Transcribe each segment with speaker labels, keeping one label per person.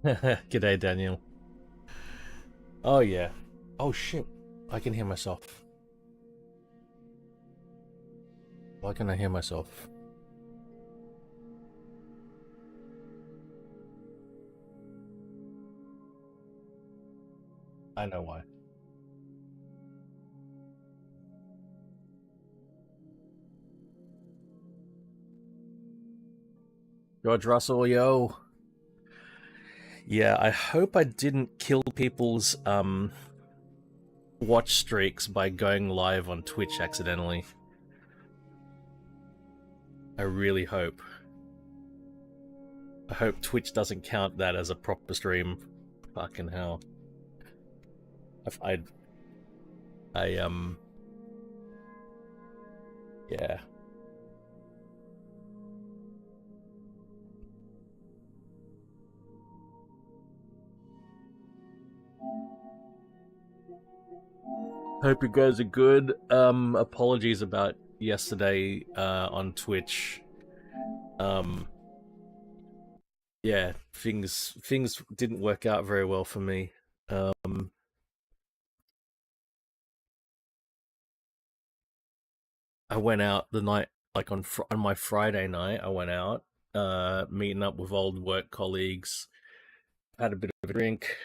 Speaker 1: G'day, Daniel. Oh, yeah. Oh, shit. I can hear myself. Why can I hear myself? I know why. George Russell, yo. Yeah, I hope I didn't kill people's watch streaks by going live on Twitch accidentally. I really hope. I hope Twitch doesn't count that as a proper stream. Fucking hell. I, I yeah. Hope you guys are good. Apologies about yesterday on Twitch. Yeah, things didn't work out very well for me. I went out the night, like on my Friday night. I went out, meeting up with old work colleagues. Had a bit of a drink,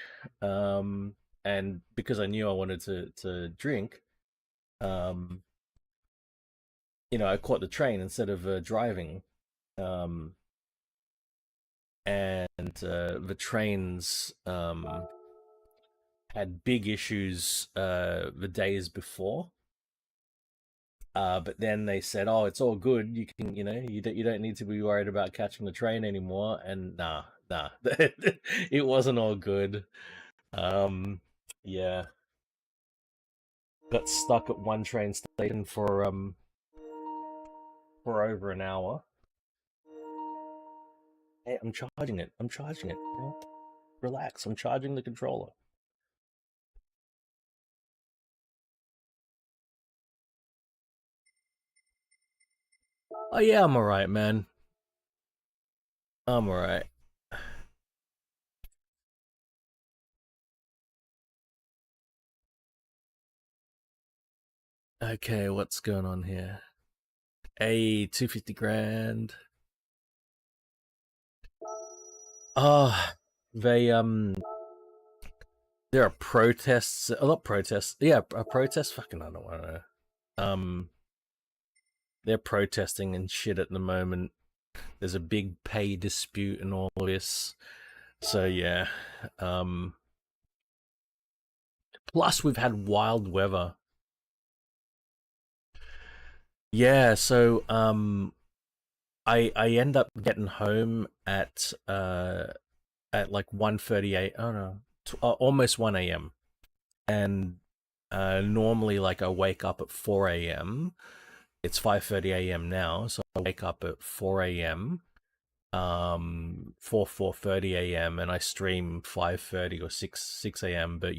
Speaker 1: and because I knew I wanted to drink, um, I caught the train instead of driving. Um, and the trains had big issues the days before. But then they said, "Oh, it's all good. You can, you don't need to be worried about catching the train anymore." And nah, it wasn't all good. Um, yeah, got stuck at one train station for over an hour. Hey, I'm charging it. I'm charging it. Relax. I'm charging the controller. Oh yeah, I'm alright, man. I'm alright. Okay, what's going on here? A 250 grand. Oh, they there are protests. Not protests. Yeah, a protest. Fucking, I don't want to know. Um, they're protesting and shit at the moment. There's a big pay dispute and all this. So yeah. Um, plus we've had wild weather. Yeah. So I end up getting home at like 1:38. Oh no, almost 1 a.m. And normally like I wake up at 4 a.m. It's 5:30 a.m. now, so I wake up at 4 a.m. 4:30 a.m. and I stream 5:30 or 6 a.m. But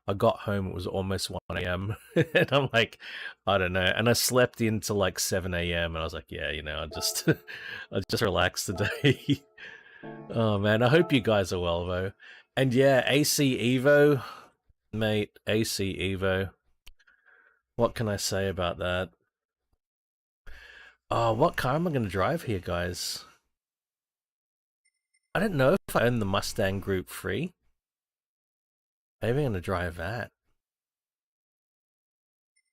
Speaker 1: I got home, it was almost 1 a.m. and I'm like, I don't know. And I slept into like 7 a.m. and I was like, yeah, I just relaxed today. Oh man, I hope you guys are well though. And yeah, AC Evo, mate, AC Evo. What can I say about that? Oh, what car am I going to drive here, guys? I don't know if I own the Mustang Group 3. Maybe I'm going to drive that.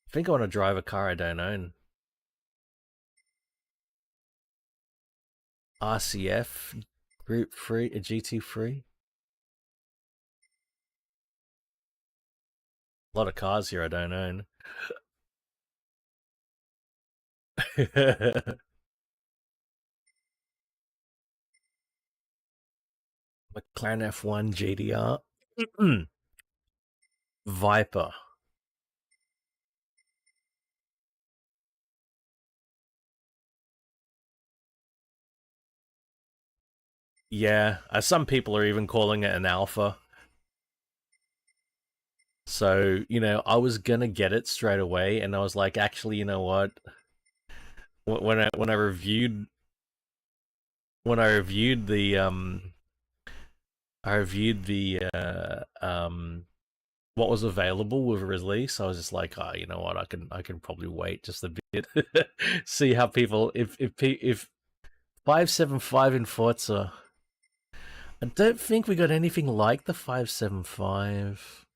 Speaker 1: I think I want to drive a car I don't own. RCF Group 3, a GT3. A lot of cars here I don't own. McLaren F1 GDR. Viper. Yeah, some people are even calling it an alpha. So, I was gonna get it straight away, and I was like, actually, you know what? When I reviewed the I reviewed the what was available with release. I was just like, oh, you know what? I can probably wait just a bit, see how people if 575 in Forza. I don't think we got anything like the 575.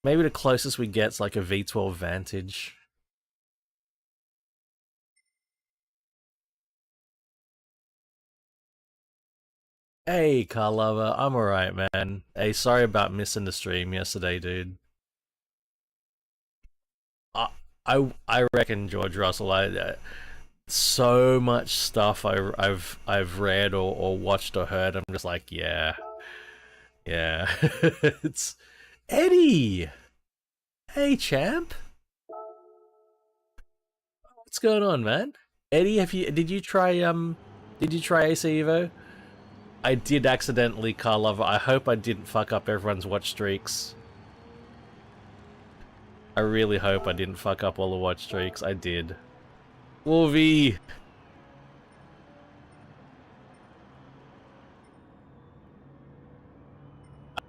Speaker 1: Maybe the closest we get's like a V12 Vantage. Hey, car lover, I'm alright, man. Hey, sorry about missing the stream yesterday, dude. I reckon George Russell. So much stuff I've read or watched or heard. I'm just like, yeah. It's Eddie. Hey, champ. What's going on, man? Eddie, did you try AC Evo? I did accidentally, car lover. I hope I didn't fuck up everyone's watch streaks. I really hope I didn't fuck up all the watch streaks. I did. Wolvie!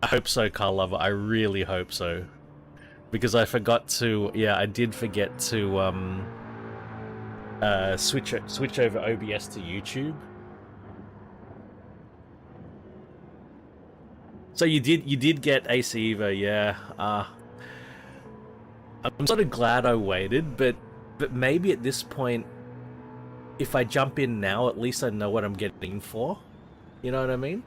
Speaker 1: I hope so, car lover. I really hope so. Because I forgot to... Yeah, I did forget to switch over OBS to YouTube. So you did get AC Evo, yeah. I'm sort of glad I waited, but maybe at this point, if I jump in now, at least I know what I'm getting in for. You know what I mean?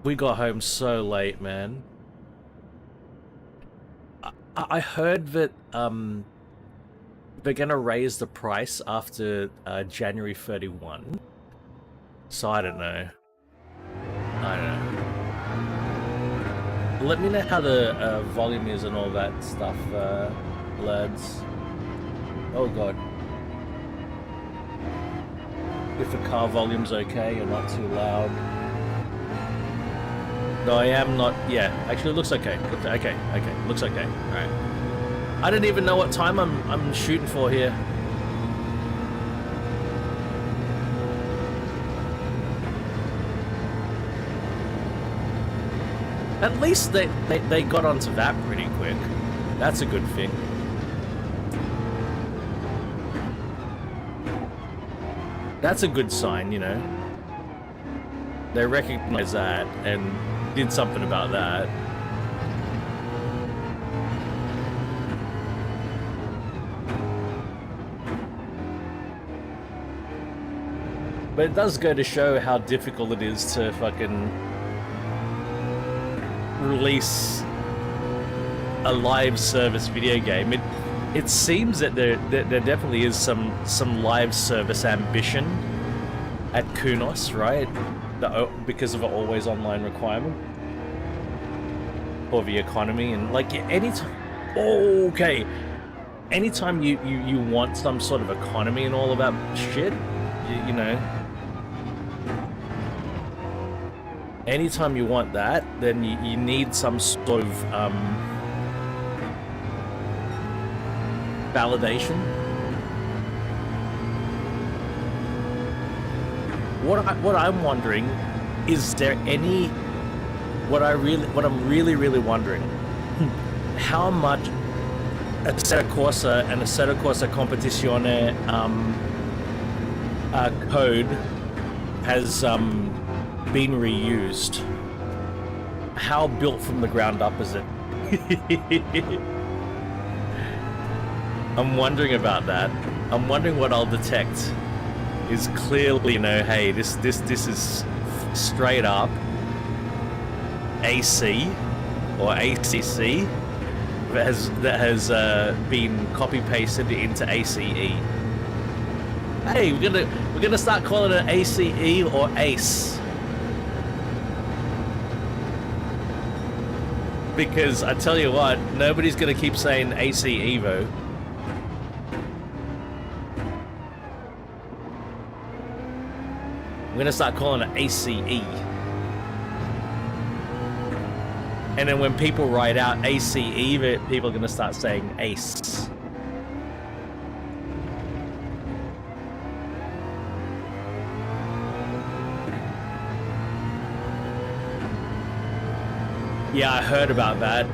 Speaker 1: We got home so late, man. I heard that they're gonna raise the price after January 31. So I don't know. Let me know how the volume is and all that stuff, lads. Oh god. If the car volume's okay or not too loud. No, I am not. Yeah, actually, it looks okay. Okay, looks okay. All right. I don't even know what time I'm shooting for here. At least they got onto that pretty quick. That's a good thing. That's a good sign, you know. They recognize that and did something about that. But it does go to show how difficult it is to fucking release a live service video game. It seems that there definitely is some live service ambition at Kunos, right? Because of an always online requirement for the economy and like anytime. Okay, anytime you want some sort of economy and all of that shit, you know. Anytime you want that, then you need some sort of validation. What I'm wondering is there any what I'm really wondering how much Assetto Corsa and Assetto Corsa Competizione code has been reused. How built from the ground up is it? I'm wondering about that. I'm wondering what I'll detect is clearly, you know, hey, this is straight up AC or ACC that has been copy pasted into ACE. Hey, we're gonna start calling it ACE or ACE. Because I tell you what, nobody's gonna keep saying AC Evo. I'm gonna start calling it ACE. And then when people write out ACE, people are going to start saying ACE. Yeah, I heard about that.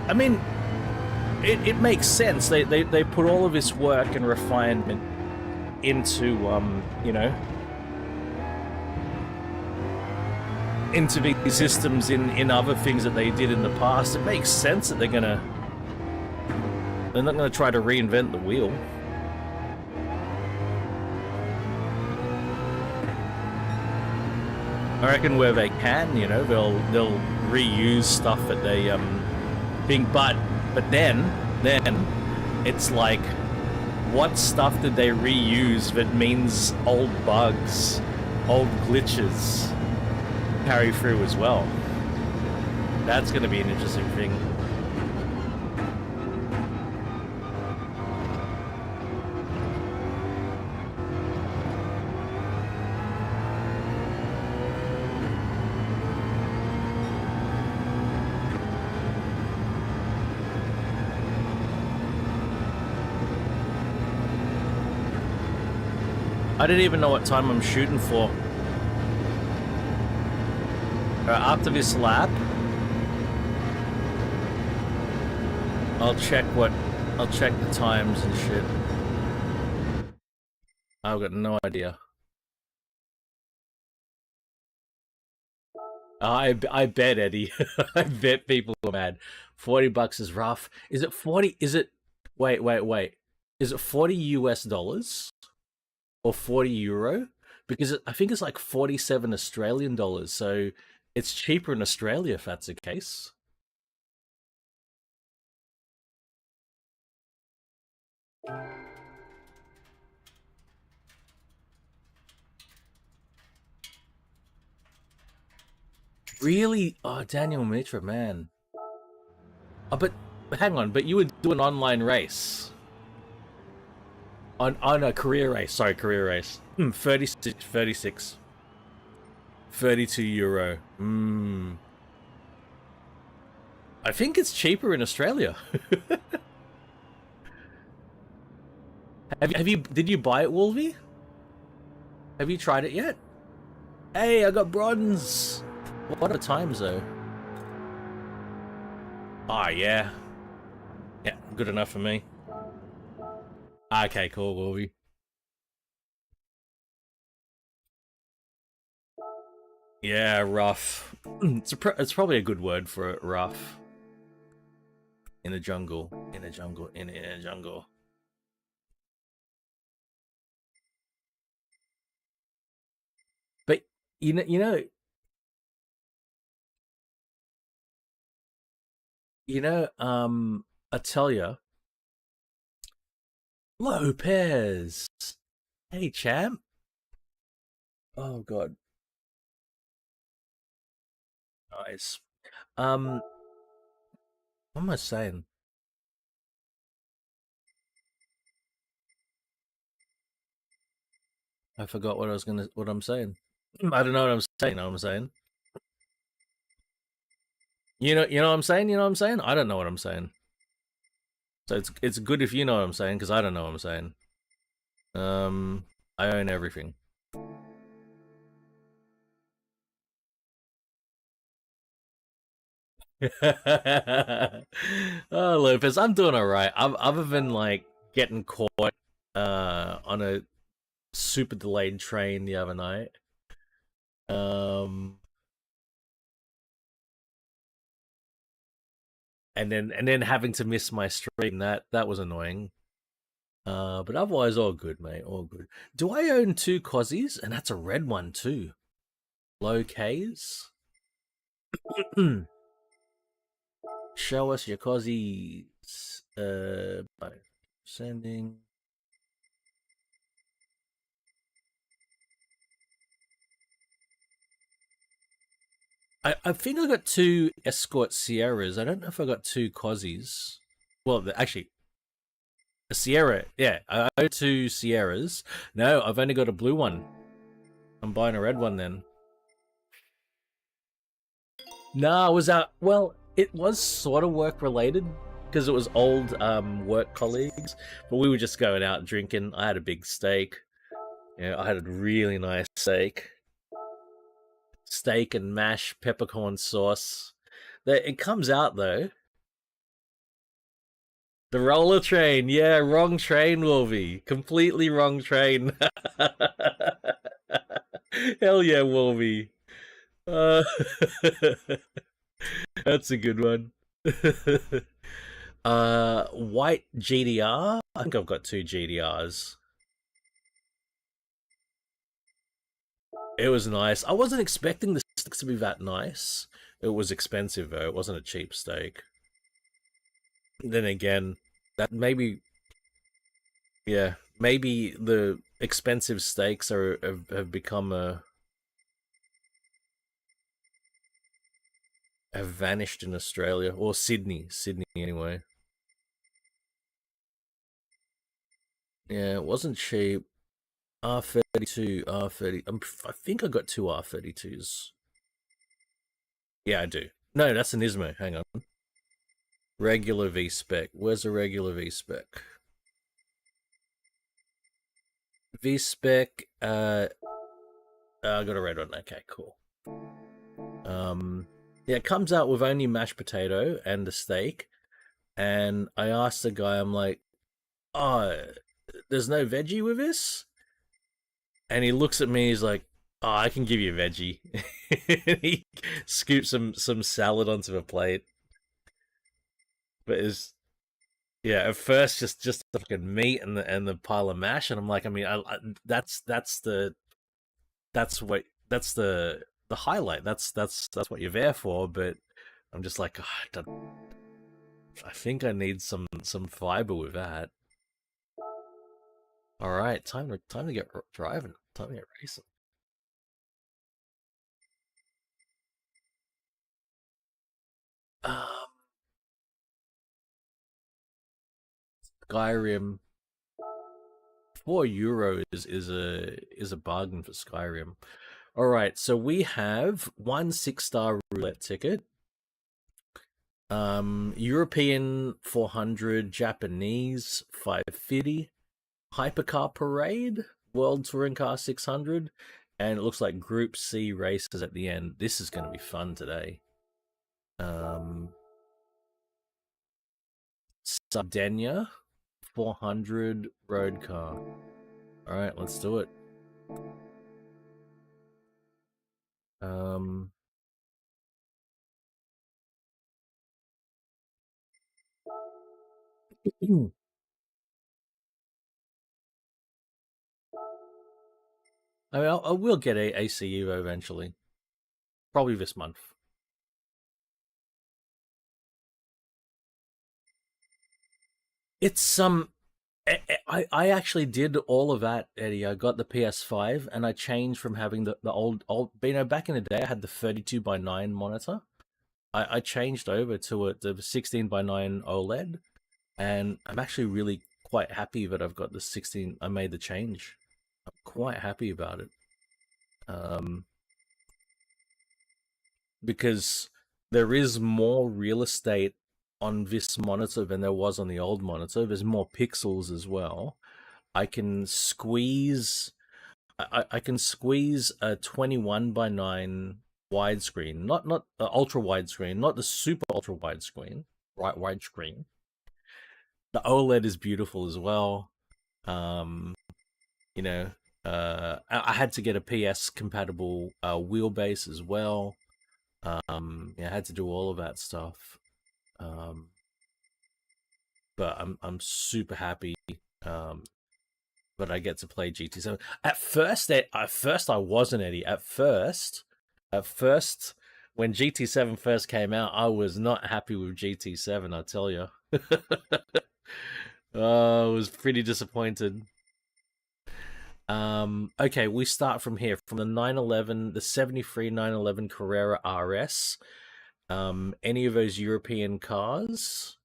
Speaker 1: I mean, it makes sense. They put all of this work and refinement into, you know, into these systems in other things that they did in the past. It makes sense that they're not gonna try to reinvent the wheel. I reckon where they can, you know, they'll reuse stuff that they think, but then it's like, what stuff did they reuse that means old bugs, old glitches carry through as well? That's going to be an interesting thing. I didn't even know what time I'm shooting for. After this lap, I'll check the times and shit. I've got no idea. I bet, Eddie. I bet people are mad. $40 is rough. Is it 40? Is it? Wait. Is it 40 US dollars? Or 40 euro? Because I think it's like 47 Australian dollars, so it's cheaper in Australia if that's the case. Really? Oh, Daniel Mitra, man. Oh, but hang on, but you would do an online race. On a career race. Sorry, career race. 36. 32 euro. I think it's cheaper in Australia. Did you buy it, Wolvie? Have you tried it yet? Hey, I got bronze. What are the times though? Ah, yeah. Yeah, good enough for me. Okay, cool, Wolvie. Yeah, rough. It's probably a good word for it, rough. In a jungle. But you know, I tell you, Lopez. Hey, champ. Oh God, nice. What am I saying? I forgot what I'm saying. I don't know what I'm saying. Know what I'm saying? You know what I'm saying? You know what I'm saying? I don't know what I'm saying. So it's good if you know what I'm saying, because I don't know what I'm saying. I own everything. Oh, Lopez, I'm doing alright. Other than like getting caught on a super delayed train the other night. And then having to miss my stream, that was annoying. But otherwise all good, mate. All good. Do I own 2 Cozzies? And that's a red one too. Low K's. Show us your Cozzies. By sending. I think I got 2 Escort Sierras. I don't know if I got 2 Cozzies. Well, actually, a Sierra. Yeah, I own 2 Sierras. No, I've only got a blue one. I'm buying a red one then. No, I was out. Well, it was sort of work related because it was old work colleagues, but we were just going out drinking. I had a big steak. Yeah, I had a really nice steak and mash, peppercorn sauce. It comes out though. The roller train, yeah, wrong train, Wolvie. Completely wrong train. Hell yeah, Wolvie. Uh, that's a good one. White GDR. I think I've got two GDRs. It was nice. I wasn't expecting the steaks to be that nice. It was expensive though. It wasn't a cheap steak. Then again, that maybe, yeah, maybe the expensive steaks have become have vanished in Australia or Sydney anyway. Yeah, it wasn't cheap. R32, R30. I think I got two R32s. Yeah, I do. No, that's an Ismo. Hang on. Regular V spec. Where's a regular V spec? V spec. I got a red one. Okay, cool. Yeah, it comes out with only mashed potato and a steak. And I asked the guy, I'm like, oh, there's no veggie with this? And he looks at me, he's like, oh, I can give you a veggie. He scoops some salad onto a plate. But it's, yeah, at first just the fucking meat and the pile of mash, and I'm like, I mean, that's the highlight. That's what you're there for. But I'm just like, oh, I think I need some fiber with that. All right, time to get driving. Time to get racing. Um, Skyrim. €4 is a bargain for Skyrim. All right, so we have one 6-star roulette ticket. European 400, Japanese 550, Hypercar Parade, World Touring Car 600, and it looks like Group C races at the end. This is going to be fun today. Sardinia 400 road car. All right, let's do it. I mean, I will get a ACU eventually, probably this month. It's I actually did all of that, Eddie. I got the PS5 and I changed from having the old back in the day I had the 32:9 monitor. I changed over to the 16:9 OLED, and I'm actually really quite happy that I've got the 16. I made the change. I'm quite happy about it. Because there is more real estate on this monitor than there was on the old monitor. There's more pixels as well. I can squeeze I can squeeze a 21:9 widescreen, not ultra widescreen, not the super ultra widescreen, right widescreen. The OLED is beautiful as well. You know, I had to get a PS compatible wheelbase as well. Yeah, I had to do all of that stuff. But I'm super happy that I get to play GT7. At first I wasn't, Eddie. At first, when GT7 first came out, I was not happy with GT7. I tell you, I was pretty disappointed. Okay, we start from here, from the 911, the 73 911 Carrera RS. Any of those European cars?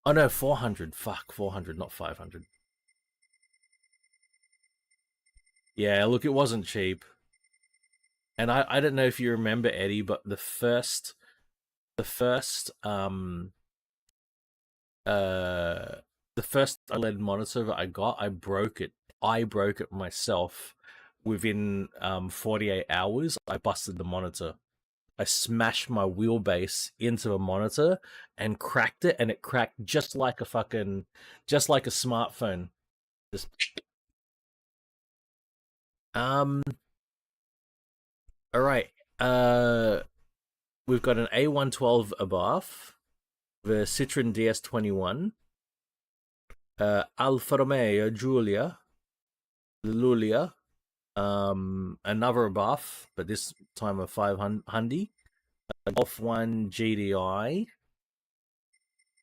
Speaker 1: Oh no, 400. Fuck, 400, not 500. Yeah, look, it wasn't cheap. And I don't know if you remember, Eddie, but the first uh the first OLED monitor that I got, I broke it. I broke it myself. Within 48 hours, I busted the monitor. I smashed my wheelbase into a monitor and cracked it, and it cracked just like a smartphone. Just all right. We've got an A112 Abarth, the Citroen DS21, Alfa Romeo Giulia, Lulia, another Abarth, but this time a 500, Golf 1 GDI,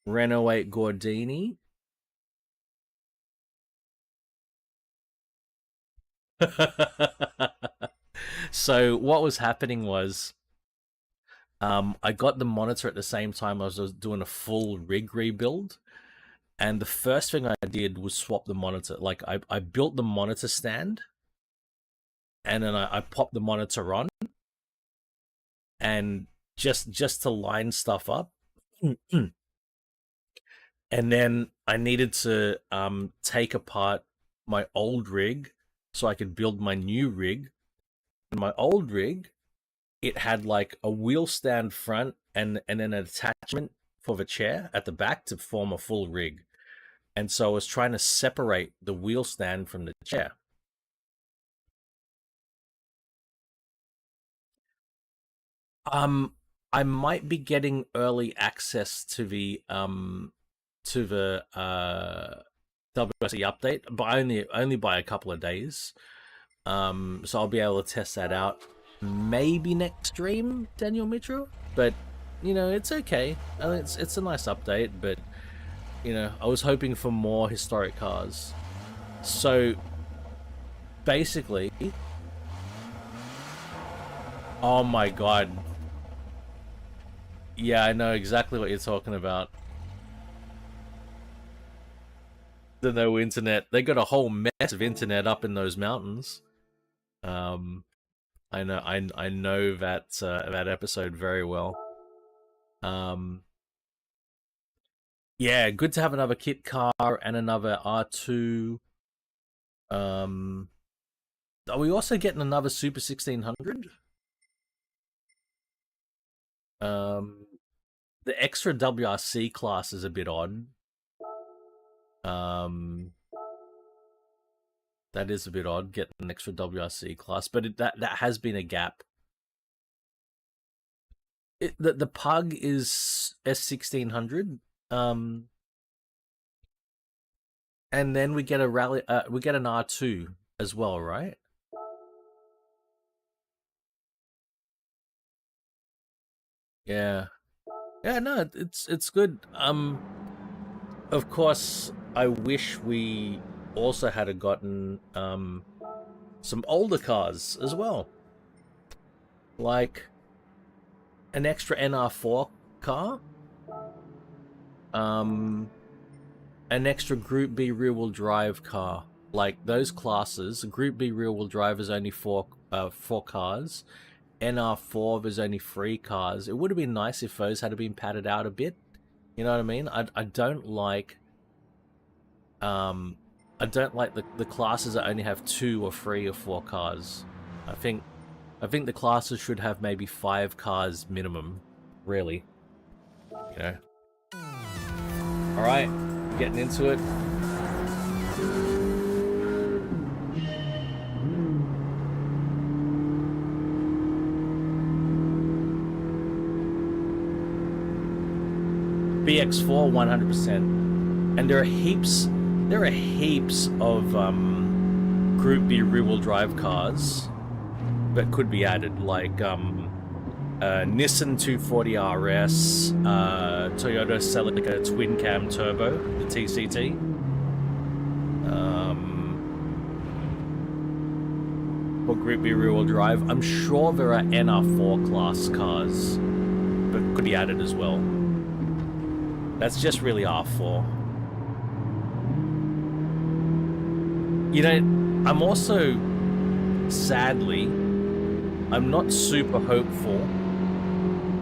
Speaker 1: Renault 8 Gordini. So what was happening was, I got the monitor at the same time I was doing a full rig rebuild, and the first thing I did was swap the monitor. Like I built the monitor stand, and then I popped the monitor on, and just to line stuff up. And then I needed to take apart my old rig so I could build my new rig. And my old rig, it had like a wheel stand front and then an attachment for the chair at the back to form a full rig. And so I was trying to separate the wheel stand from the chair. I might be getting early access to the WSE update, but only by a couple of days. So I'll be able to test that out maybe next stream, Daniel Mitro. But you know, it's okay. I mean, it's a nice update, but you know, I was hoping for more historic cars. So basically, oh my god. Yeah, I know exactly what you're talking about. The no internet. They got a whole mess of internet up in those mountains. Um, I know, I know that episode very well. Yeah, good to have another kit car and another R2. Are we also getting another Super 1600? The extra WRC class is a bit odd. That is a bit odd, getting an extra WRC class, but that has been a gap. The Pug is S1600, and then we get we get an R2 as well, right? Yeah, no, it's good. Of course, I wish we also had gotten some older cars as well, like an extra NR4 car, an extra Group B rear-wheel drive car. Like those classes, Group B rear-wheel drive is only four cars. NR4 there's only 3 cars. It would have been nice if those had been padded out a bit. You know what I mean? I don't like the classes that only have 2 or 3 or 4 cars. I think the classes should have maybe 5 cars minimum, really. You know. All right, getting into it. BX4 100%, and there are heaps of Group B rear-wheel drive cars that could be added, like Nissan 240 RS, Toyota Celica twin cam turbo, the TCT. For Group B rear-wheel drive, I'm sure there are NR4 class cars that could be added as well. That's just really R4. You know, I'm also, sadly, I'm not super hopeful.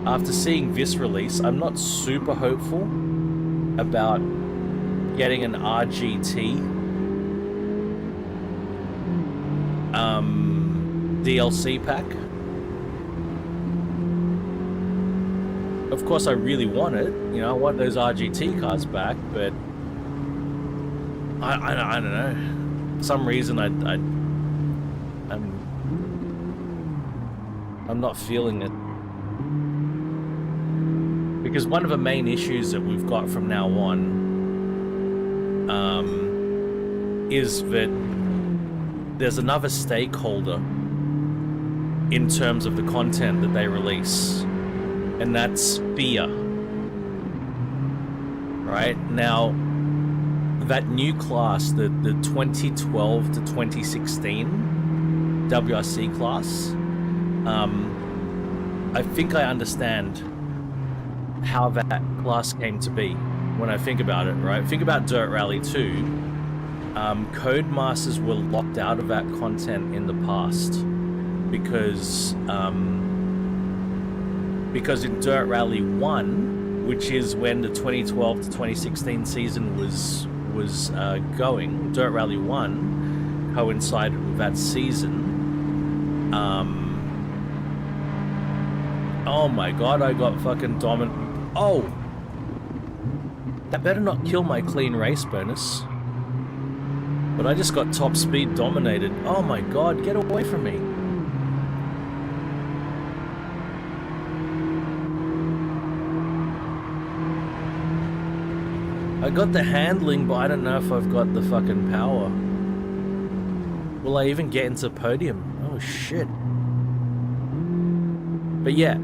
Speaker 1: After seeing this release, I'm not super hopeful about getting an RGT DLC pack. Of course, I really want it. You know, I want those RGT cars back, but I don't know. For some reason, I'm not feeling it. Because one of the main issues that we've got from now on is that there's another stakeholder in terms of the content that they release, and that's FIA. Right? Now, that new class, the 2012 to 2016 WRC class, I think I understand how that class came to be when I think about it, right? Think about Dirt Rally 2. Codemasters were locked out of that content in the past because in Dirt Rally 1, which is when the 2012 to 2016 season was going, Dirt Rally 1 coincided with that season. Oh my god, I got fucking dominant. Oh! That better not kill my clean race bonus. But I just got top speed dominated. Oh my god, get away from me. I got the handling, but I don't know if I've got the fucking power. Will I even get into podium? Oh shit. But yeah,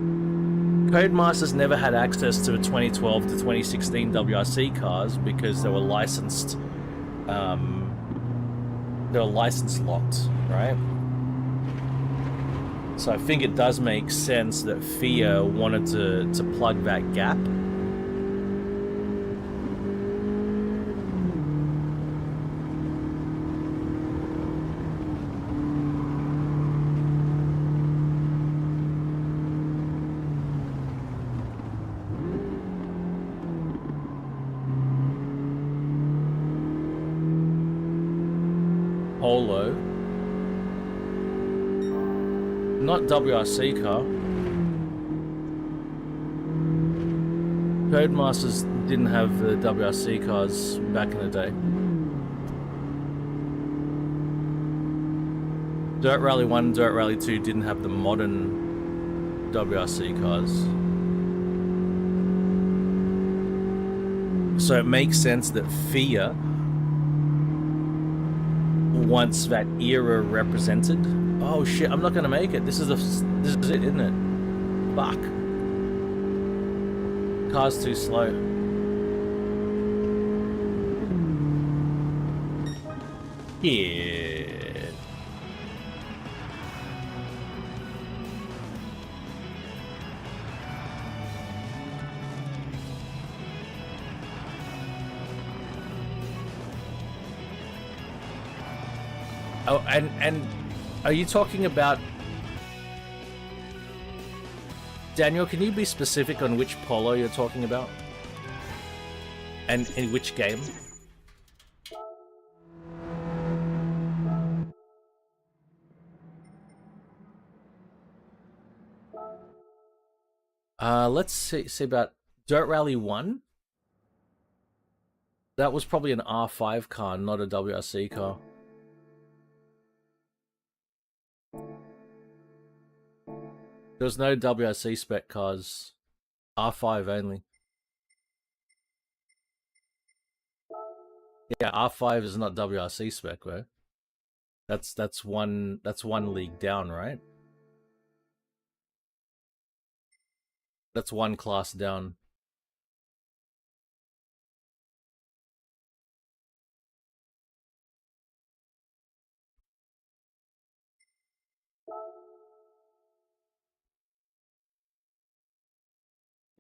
Speaker 1: Codemasters never had access to the 2012 to 2016 WRC cars because they were licensed. They were license locked, right? So I think it does make sense that FIA wanted to plug that gap. Polo. Not WRC car. Codemasters didn't have the WRC cars back in the day. Dirt Rally 1, Dirt Rally 2 didn't have the modern WRC cars. So it makes sense that FIA wants that era represented. Oh shit, I'm not gonna make it. This is it, isn't it? Fuck. Car's too slow. Yeah. Oh, and are you talking about... Daniel, can you be specific on which polo you're talking about? And in which game? Let's see about Dirt Rally 1. That was probably an R5 car, not a WRC car. There was no WRC spec cars. R5 only. Yeah, R5 is not WRC spec, bro. That's one league down, right? That's one class down.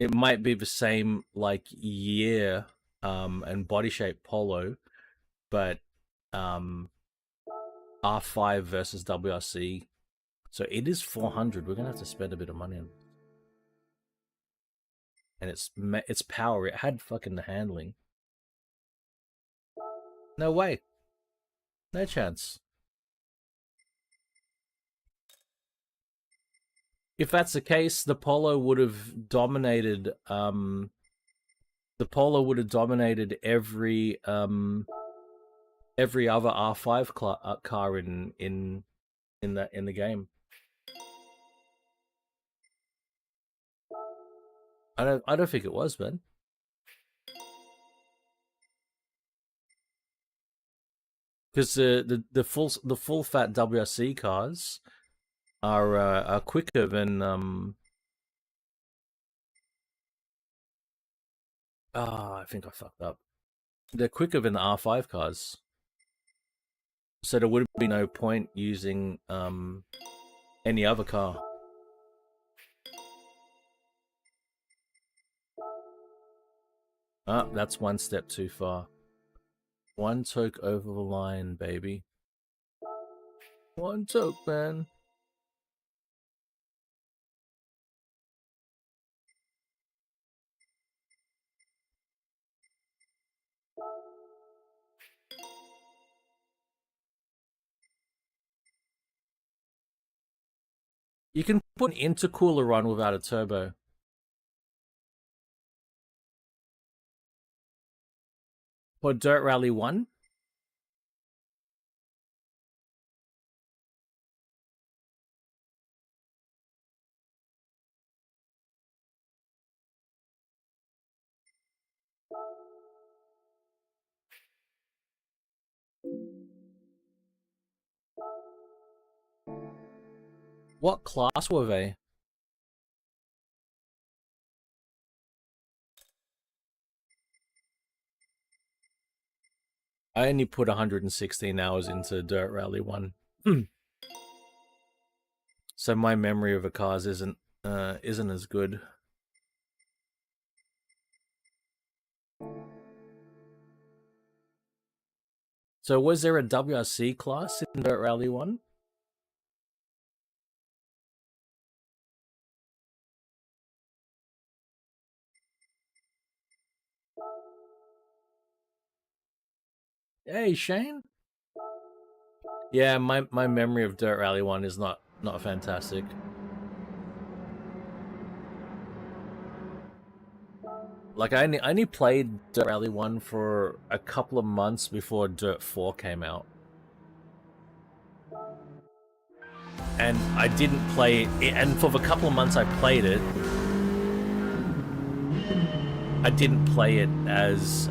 Speaker 1: It might be the same like year and body shape polo, but R5 versus WRC So it is 400. We're gonna have to spend a bit of money on it. And its power. It had fucking the handling. No way. No chance. If that's the case, the Polo would have dominated. The Polo would have dominated every other R5 car in the game. I don't think it was, man. Because the full fat WRC cars are quicker than I think I fucked up. They're quicker than the R5 cars. So there would be no point using any other car. Ah, that's one step too far. One toke over the line, baby. One toke, man. You can put an intercooler on without a turbo. For Dirt Rally 1? What class were they? I only put 116 hours into Dirt Rally 1. So my memory of the cars isn't as good. So was there a WRC class in Dirt Rally 1? Hey, Shane. Yeah, my memory of Dirt Rally 1 is not fantastic. Like I only played Dirt Rally 1 for a couple of months before Dirt 4 came out. And I didn't play it, and for the couple of months I played it, I didn't play it as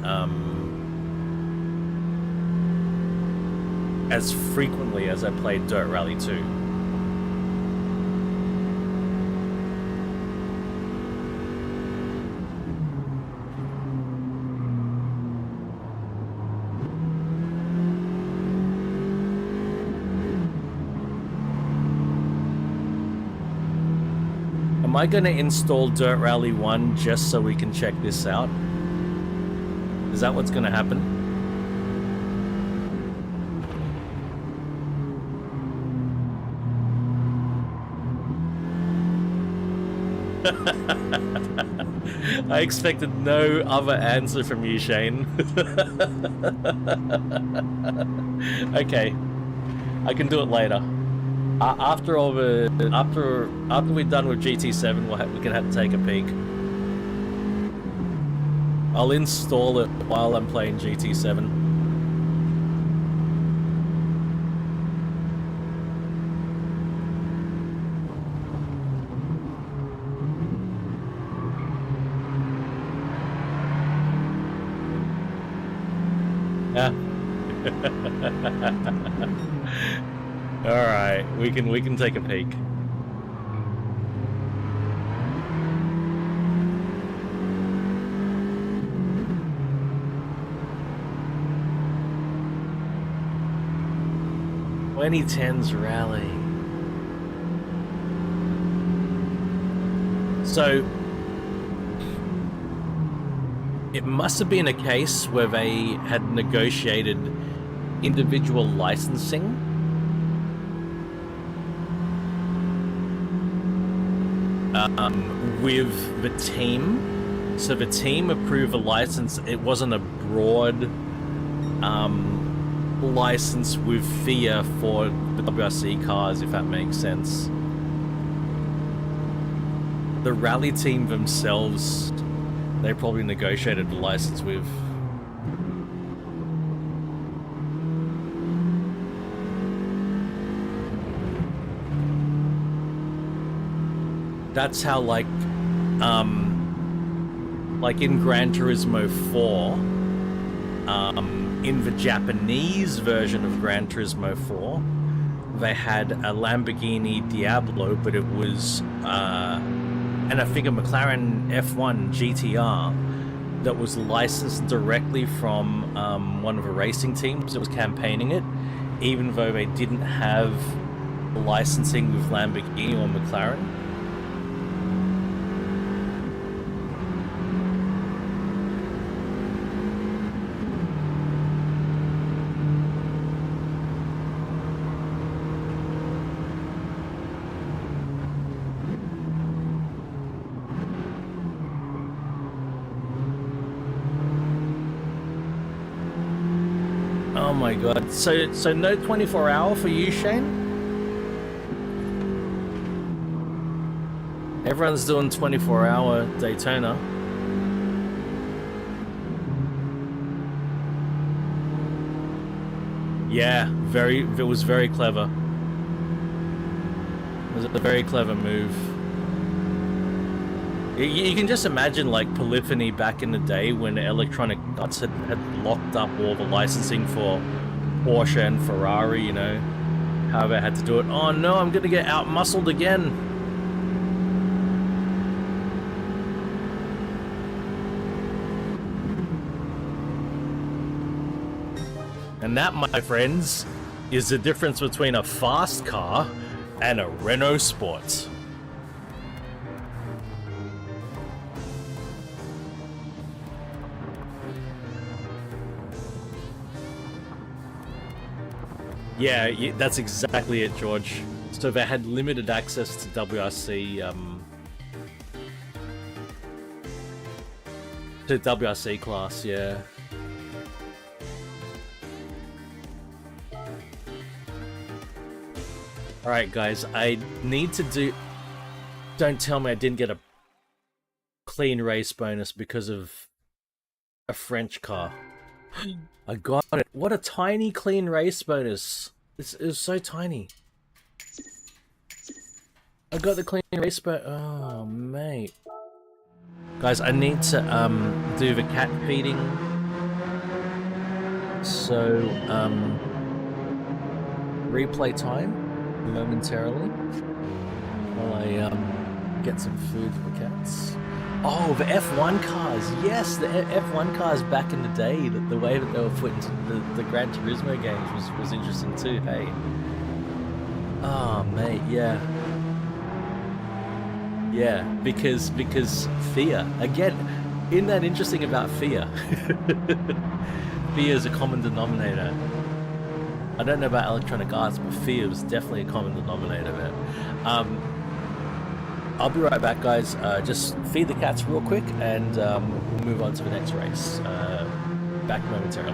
Speaker 1: frequently as I played Dirt Rally 2. Am I going to install Dirt Rally 1 just so we can check this out? Is that what's going to happen? I expected no other answer from you, Shane. Okay, I can do it later. After we're done with GT7, we can have to take a peek. I'll install it while I'm playing GT7. Yeah. All right, we can take a peek. "2010s rally." So it must have been a case where they had negotiated individual licensing with the team. So the team approved a license. It wasn't a broad license with FIA for the WRC cars, if that makes sense. The rally team themselves, they probably negotiated the license with. That's how, like in Gran Turismo 4, in the Japanese version of Gran Turismo 4, they had a Lamborghini Diablo, but it was, and I think a McLaren F1 GTR that was licensed directly from one of the racing teams that was campaigning it, even though they didn't have licensing with Lamborghini or McLaren. Oh my god. So no 24-hour for you, Shane? Everyone's doing 24-hour Daytona. Yeah, it was very clever. It was a very clever move. You can just imagine, like, Polyphony back in the day when Electronic Arts had locked up all the licensing for Porsche and Ferrari, you know, how they had to do it. Oh no, I'm gonna get out-muscled again. And that, my friends, is the difference between a fast car and a Renault Sport. Yeah, that's exactly it, George. So they had limited access to WRC, to WRC class, yeah. Alright, guys, I need to do... Don't tell me I didn't get a clean race bonus because of a French car. I got it. What a tiny clean race bonus. It was so tiny. I got the clean race bonus. Oh, mate. Guys, I need to do the cat feeding. So, replay time momentarily while I get some food for the cats. Oh, the F1 cars. Yes, the F1 cars back in the day, the way that they were put into the Gran Turismo games was interesting too, hey? Oh, mate, yeah. Yeah, because FIA, again, isn't that interesting about FIA? FIA is a common denominator. I don't know about Electronic Arts, but FIA was definitely a common denominator there. I'll be right back, guys. Just feed the cats real quick, and we'll move on to the next race. Back momentarily.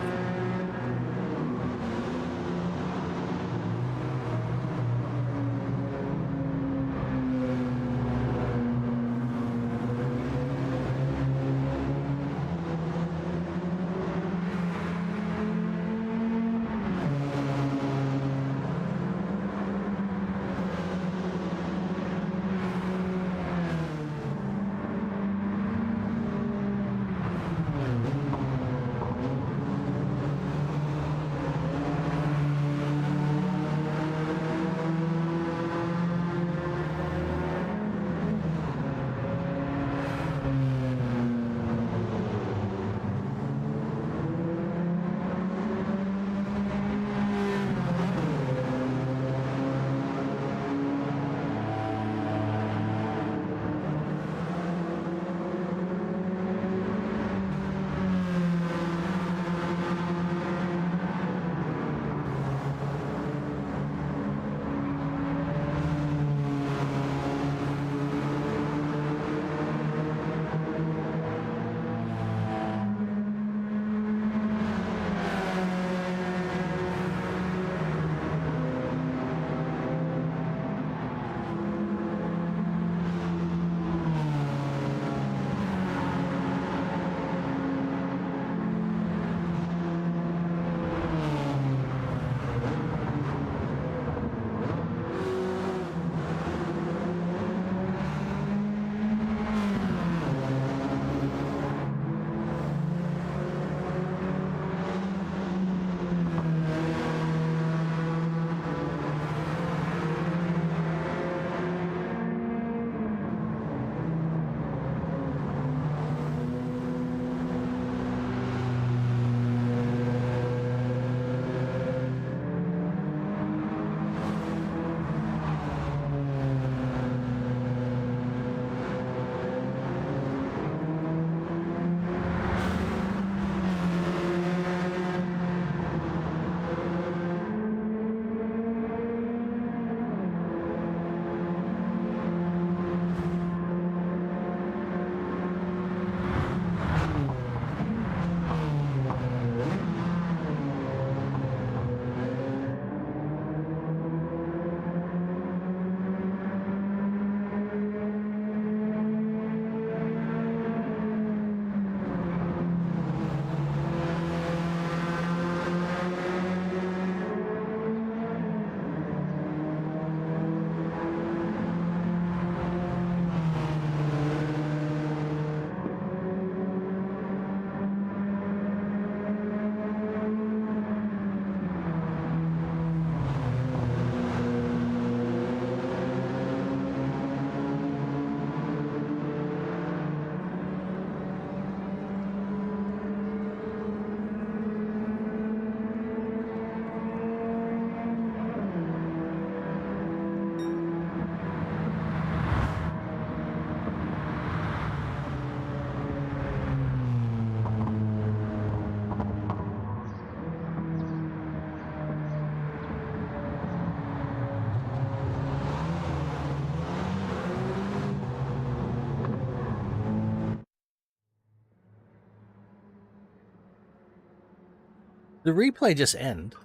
Speaker 1: The replay just end?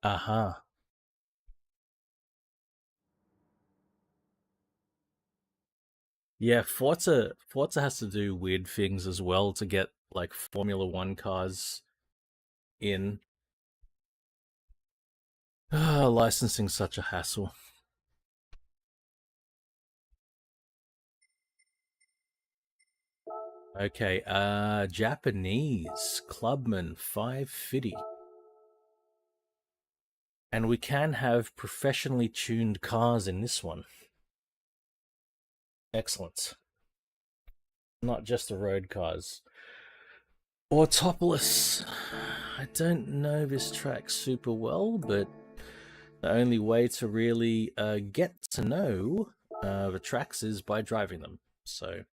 Speaker 1: Uh-huh. Yeah, Forza has to do weird things as well to get like Formula One cars in. Licensing's such a hassle. Okay, Japanese Clubman 550. And we can have professionally tuned cars in this one. Excellent. Not just the road cars. Autopolis. I don't know this track super well, but the only way to really get to know the tracks is by driving them. So,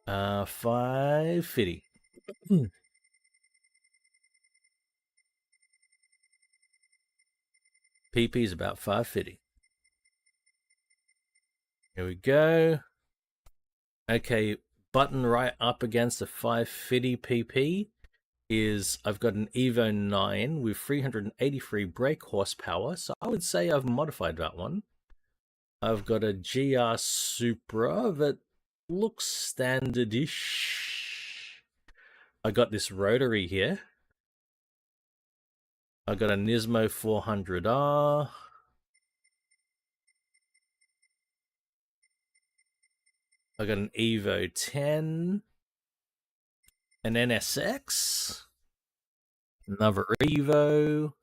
Speaker 1: 550. PP is about 550. Here we go. Okay, button right up against the 550 PP is I've got an Evo 9 with 383 brake horsepower, so I would say I've modified that one. I've got a GR Supra that looks standard-ish. I got this rotary here. I got a Nismo 400R. I got an Evo 10. An NSX. Another Evo.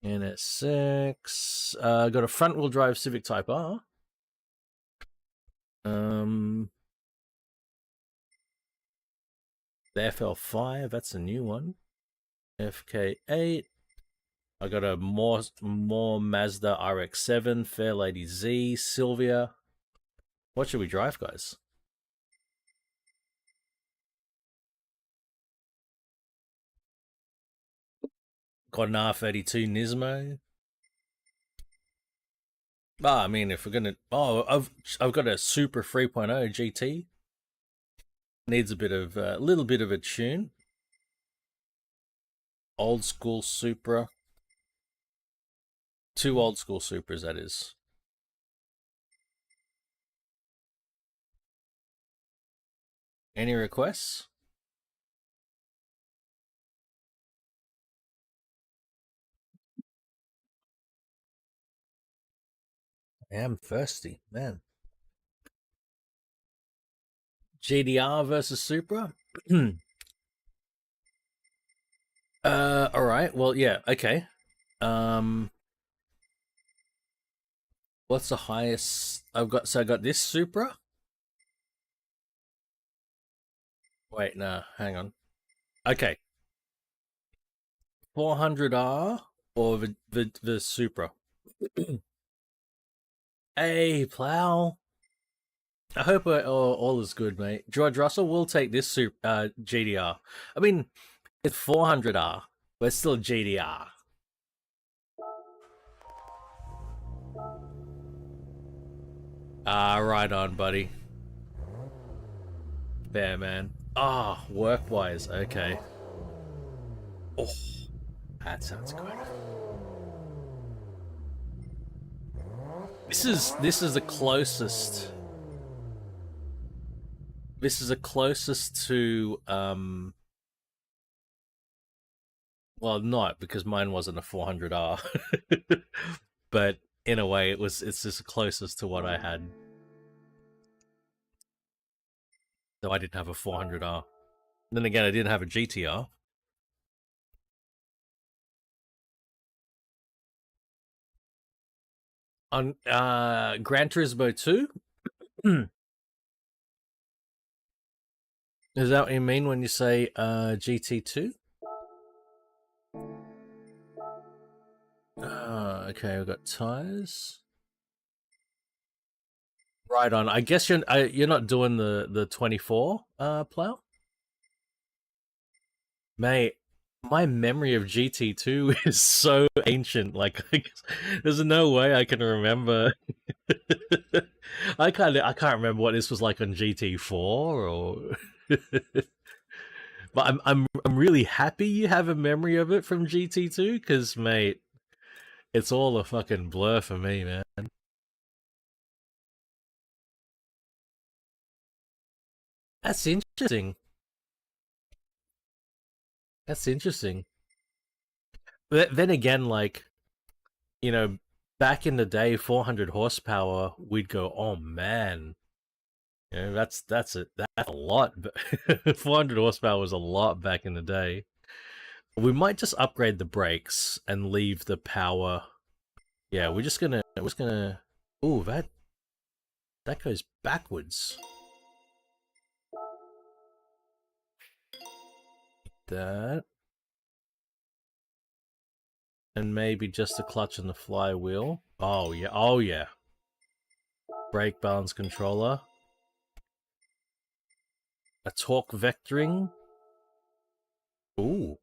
Speaker 1: NSX. I got a front-wheel drive Civic Type R. The FL5, that's a new one. FK8. I got a more Mazda RX-7, Fairlady Z, Sylvia. What should we drive, guys? Got an R32 Nismo. I mean, if we're gonna, I've got a Supra 3.0 GT. Needs a bit of little bit of a tune. Old school Supra. 2 old school Supras, that is. Any requests? I am thirsty, man. GDR versus Supra. All right. Well, yeah. Okay. What's the highest I've got? So I got this Supra. Wait, no, hang on. Okay, 400R or the Supra. Hey, plow. I hope all is good, mate. George Russell will take this GDR. I mean, it's 400R, but it's still GDR. Right on, buddy. There, man. Work-wise, okay. Oh, that sounds good. This is the closest. This is the closest to well, not because mine wasn't a 400R, but in a way, it's just the closest to what I had. Though I didn't have a 400R. Then again, I didn't have a GTR. On Gran Turismo 2? Is that what you mean when you say GT2? Okay, we've got tires. Right on. I guess you're not doing the 24 plow? Mate, my memory of GT2 is so ancient. Like, there's no way I can remember. I can't remember what this was like on GT4 or. But I'm really happy you have a memory of it from GT2 because, mate, it's all a fucking blur for me, man. That's interesting. That's interesting. But then again, like, you know, back in the day, 400 horsepower, we'd go, oh man, you know, that's a lot. 400 horsepower was a lot back in the day. We might just upgrade the brakes and leave the power. Yeah, we're just gonna. Oh, that goes backwards. That. And maybe just a clutch and the flywheel. Oh yeah, oh yeah. Brake balance controller. A torque vectoring. Ooh.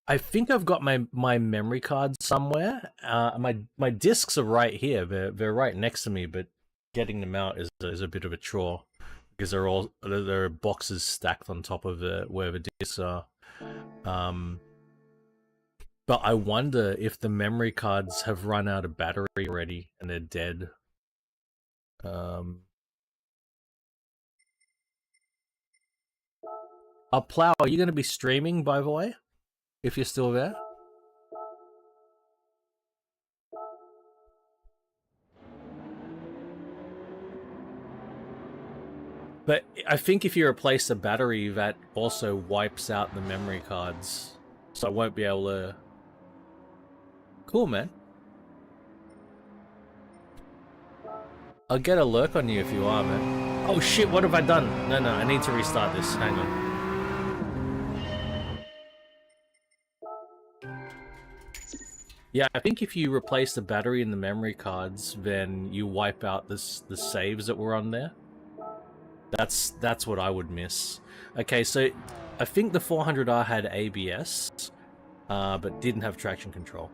Speaker 1: I think I've got my memory card somewhere. My discs are right here. They're right next to me, but getting them out is a bit of a chore because there are boxes stacked on top of where the discs are. But I wonder if the memory cards have run out of battery already and they're dead. Plow, are you going to be streaming, by the way? If you're still there? But I think if you replace the battery, that also wipes out the memory cards. So I won't be able to... Cool, man. I'll get a lurk on you if you are, man. Oh shit, what have I done? No, I need to restart this. Hang on. Yeah, I think if you replace the battery and the memory cards, then you wipe out the saves that were on there. That's what I would miss. Okay, so I think the 400R had ABS, but didn't have traction control.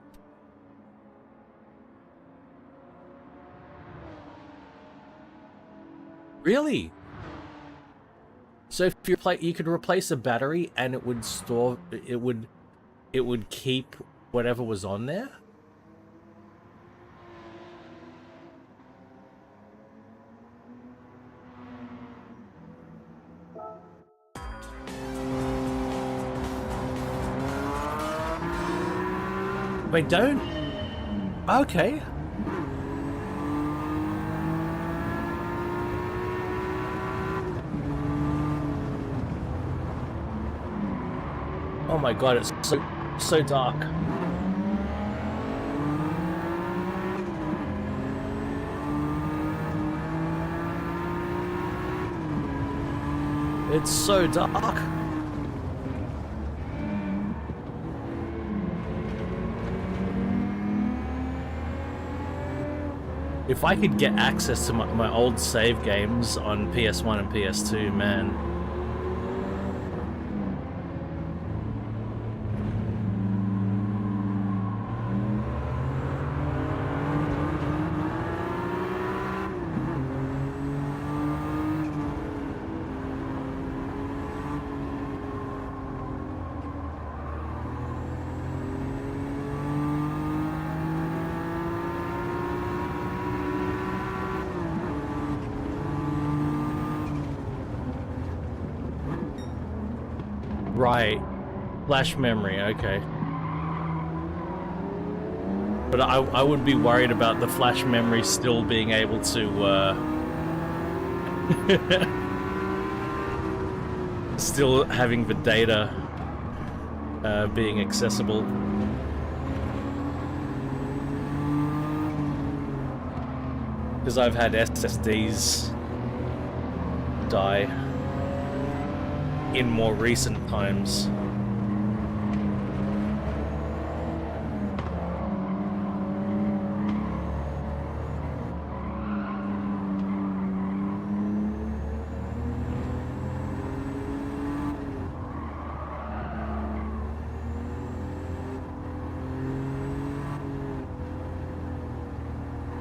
Speaker 1: Really? So if you could replace a battery and it would store it would keep whatever was on there? Wait, don't? Okay. Oh my god, it's so dark. It's so dark. If I could get access to my old save games on PS1 and PS2, man. Right. Flash memory, okay. But I would be worried about the flash memory still being able to, still having the data, being accessible. Because I've had SSDs die in more recent times.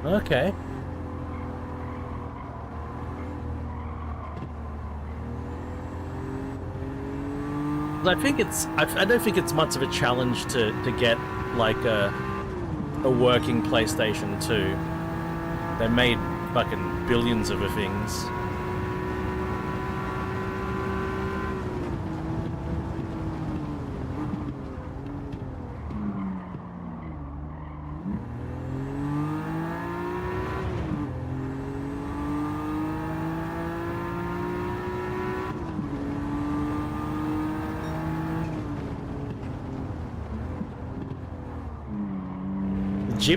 Speaker 1: Okay. I don't think it's much of a challenge to get like a working PlayStation 2. They made fucking billions of things.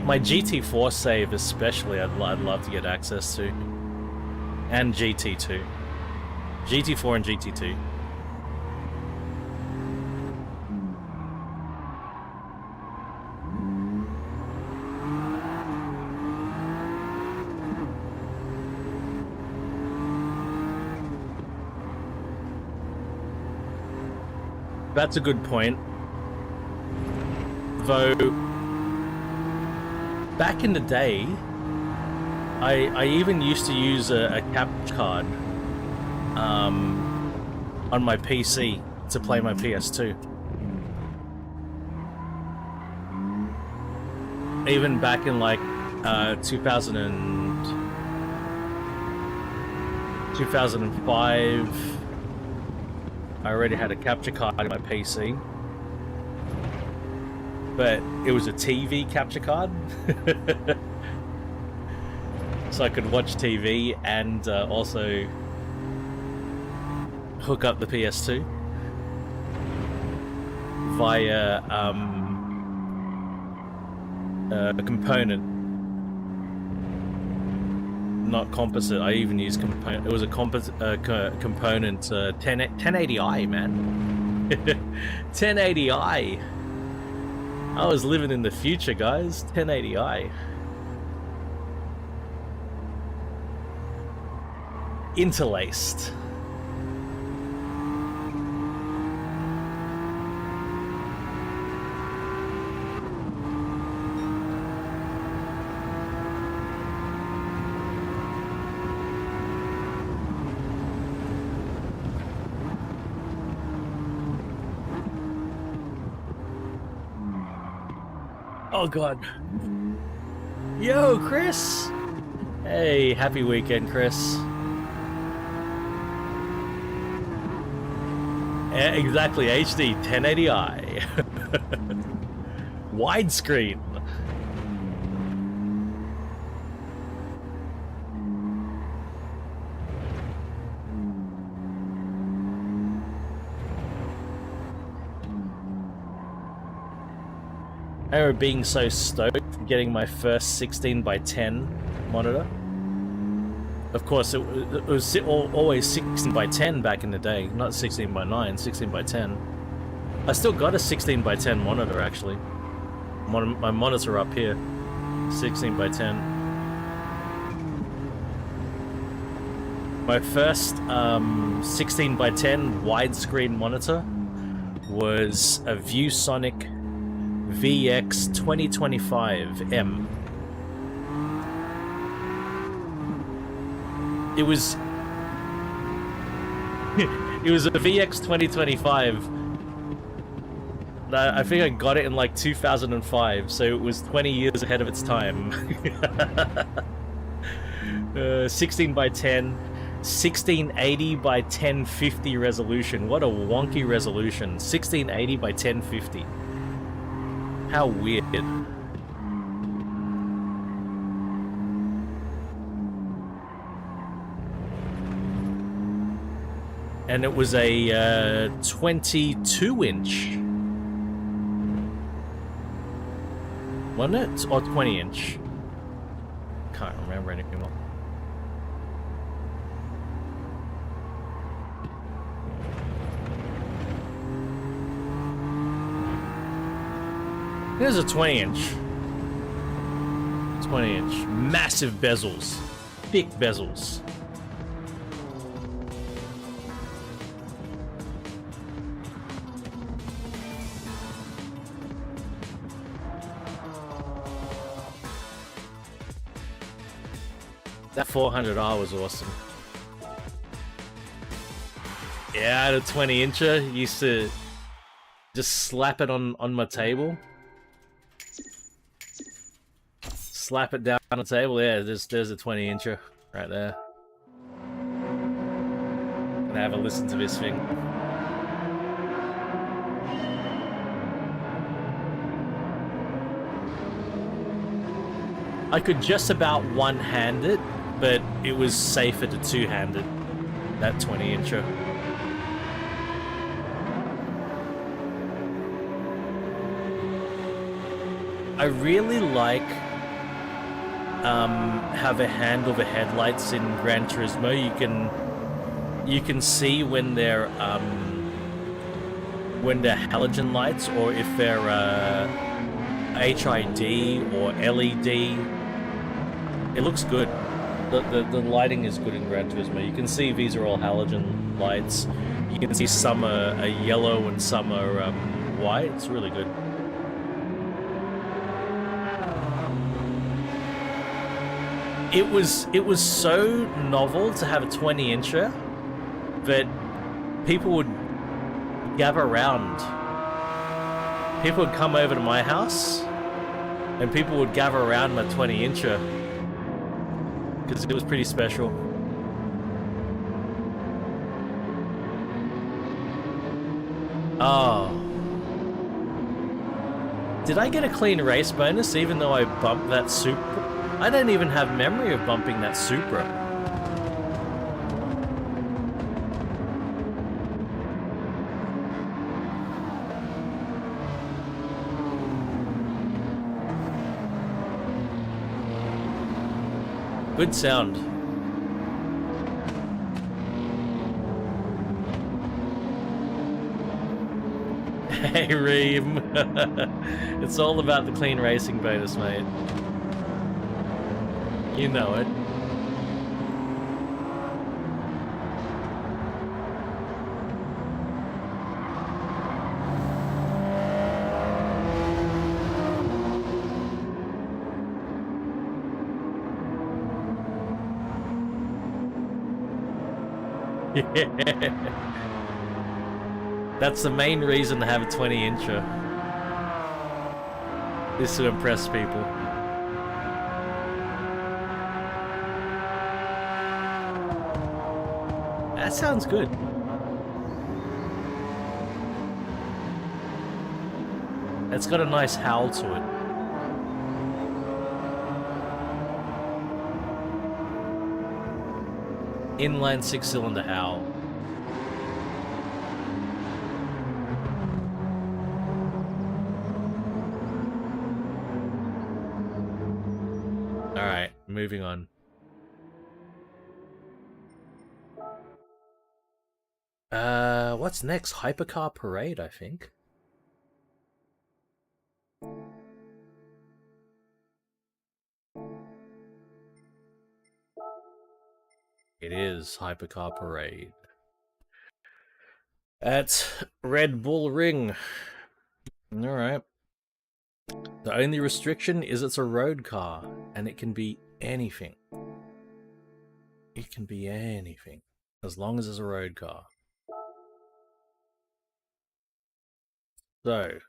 Speaker 1: My GT4 save especially, I'd love to get access to. And GT2. GT4 and GT2. That's a good point. Though, back in the day, I even used to use a capture card on my PC to play my PS2. Even back in like 2005, I already had a capture card in my PC. But it was a TV capture card. So I could watch TV and also hook up the PS2 via a component, not composite. I even used component. It was a composite component 1080i, man. 1080i. I was living in the future, guys. 1080i. Interlaced. Oh god. Yo, Chris! Hey, happy weekend, Chris. Yeah, exactly, HD 1080i. Widescreen. I remember being so stoked getting my first 16x10 monitor. Of course, it was always 16x10 back in the day, not 16x9, 16x10. I still got a 16x10 monitor, actually. My monitor up here, 16x10. My first 16x10 widescreen monitor was a ViewSonic VX 2025M. It was a VX 2025. I think I got it in like 2005, so it was 20 years ahead of its time. 16x10, 1680x1050 resolution. What a wonky resolution. 1680x1050. How weird. And it was a 22-inch. Wasn't it? Or 20-inch? Can't remember anymore. Here's a 20-inch. 20-inch. Massive bezels. Thick bezels. That 400R was awesome. Yeah, the 20-incher used to just slap it on my table. Slap it down on the table. Yeah, there's a 20-incher right there. And have a listen to this thing. I could just about one-hand it, but it was safer to two-hand it. That 20-incher. I really like how they handle the headlights in Gran Turismo. You can see when they're halogen lights or if they're HID or LED. It looks good. The lighting is good in Gran Turismo. You can see these are all halogen lights. You can see some are yellow and some are white. It's really good. It was so novel to have a 20-incher that people would gather around. People would come over to my house and people would gather around my 20-incher because it was pretty special. Oh. Did I get a clean race bonus even though I bumped that Supra? I don't even have memory of bumping that Supra. Good sound. Hey, Reem. It's all about the clean racing bonus, mate. You know it. Yeah. That's the main reason to have a 20-incher. Is to impress people. That sounds good. It's got a nice howl to it. Inline 6-cylinder howl. Alright, moving on. What's next? Hypercar Parade, I think. It is Hypercar Parade. At Red Bull Ring. Alright. The only restriction is it's a road car, and it can be anything. It can be anything, as long as it's a road car. So,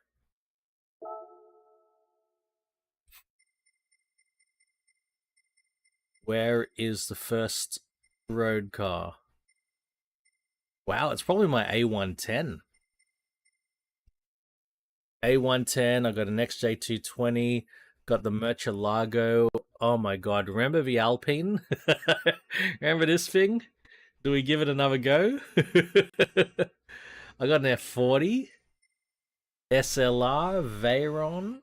Speaker 1: where is the first road car? Wow, it's probably my A110. A110, I got an XJ220, got the Murcielago. Oh my god, remember the Alpine? Remember this thing? Do we give it another go? I got an F40. SLR, Veyron.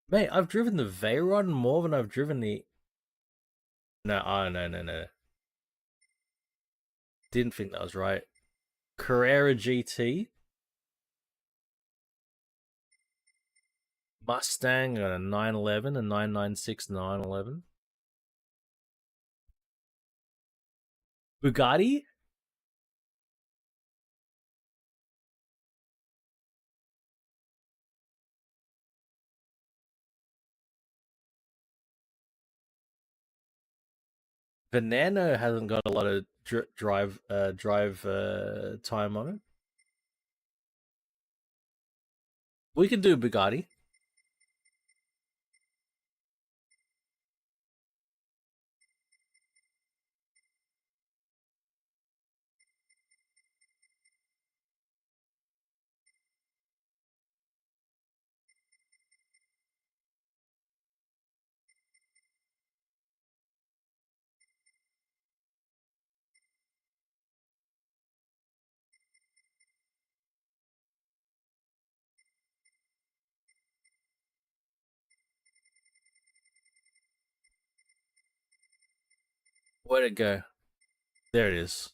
Speaker 1: Mate, I've driven the Veyron more than I've driven the... No, oh, no. Didn't think that was right. Carrera GT. Mustang, I got a 911, a 996 911. Bugatti? Veneno hasn't got a lot of drive time on it. We could do Bugatti. Where'd it go? There it is.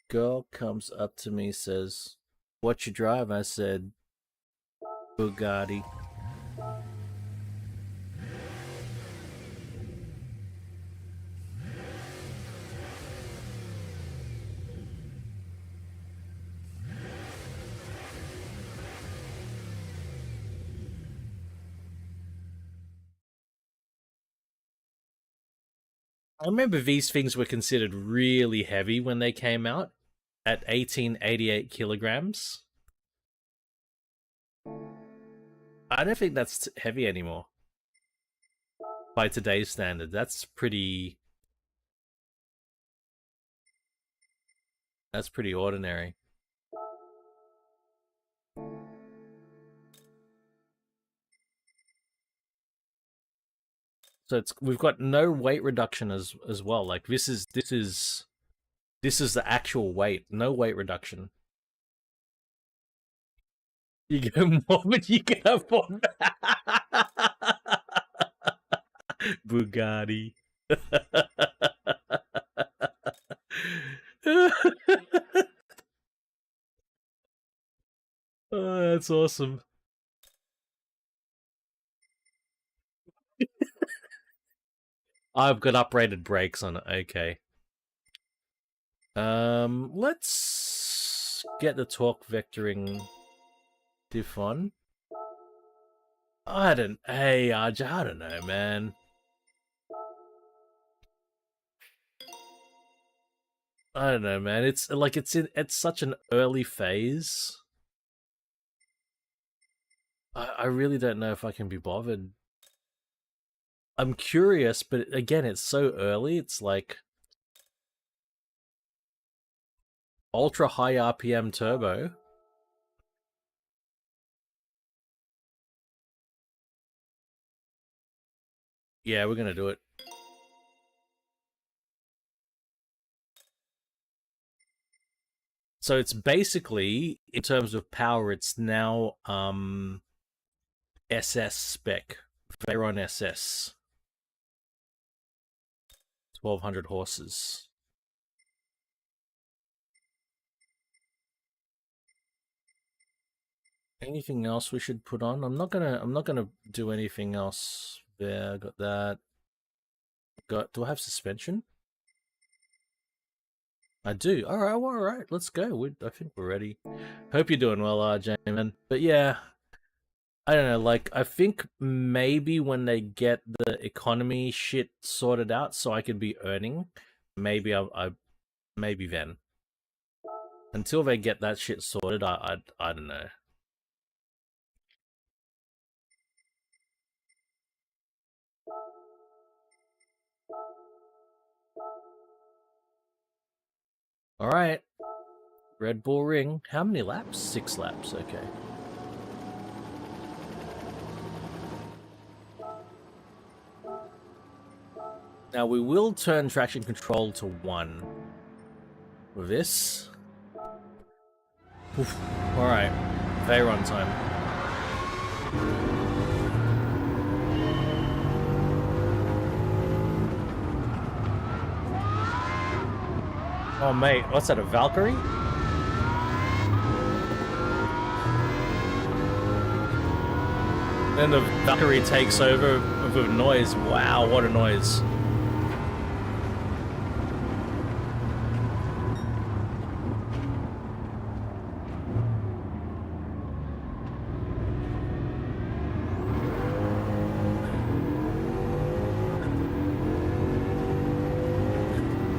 Speaker 1: Girl comes up to me, says, "What you drive?" I said, "Bugatti." I remember these things were considered really heavy when they came out at 1888 kilograms. I don't think that's heavy anymore by today's standard. That's pretty ordinary. So we've got no weight reduction as well. Like this is the actual weight, no weight reduction. You go more, but you get up on Bugatti. Oh, that's awesome. I've got uprated brakes on it. Okay. Let's get the torque vectoring diff on. I don't know, man. I don't know, man. It's like it's such an early phase. I really don't know if I can be bothered. I'm curious, but again, it's so early. It's like ultra high RPM turbo. Yeah, we're gonna do it. So it's basically, in terms of power, it's now SS spec. Veyron SS. 1200 horses. Anything else we should put on? I'm not gonna do anything else there. Got that. Do I have suspension? I do. All right. Let's go. I think we're ready. Hope you're doing well, RJ, man. But yeah, I don't know. Like, I think maybe when they get the economy shit sorted out, so I can be earning, maybe maybe then. Until they get that shit sorted, I don't know. All right. Red Bull Ring. How many laps? 6 laps. Okay. Now we will turn traction control to 1 with this. Oof. All right. Veyron time. Oh mate, what's that? A Valkyrie? Then the Valkyrie takes over with noise. Wow, what a noise.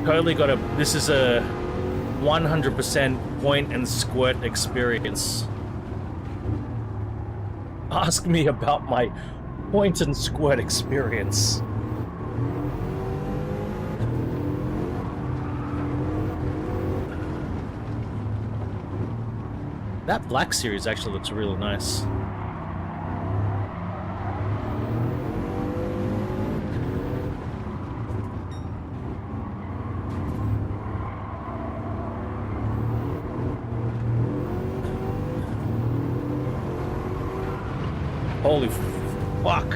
Speaker 1: totally got a. This is a 100% point and squirt experience. Ask me about my point and squirt experience. That black series actually looks really nice. Holy fuck.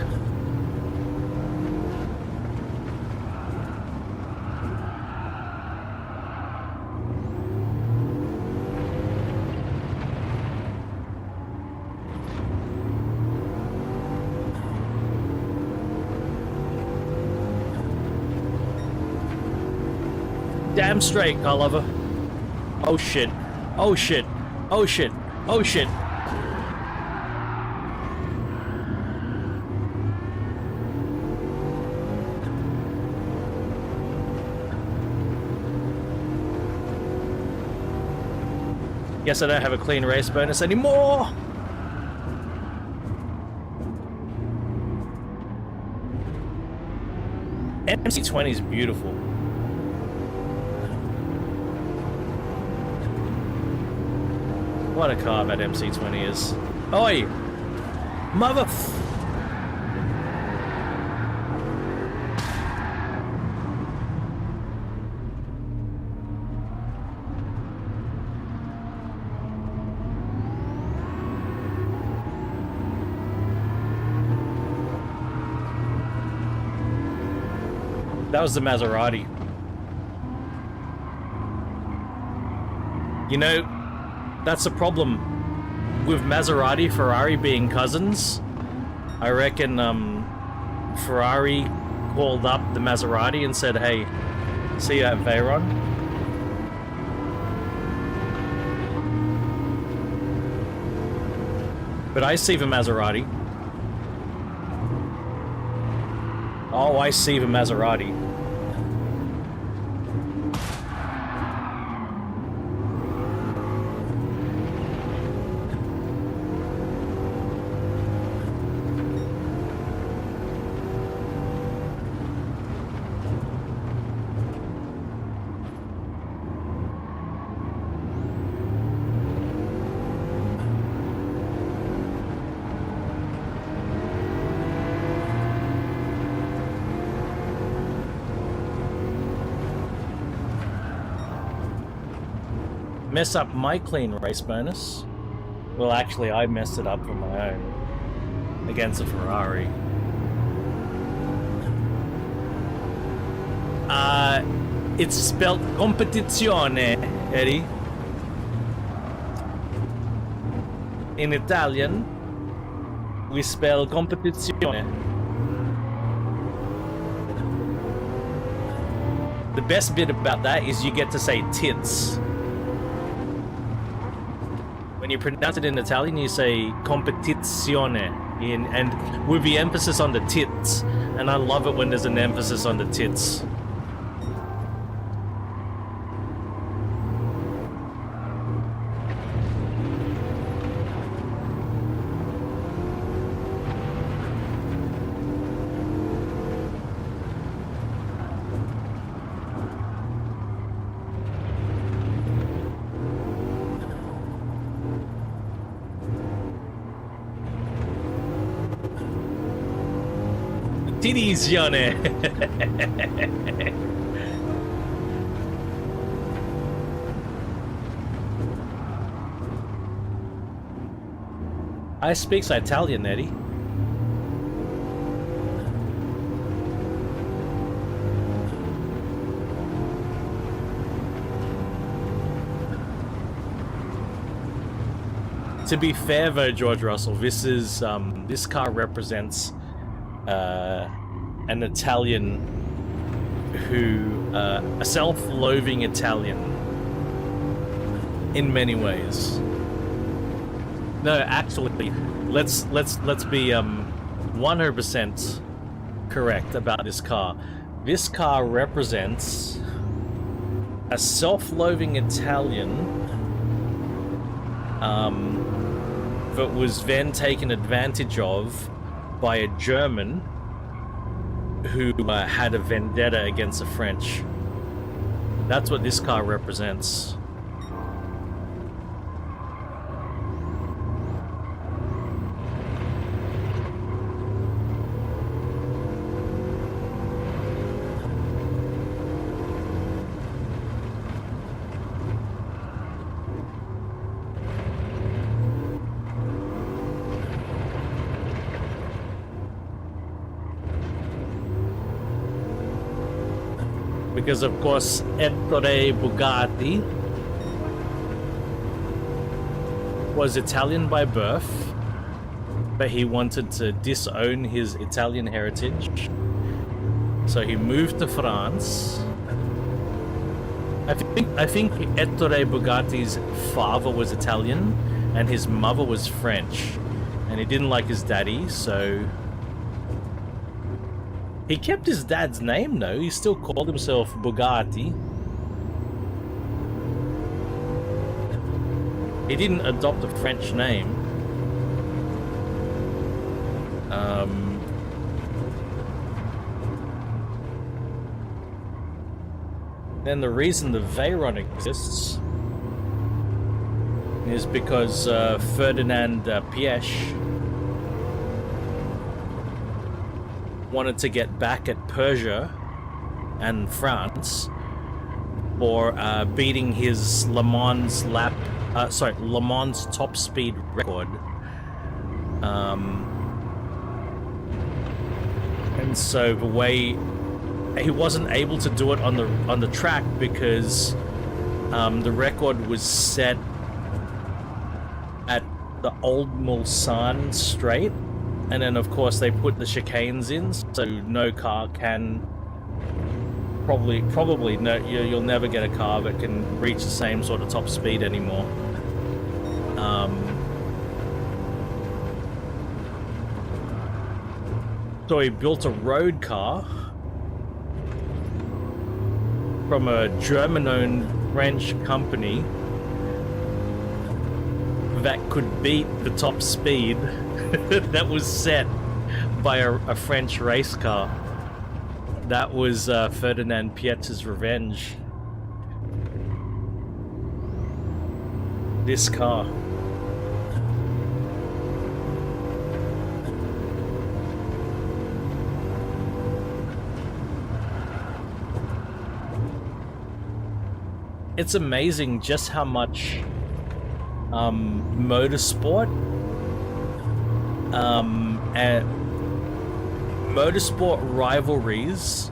Speaker 1: Damn straight, car lover. Oh shit. Oh shit. Oh shit. Oh shit. Guess I don't have a clean race bonus anymore. MC20 is beautiful. What a car that MC20 is. Oi! Mother... That was the Maserati. You know, that's the problem with Maserati, Ferrari being cousins. I reckon Ferrari called up the Maserati and said, hey, see you at Veyron? But I see the Maserati. Oh, I see the Maserati. Mess up my clean race bonus. Well, actually, I messed it up on my own against a Ferrari. It's spelled competizione, Eddie. In Italian, we spell competizione. The best bit about that is you get to say tits. When you pronounce it in Italian, you say competizione, and with the emphasis on the tits. And I love it when there's an emphasis on the tits. Titizione. I speak Italian, Eddie. To be fair though, George Russell, this is this car represents an Italian who a self-loathing Italian in many ways. No, actually, let's be 100% correct about this car. This car represents a self-loathing Italian that was then taken advantage of by a German who had a vendetta against the French. That's what this car represents. Because of course Ettore Bugatti was Italian by birth, but he wanted to disown his Italian heritage, so he moved to France. I think Ettore Bugatti's father was Italian and his mother was French, and he didn't like his daddy, so he kept his dad's name though. He still called himself Bugatti. He didn't adopt a French name. Then the reason the Veyron exists is because Ferdinand Piëch wanted to get back at Persia and France for beating his Le Mans top speed record. And so the way he wasn't able to do it on the track because the record was set at the Old Mulsanne Straight. And then, of course, they put the chicanes in, so no car can... Probably no, you'll never get a car that can reach the same sort of top speed anymore. So he built a road car from a German-owned French company that could beat the top speed that was set by a French race car. That was Ferdinand Piëch's revenge. This car. It's amazing just how much motorsport and motorsport rivalries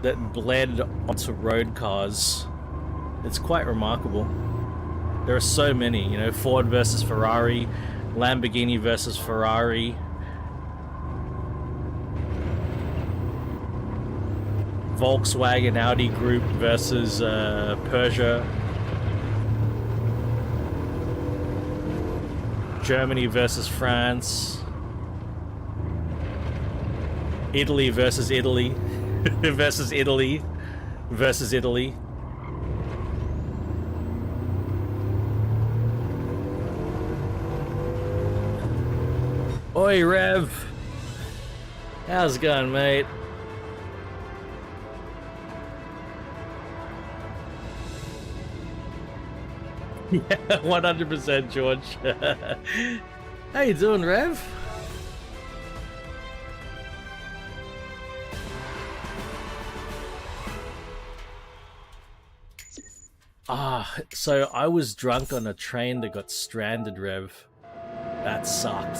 Speaker 1: that bled onto road cars. It's quite remarkable. There are so many, you know, Ford versus Ferrari, Lamborghini versus Ferrari, Volkswagen Audi Group versus Peugeot, Germany versus France, Italy versus Italy, versus Italy, versus Italy. Oi, Rev. How's it going, mate? Yeah, 100%, George. How you doing, Rev? So I was drunk on a train that got stranded, Rev. That sucked.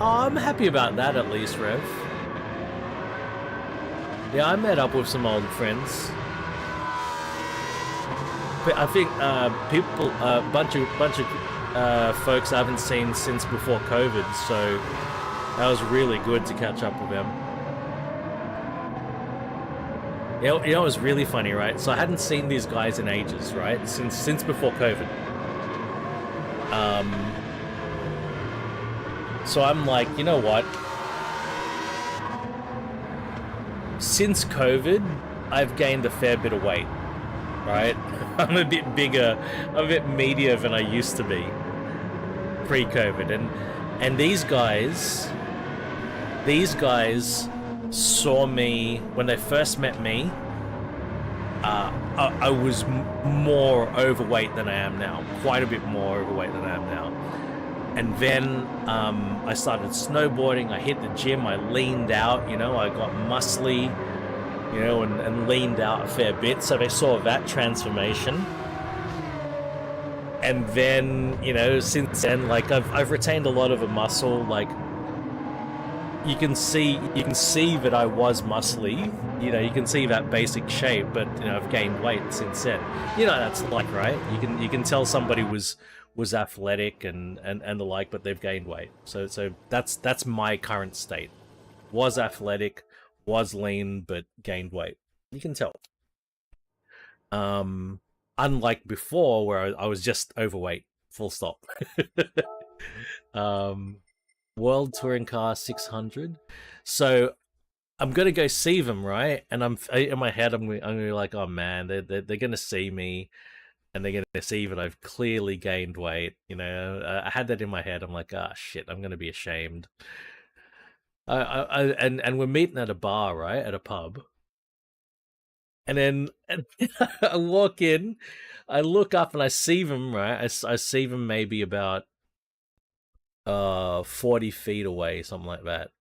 Speaker 1: Oh, I'm happy about that at least, Rev. Yeah, I met up with some old friends. But I think people, bunch of folks I haven't seen since before COVID, so that was really good to catch up with them. You know, it was really funny, right? So I hadn't seen these guys in ages, right? Since before COVID. So I'm like, you know what? since COVID, I've gained a fair bit of weight, right? I'm a bit bigger, I'm a bit meatier than I used to be pre-COVID, and these guys saw me when they first met me. I was more overweight than I am now, quite a bit more overweight than I am now. And then I started snowboarding. I hit the gym. I leaned out. You know, I got muscly. You know, and leaned out a fair bit. So they saw that transformation. And then, you know, since then, like I've retained a lot of the muscle. Like you can see that I was muscly. You know, you can see that basic shape, but you know, I've gained weight since then. You know, that's like, right? You can tell somebody was athletic and the like, but they've gained weight. So that's my current state. Was athletic, was lean, but gained weight. You can tell. Unlike before, where I was just overweight. Full stop. World Touring Car 600. So I'm gonna go see them, right? And I'm in my head. I'm gonna be like, oh man, they're gonna see me, and they're gonna see that I've clearly gained weight. You know, I had that in my head. I'm like, ah, shit, I'm gonna be ashamed. And we're meeting at a bar, right? At a pub. And then I walk in, I look up and I see them, right? I see them maybe about 40 feet away, something like that.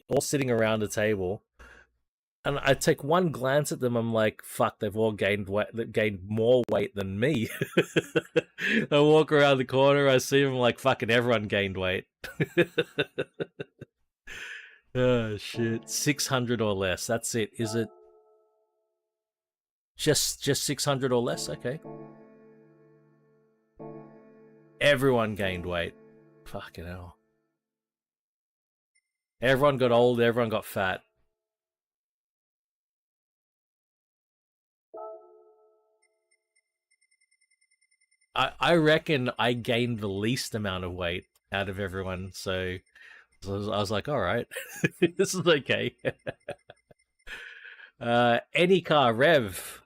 Speaker 1: All sitting around a table. And I take one glance at them. I'm like, "Fuck! They've all gained weight. Gained more weight than me." I walk around the corner. I see them. Like, fucking everyone gained weight. Oh shit! 600 or less. That's it. Is it just 600 or less? Okay. Everyone gained weight. Fucking hell. Everyone got old. Everyone got fat. I reckon I gained the least amount of weight out of everyone. So I was like, all right, this is okay. Any car, Rev,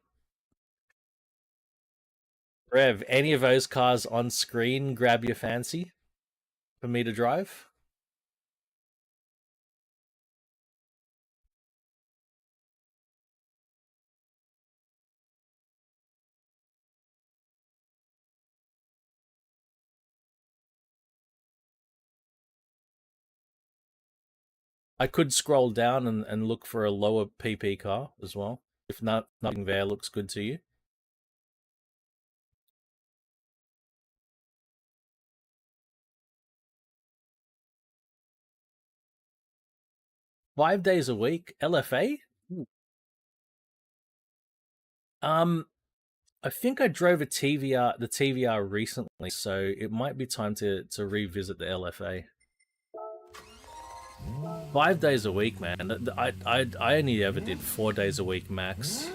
Speaker 1: any of those cars on screen grab your fancy for me to drive? I could scroll down and look for a lower PP car as well. If not, nothing there looks good to you. 5 days a week, LFA? Um, I think I drove the TVR recently, so it might be time to revisit the LFA. 5 days a week, man. I only ever did 4 days a week max.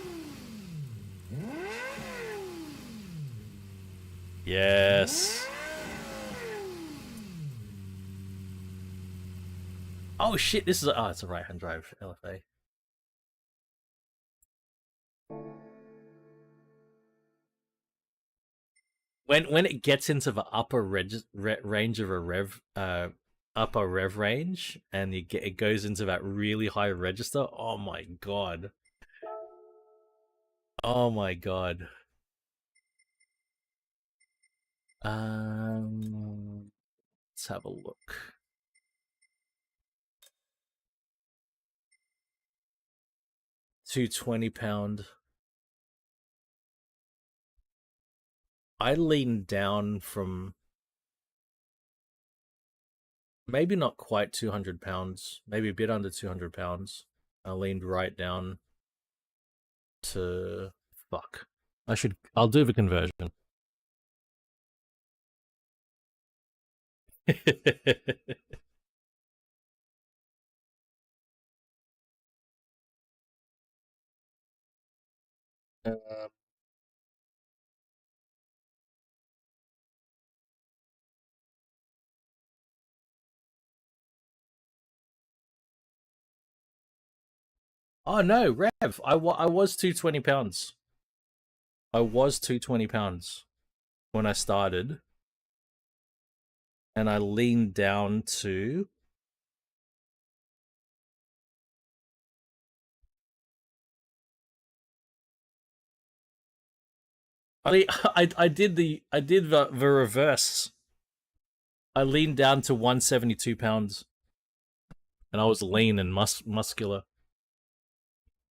Speaker 1: Yes. Oh shit! This is it's a right-hand drive LFA. When it gets into the range of a upper rev range, and it goes into that really high register. Oh my god! Oh my god! Let's have a look. 220 pound. I leaned down from maybe not quite 200 pounds, maybe a bit under 200 pounds. I leaned right down to fuck. I'll do the conversion. Uh, Oh no, Rev, I was 220 pounds. I was 220 pounds when I started, and I leaned down to. I did the reverse. I leaned down to 172 pounds, and I was lean and muscular.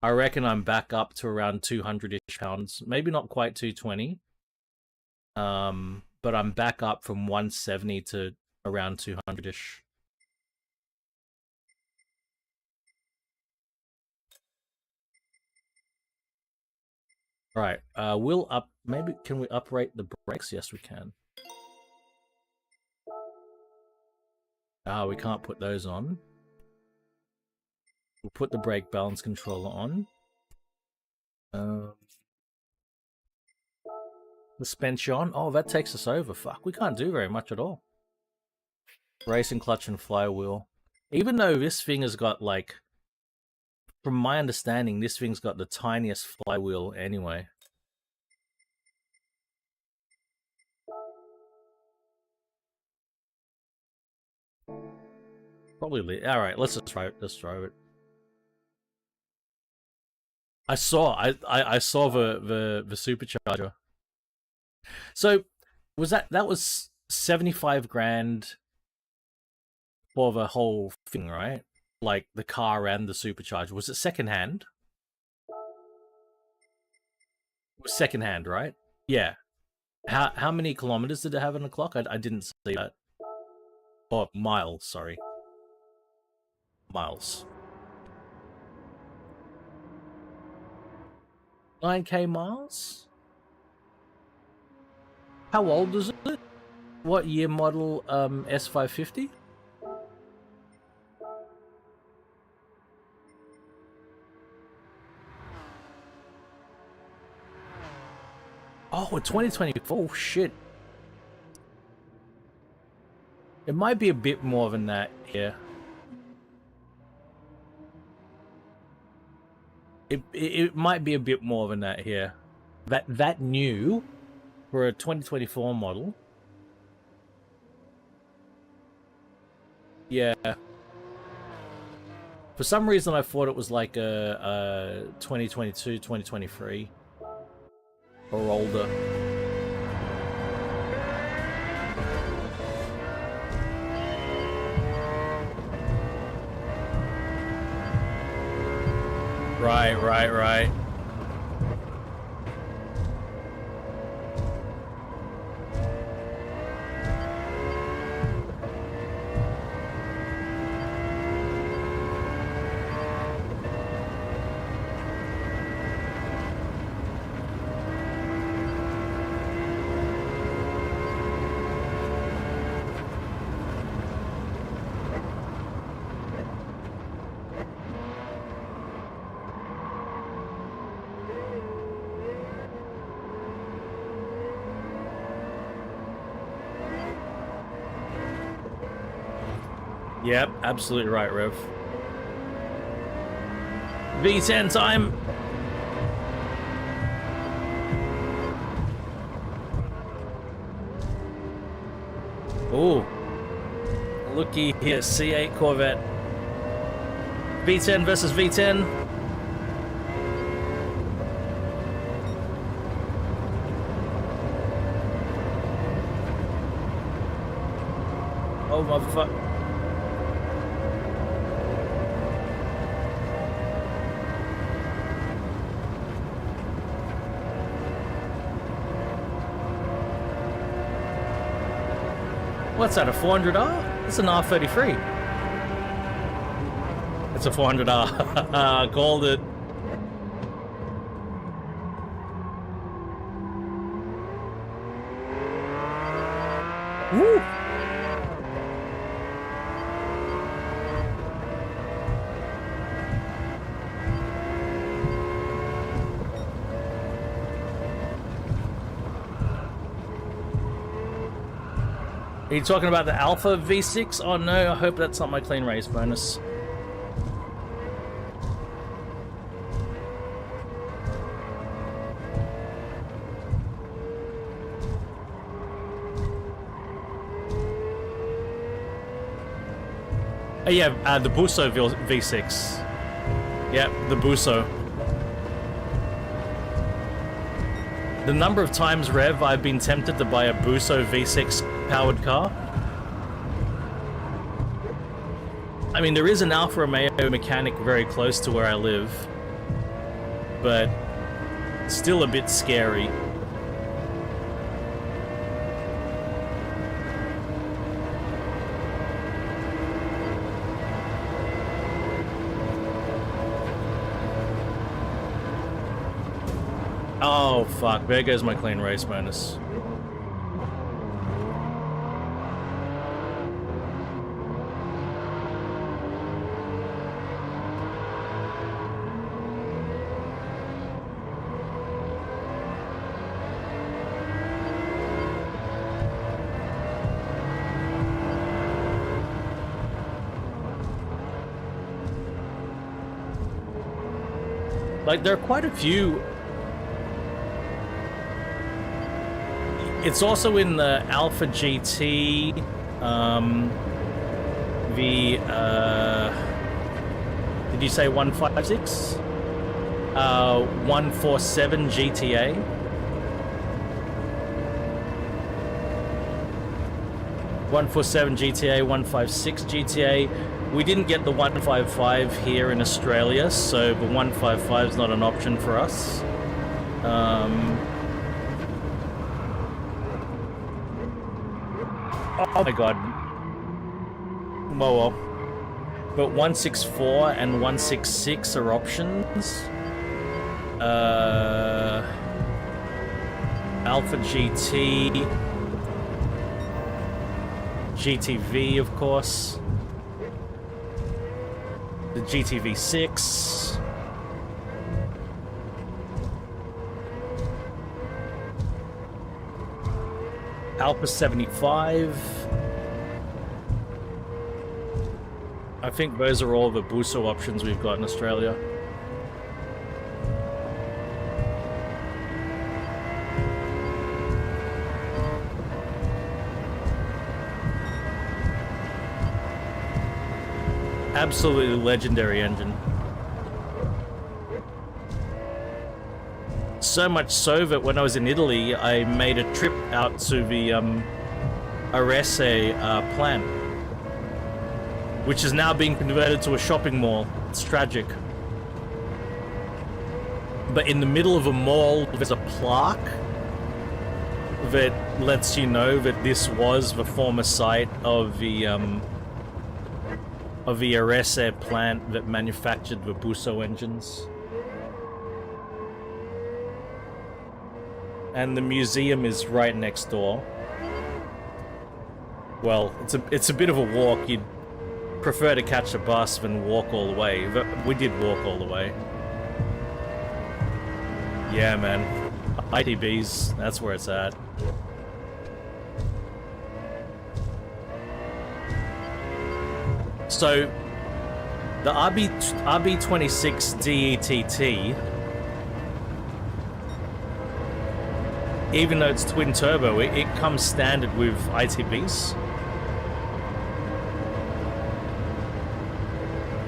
Speaker 1: I reckon I'm back up to around 200-ish pounds. Maybe not quite 220. But I'm back up from 170 to around 200-ish. Right. We'll up. Maybe can we uprate the brakes? Yes, we can. We can't put those on. We'll put the brake balance controller on. Suspension. Oh, that takes us over. Fuck, we can't do very much at all. Racing clutch and flywheel. Even though this thing has got, like, from my understanding, this thing's got the tiniest flywheel anyway. Probably. All right, let's just try it. Let's try it. I saw the supercharger. So that was 75 grand for the whole thing, right? Like the car and the supercharger. Was it secondhand? It was secondhand, right? Yeah. How many kilometers did it have on the clock? I didn't see that. Oh, miles, sorry. Miles. 9k miles? How old is it? What year model S550? Oh, 2024. Oh, shit. It might be a bit more than that here. It might be a bit more than that here. That new for a 2024 model. Yeah. For some reason, I thought it was like a 2022, 2023 or older. Right. Yep, absolutely right, Rev. V10 time! Oh, looky here, C8 Corvette. V10 versus V10. Oh, motherfucker. What's that, a 400R? It's an R33. It's a 400R. Called it. Woo! Are you talking about the Alpha V6? Oh no, I hope that's not my clean race bonus. Yeah, the Busso V6. Yeah, the Busso. The number of times, Rev, I've been tempted to buy a Busso V6 powered car. I mean, there is an Alfa Romeo mechanic very close to where I live, but still a bit scary. Oh, fuck. There goes my clean race bonus. Like, there are quite a few. It's also in the Alpha GT, did you say 156? 147 GTA. 147 GTA, 156 GTA. We didn't get the 155 here in Australia, so the 155 is not an option for us. Oh my god. Well, but 164 and 166 are options. Alpha GT, GTV, of course. The GTV6. Alpha 75. I think those are all the Busso options we've got in Australia. Absolutely legendary engine. So much so that when I was in Italy, I made a trip out to the Arese plant, which is now being converted to a shopping mall. It's tragic. But in the middle of a mall, there's a plaque that lets you know that this was the former site of the Arese plant that manufactured the Busso engines. And the museum is right next door. Well, it's a bit of a walk. You'd prefer to catch a bus than walk all the way. But we did walk all the way. Yeah, man. ITBs, that's where it's at. So, the RB26 DETT, even though it's twin turbo, it comes standard with ITBs.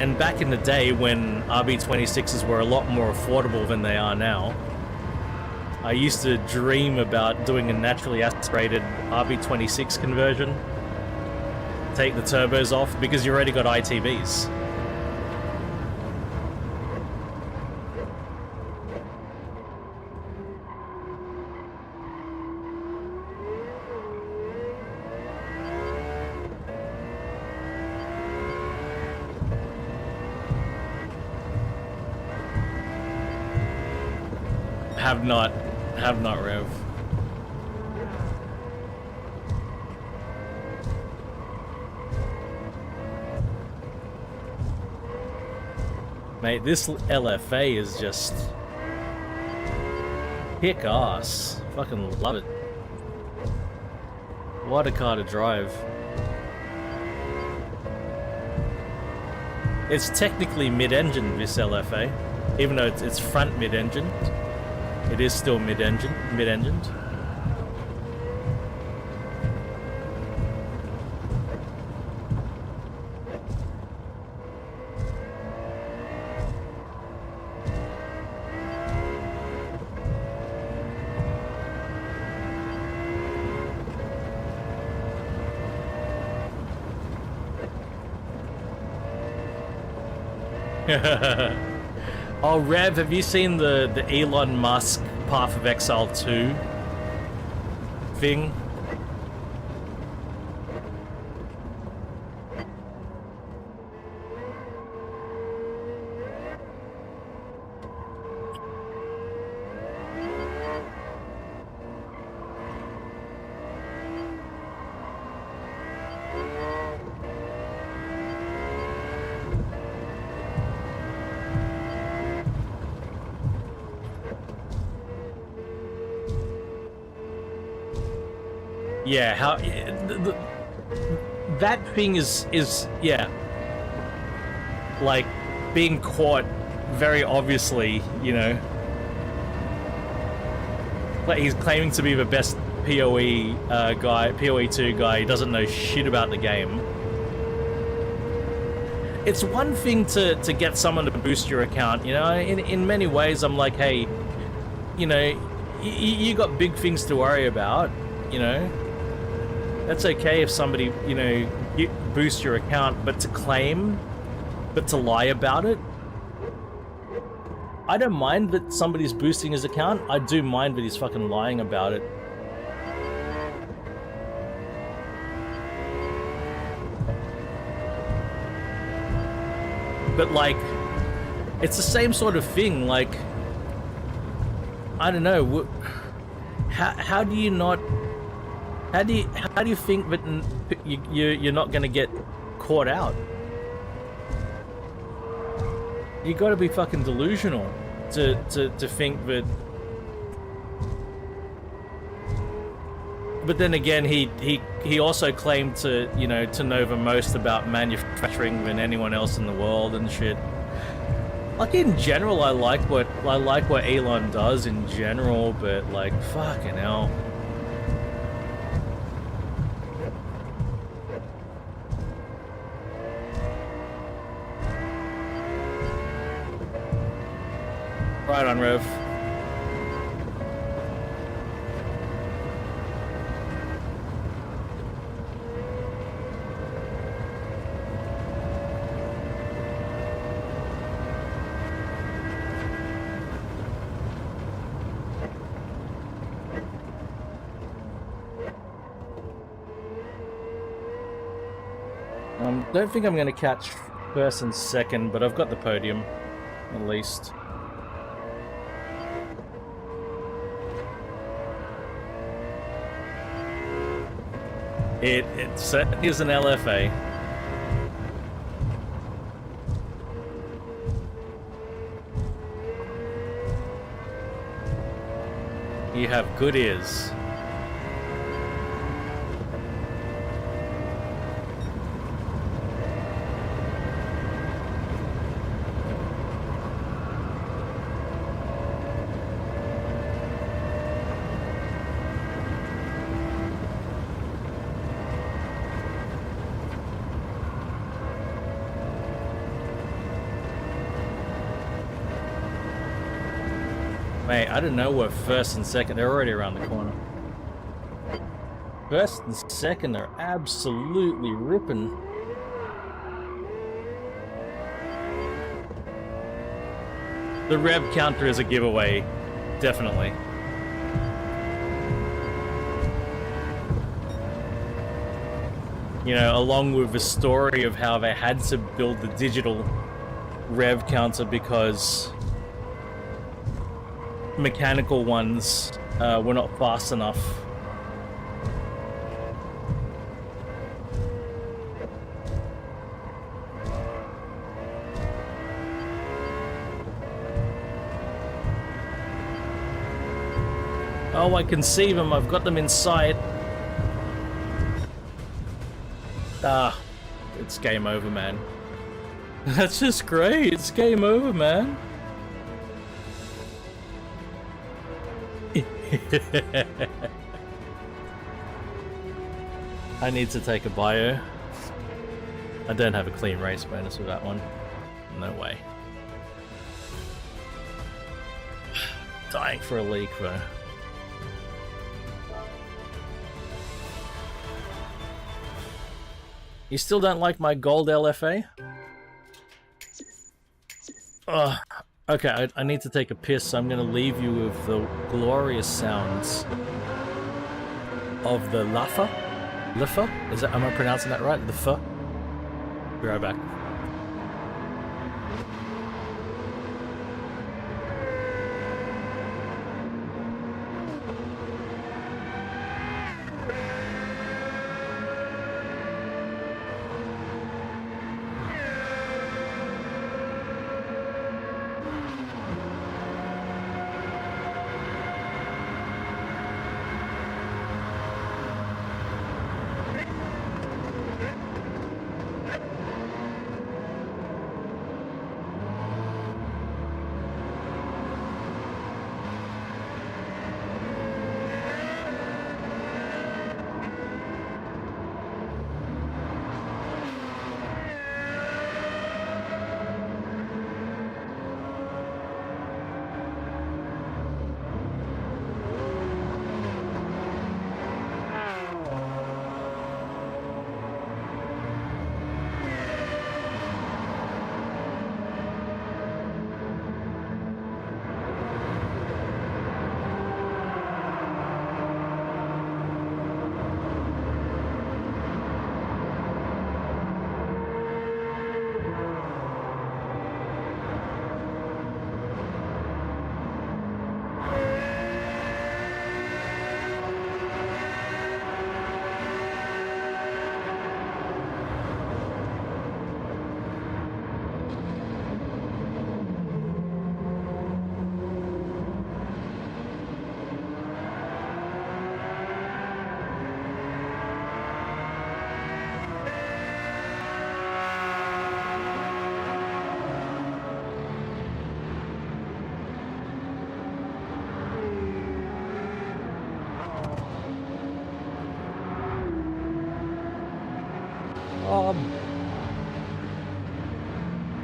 Speaker 1: And back in the day when RB26s were a lot more affordable than they are now, I used to dream about doing a naturally aspirated RB26 conversion. Take the turbos off because you already got ITBs. Have not, Rev. Mate, this LFA is just kick ass. Fucking love it. What a car to drive. It's technically mid-engine, this LFA. Even though it's front mid-engine. It is still mid-engined. Oh, Rev, have you seen the Elon Musk Path of Exile 2 thing? Yeah, how that thing is yeah, like being caught very obviously, you know. Like he's claiming to be the best PoE guy, PoE 2 guy. He doesn't know shit about the game. It's one thing to get someone to boost your account, you know. In many ways, I'm like, hey, you know, you got big things to worry about, you know. That's okay if somebody, you know, boosts your account, but to claim, but to lie about it. I don't mind that somebody's boosting his account. I do mind that he's fucking lying about it. But like, it's the same sort of thing. Like, I don't know. How do you not? How do you think that you're not gonna get caught out? You gotta be fucking delusional to think that. But then again, he also claimed to, you know, to know the most about manufacturing than anyone else in the world and shit. Like in general, I like what Elon does in general, but like fucking hell. Right on, Rev. Don't think I'm going to catch first and second, but I've got the podium, at least. It certainly is an LFA. You have good ears. Mate, I don't know where first and second, they're already around the corner. First and second are absolutely ripping. The rev counter is a giveaway, definitely. You know, along with the story of how they had to build the digital rev counter because mechanical ones were not fast enough. Oh, I can see them. I've got them in sight. Ah, it's game over, man. That's just great. It's game over, man. I need to take a bio. I don't have a clean race bonus with that one. No way. Dying for a leak though. You still don't like my gold LFA? Okay, I need to take a piss, so I'm going to leave you with the glorious sounds of the luffa. Luffa? Am I pronouncing that right? The fa? Be right back.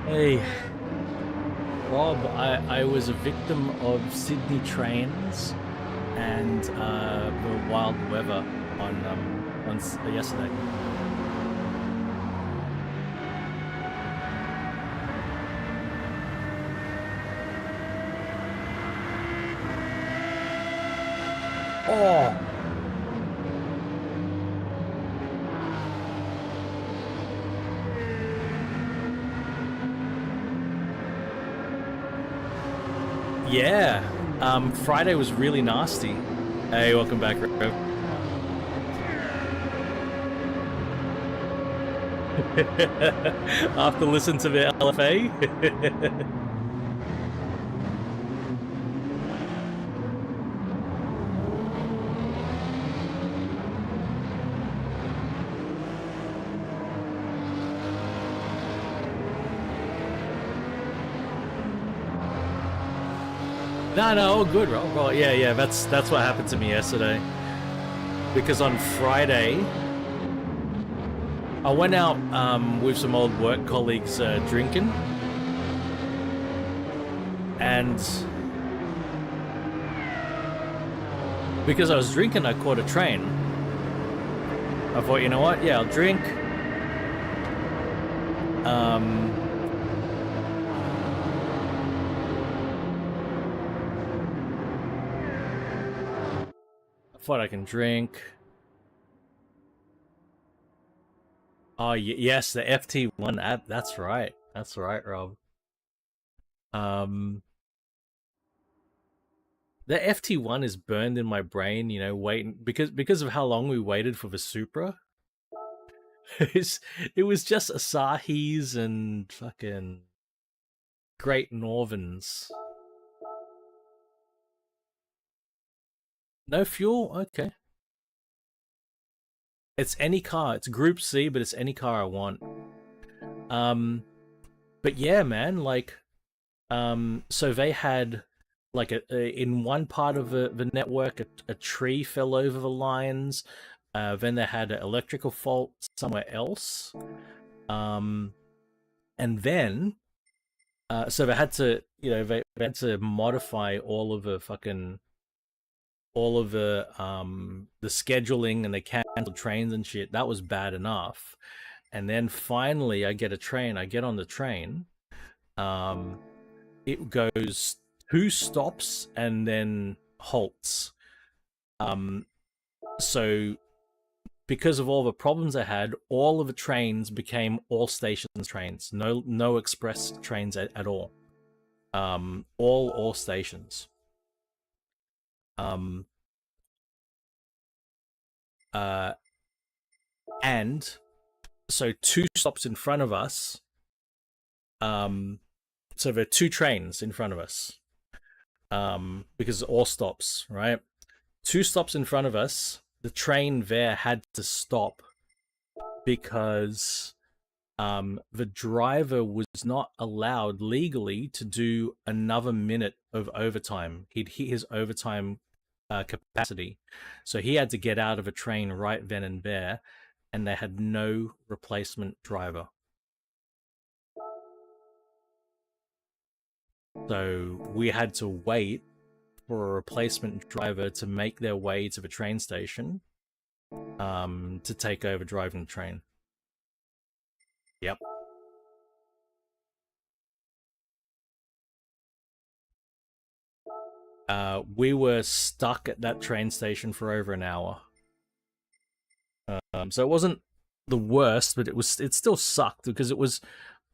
Speaker 1: Hey, Rob, I was a victim of Sydney trains and the wild weather on yesterday. Oh. Yeah, Friday was really nasty. Hey, welcome back, Rev. After listening to the LFA? No, all good, Rob. Well, yeah, that's what happened to me yesterday. Because on Friday, I went out with some old work colleagues drinking, and because I was drinking, I caught a train. I thought, you know what? Yeah, I'll drink. I thought I can drink. Oh, yes, the FT1 app. That's right. That's right, Rob. The FT1 is burned in my brain, you know, waiting because of how long we waited for the Supra. It was just Asahis and fucking Great Northerns. No fuel? Okay. It's any car. It's Group C, but it's any car I want. But yeah, man, like, so they had, like, in one part of the network, a tree fell over the lines. Then they had an electrical fault somewhere else. And then, so they had to, you know, they had to modify all of the scheduling, and they canceled trains and shit. That was bad enough. And then finally I get a train. I get on the train. it goes 2 stops and then halts. So because of all the problems I had, all of the trains became all stations trains. No express trains at all. All stations. And so 2 stops in front of us. So there are 2 trains in front of us. Because all stops, right? 2 stops in front of us. The train there had to stop because the driver was not allowed legally to do another minute of overtime. He'd hit his overtime capacity. So he had to get out of a train right then and there, and they had no replacement driver. So we had to wait for a replacement driver to make their way to the train station to take over driving the train. Yep. We were stuck at that train station for over an hour. So it wasn't the worst, but it still sucked because it was.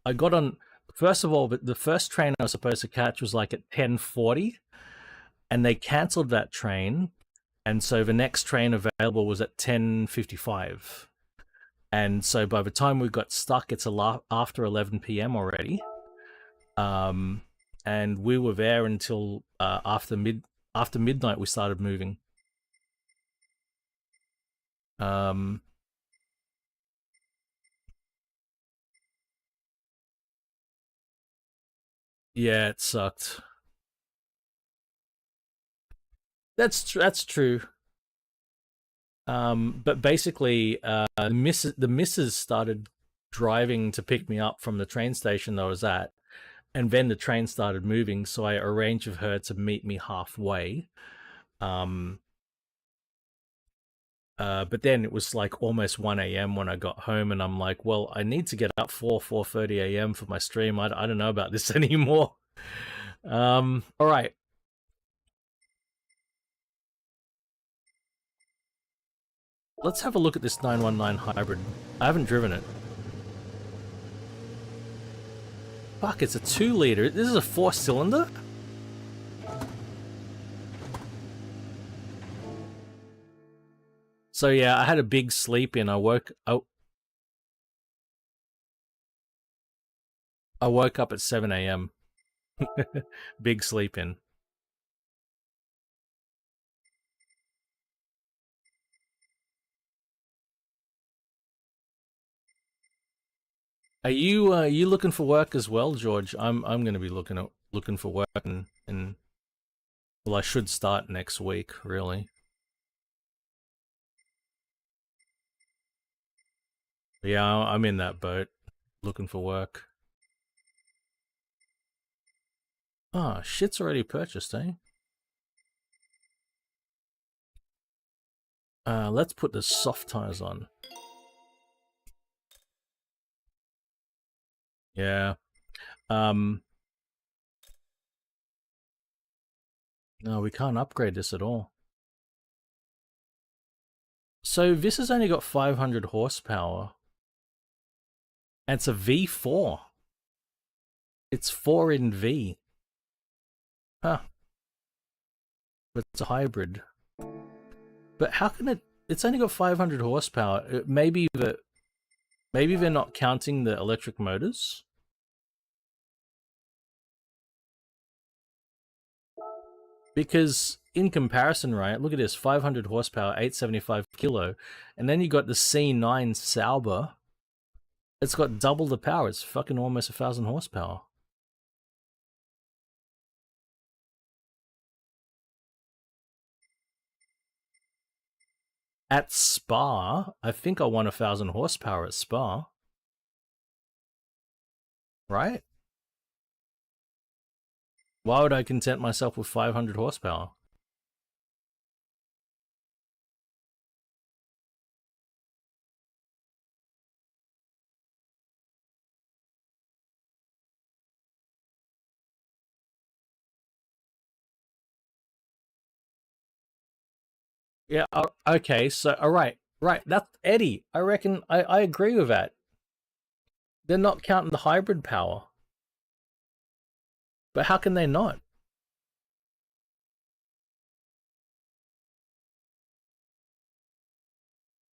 Speaker 1: I got on. First of all, the first train I was supposed to catch was like at 10:40, and they cancelled that train, and so the next train available was at 10:55. And so by the time we got stuck, it's after 11 p.m. already. And we were there until after midnight. We started moving. Yeah, it sucked. That's true. But basically, the missus started driving to pick me up from the train station I was at, and then the train started moving, so I arranged with her to meet me halfway. But then it was like almost 1 a.m. when I got home, and I'm like, well, I need to get up 4:30 a.m. for my stream. I don't know about this anymore. All right. Let's have a look at this 919 hybrid. I haven't driven it. Fuck, it's a 2-liter. This is a 4-cylinder? So yeah, I had a big sleep in. I woke up at 7 a.m. Big sleep in. Are you looking for work as well, George? I'm going to be looking for work and well, I should start next week, really. Yeah, I'm in that boat, looking for work. Ah, shit's already purchased, eh? Let's put the soft tires on. Yeah. No, we can't upgrade this at all. So this has only got 500 horsepower. And it's a V4. It's 4 in V. Huh. But it's a hybrid. But how can it... It's only got 500 horsepower. Maybe they're not counting the electric motors? Because in comparison, right, look at this, 500 horsepower, 875 kilo, and then you got the C9 Sauber. It's got double the power. It's fucking almost 1,000 horsepower. At Spa, I think I won 1,000 horsepower at Spa. Right? Why would I content myself with 500 horsepower? Yeah. Okay. So, all right. Right. That's Eddie. I reckon I agree with that. They're not counting the hybrid power. But how can they not?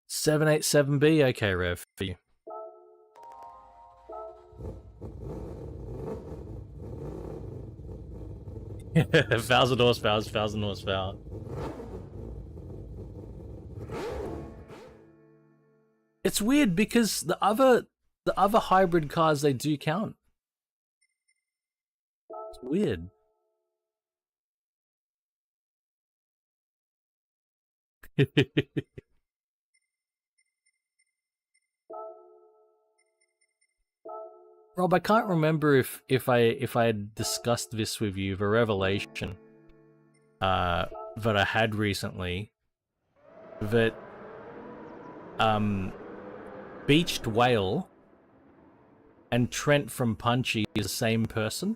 Speaker 1: $787B. Okay, Rev, for you. Thousand horsepower, 1,000 horsepower. It's weird because the other hybrid cars, they do count. It's weird. Rob, I can't remember if I had discussed this with you, the revelation that I had recently, that Beached Whale and Trent from Punchy is the same person.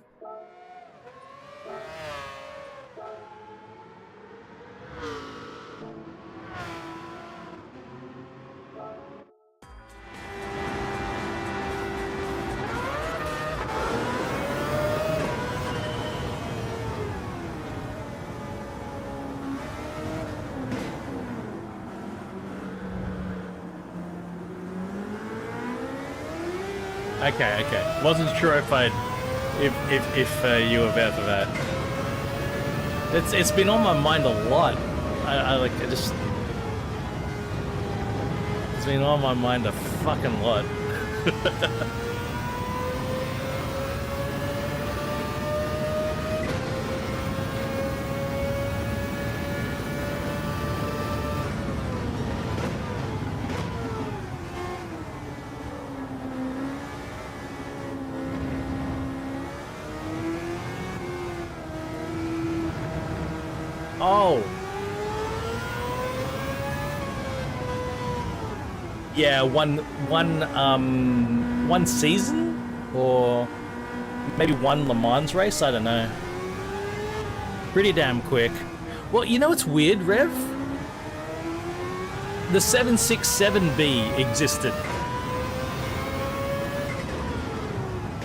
Speaker 1: Okay. Wasn't sure if you were there for that. It's been on my mind a lot. It's been on my mind a fucking lot. Oh. Yeah, one season, or maybe one Le Mans race, I don't know. Pretty damn quick. Well, you know what's weird, Rev? The 767B existed.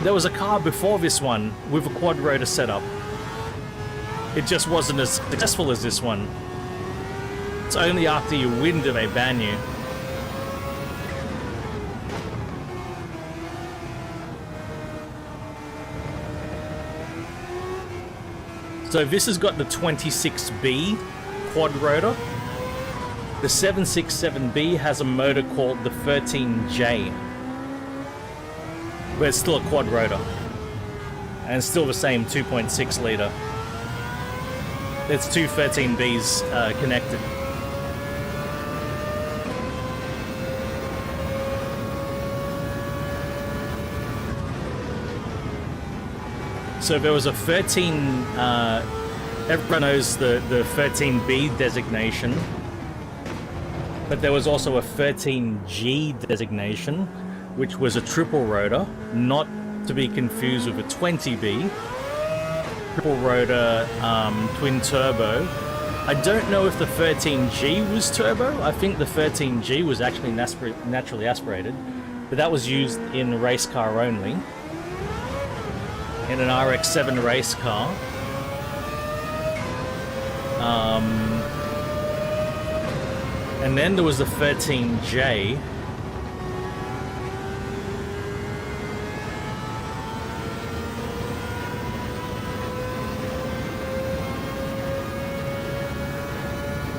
Speaker 1: There was a car before this one with a quad rotor setup. It just wasn't as successful as this one. It's only after you win do they ban you. So this has got the 26B quad rotor. The 767B has a motor called the 13J, but it's still a quad rotor. And it's still the same 2.6 litre. It's two 13Bs connected. So there was a 13, everyone knows the 13B designation, but there was also a 13G designation, which was a triple rotor, not to be confused with a 20B. Triple rotor, twin turbo. I don't know if the 13G was turbo. I think the 13G was actually naturally aspirated, but that was used in race car only. In an RX-7 race car. And then there was the 13J.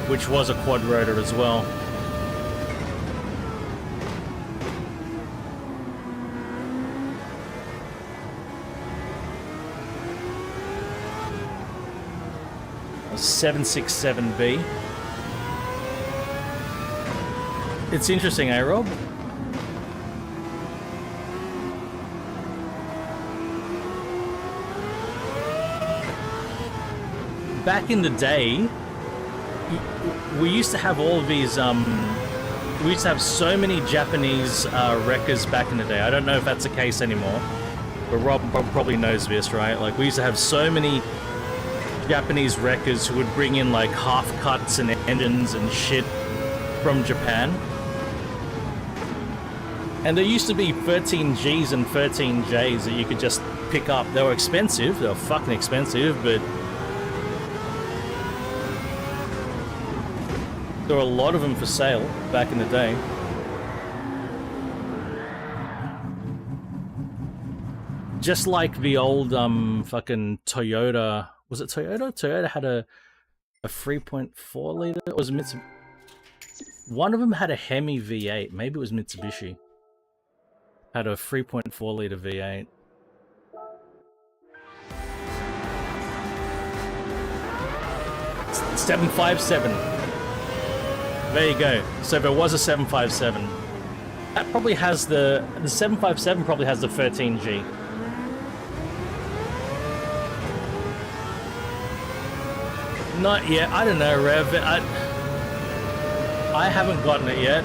Speaker 1: Which was a quad rotor as well. A 767B. It's interesting, eh, Rob? Back in the day, we used to have all of these, we used to have so many Japanese wreckers back in the day. I don't know if that's the case anymore, but Rob probably knows this, right? Like, we used to have so many Japanese wreckers who would bring in like half cuts and engines and shit from Japan. And there used to be 13Gs and 13Js that you could just pick up. They were expensive, they were fucking expensive, but there were a lot of them for sale back in the day. Just like the old fucking Toyota. Was it Toyota? Toyota had a 3.4 liter. Or was it Mitsubishi? One of them had a Hemi V8. Maybe it was Mitsubishi. Had a 3.4 liter V8. It's 757. There you go. So there was a 757. That probably has the 757 probably has the 13G. Not yet. I don't know, Rev. I haven't gotten it yet.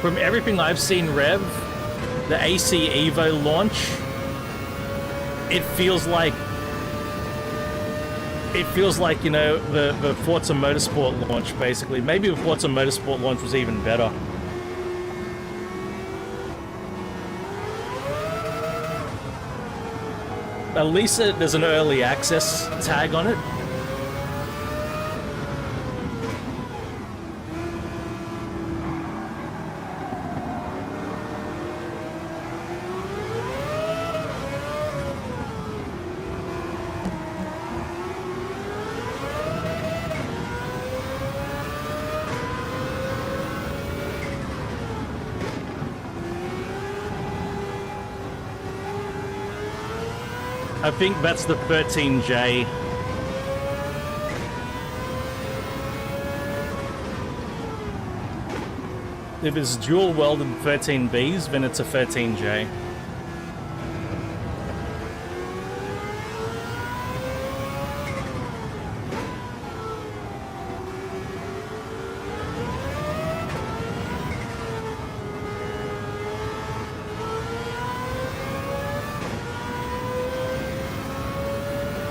Speaker 1: From everything I've seen, Rev, the AC Evo launch, it feels like, you know, the Forza Motorsport launch, basically. Maybe the Forza Motorsport launch was even better. At least there's an early access tag on it. I think that's the 13J. If it's dual welded 13Bs, then it's a 13J.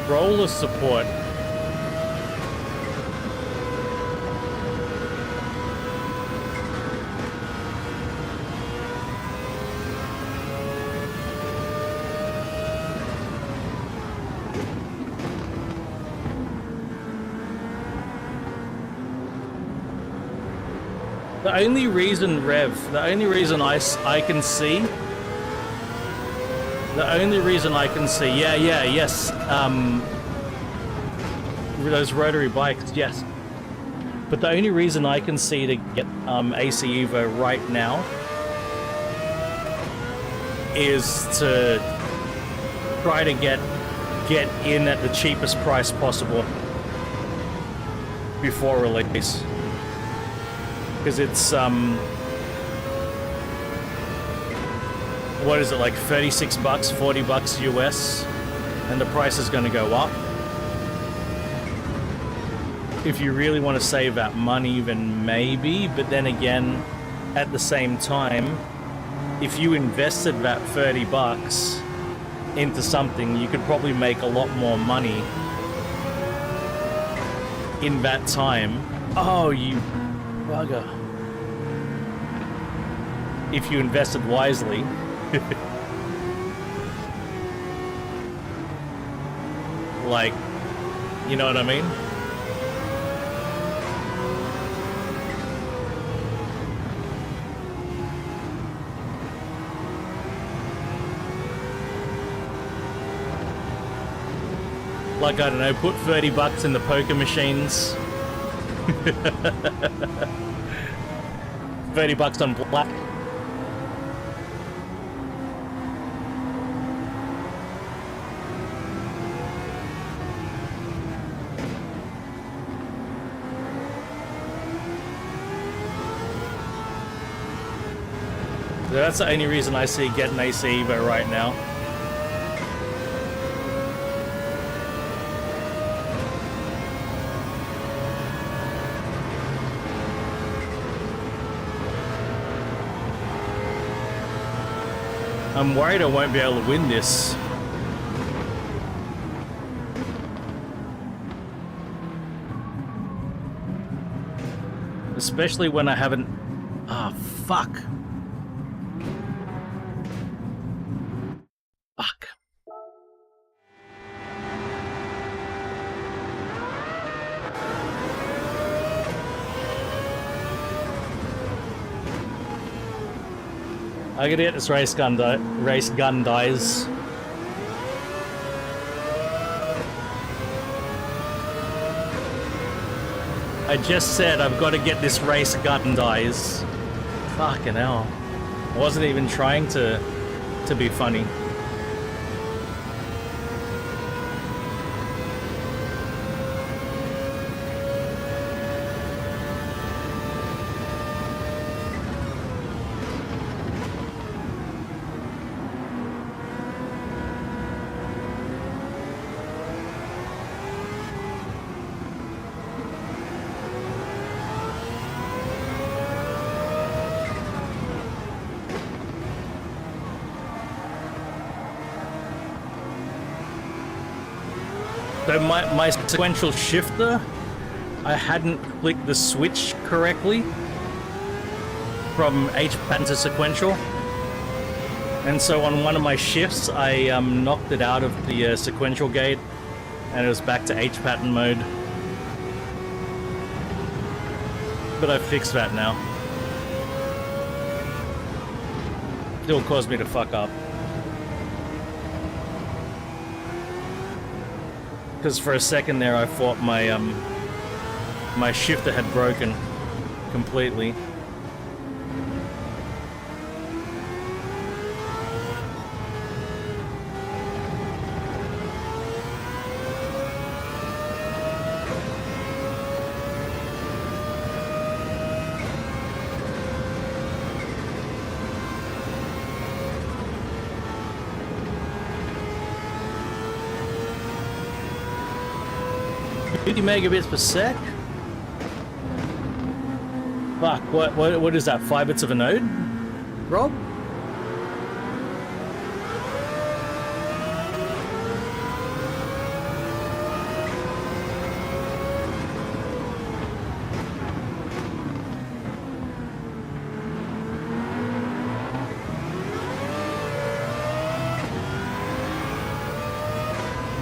Speaker 1: Roller support. The only reason, Rev, the only reason I can see, yes, those rotary bikes, yes. But the only reason I can see to get AC Evo right now is to try to get in at the cheapest price possible before release. Because it's what is it, like 36 bucks, 40 bucks US, and the price is going to go up. If you really want to save that money, then maybe, but then again, at the same time, if you invested that 30 bucks into something, you could probably make a lot more money in that time. Oh, you bugger. If you invested wisely. Like, you know what I mean? Like, I don't know, put 30 bucks in the poker machines. 30 bucks on black. So that's the only reason I see getting AC Evo right now. I'm worried I won't be able to win this. Especially when I haven't... Ah, fuck. Fuck. I gotta get this race gun, guys. I just said I've got to get this race gun, guys. Fucking hell. I wasn't even trying to be funny. So my sequential shifter, I hadn't clicked the switch correctly from H pattern to sequential, and so on one of my shifts I knocked it out of the sequential gate and it was back to H pattern mode. But I fixed that now. Still caused me to fuck up. Because for a second there I thought my my shifter had broken completely. Megabits per sec? Fuck, what is that, 5 bits of a node? Rob?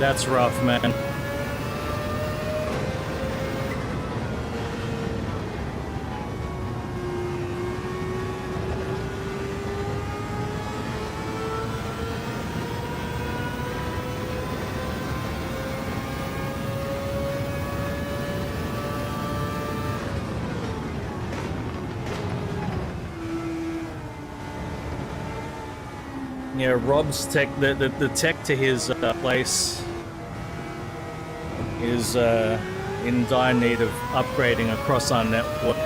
Speaker 1: That's rough, man. Yeah, Rob's tech, the tech to his place is in dire need of upgrading across our network.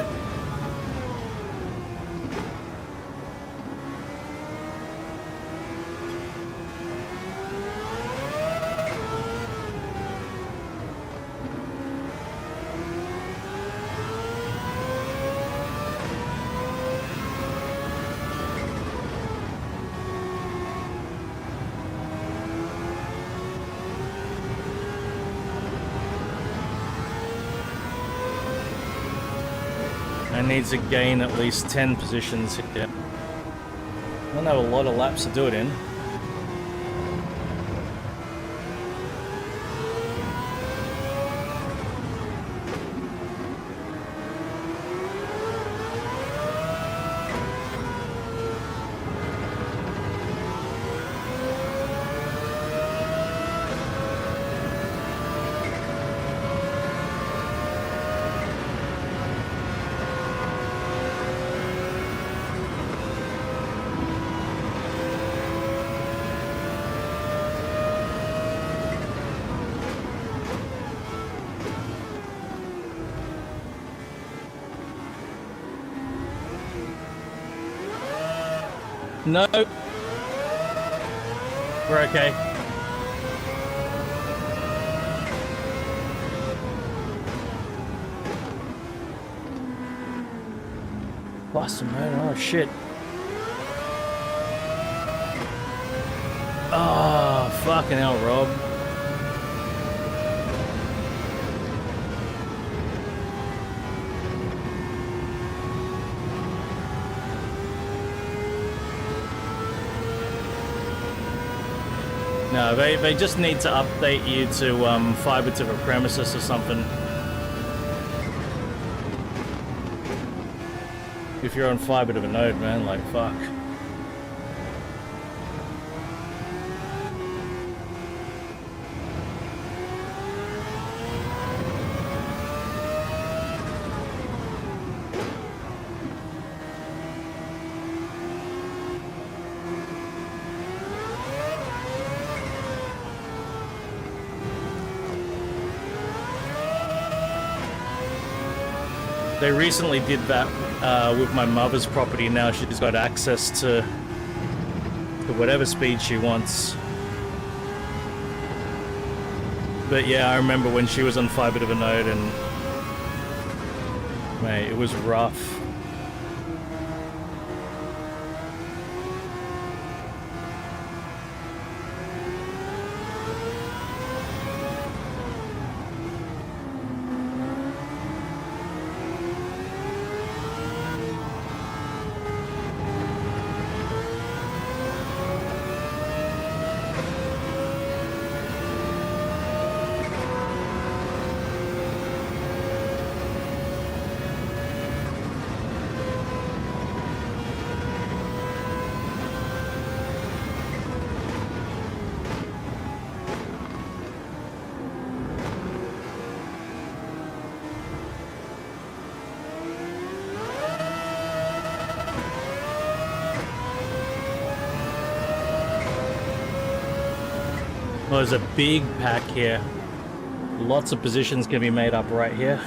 Speaker 1: Needs to gain at least 10 positions here. I don't have a lot of laps to do it in. No. We're okay. Lost him, man. Oh, shit. Fucking hell, Rob. No, they just need to update you to fiber to the premises or something. If you're on fiber to the node, man, like, fuck. They recently did that with my mother's property. Now she's got access to whatever speed she wants. But yeah, I remember when she was on fiber to the node, and mate, it was rough. Well, there's a big pack here. Lots of positions can be made up right here.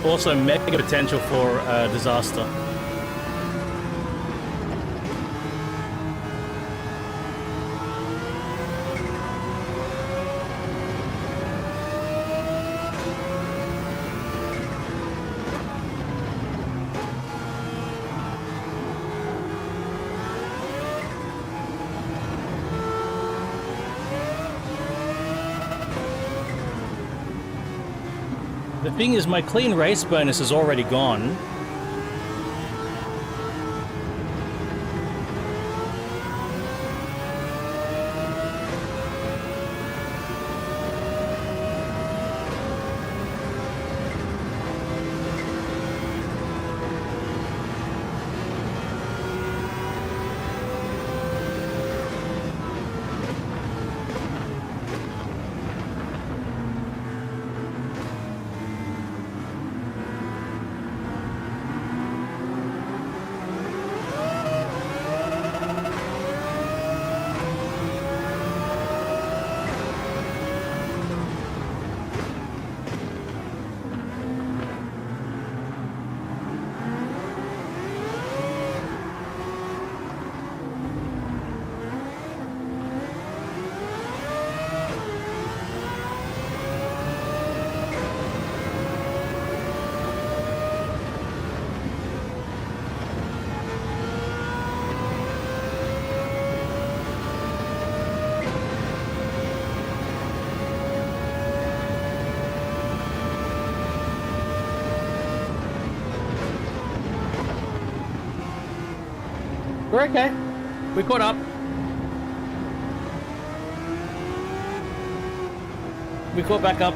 Speaker 1: Also, mega potential for disaster. The thing is, my clean race bonus is already gone. We're okay. We caught up. We caught back up.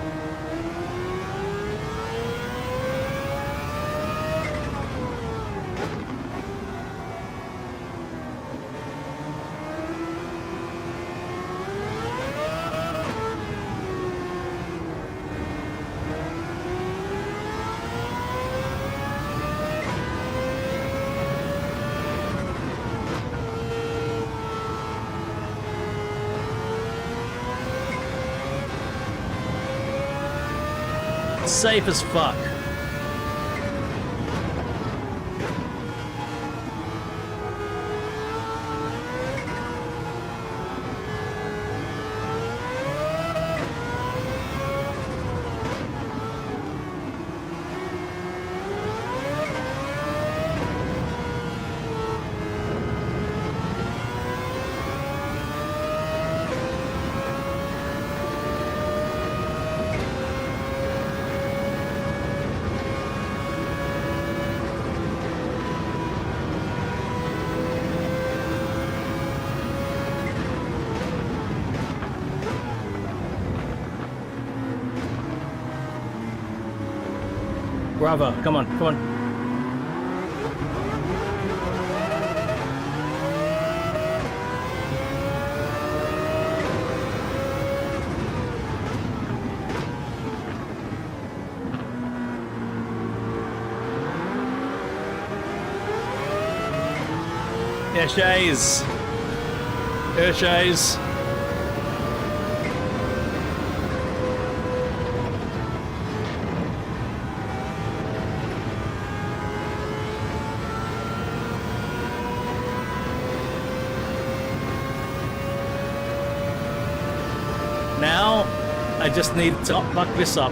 Speaker 1: Safe as fuck. Bravo, come on, come on. Yeah, Shays. Yeah, Shays. Now, I just need to fuck this up.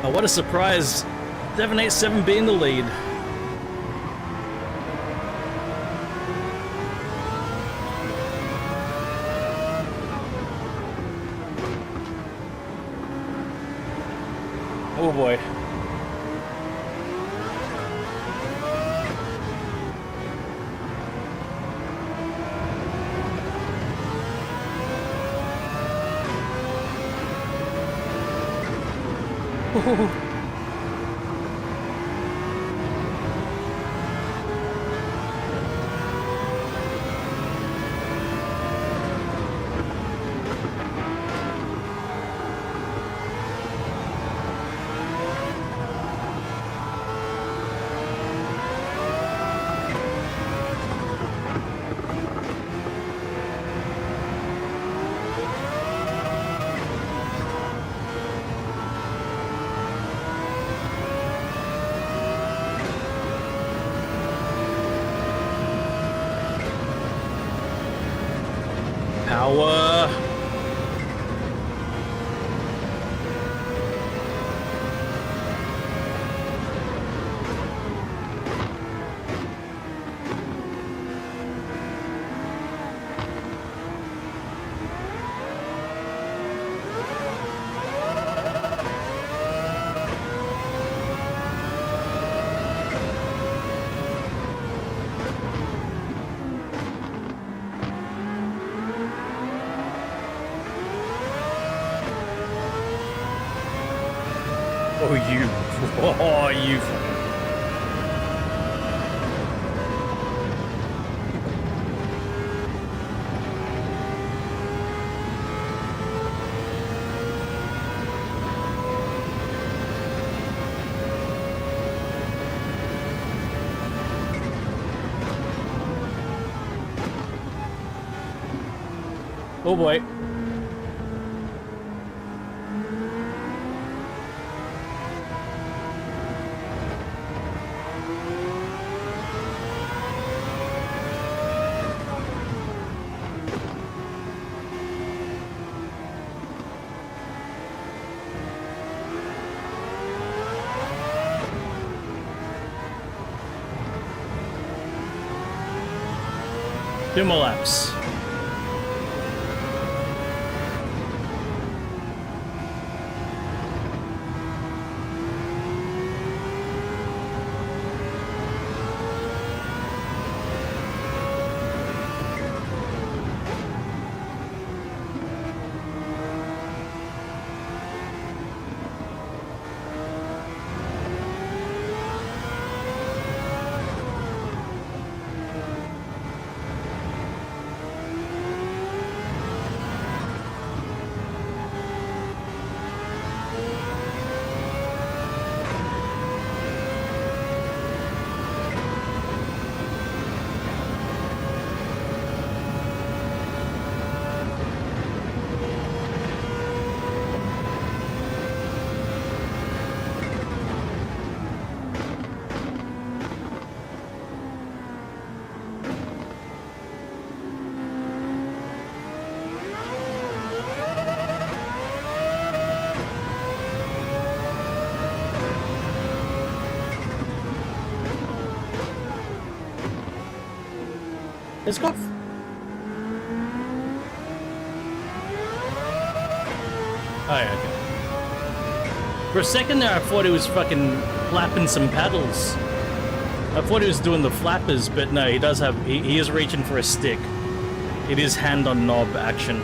Speaker 1: Oh, what a surprise. 787 being the lead. Oh boy. Power. Oh, you. Oh boy. Two more laps. It's got... Oh, yeah, okay. For a second there, I thought he was fucking flapping some paddles. I thought he was doing the flappers, but no, he does have... He is reaching for a stick. It is hand on knob action.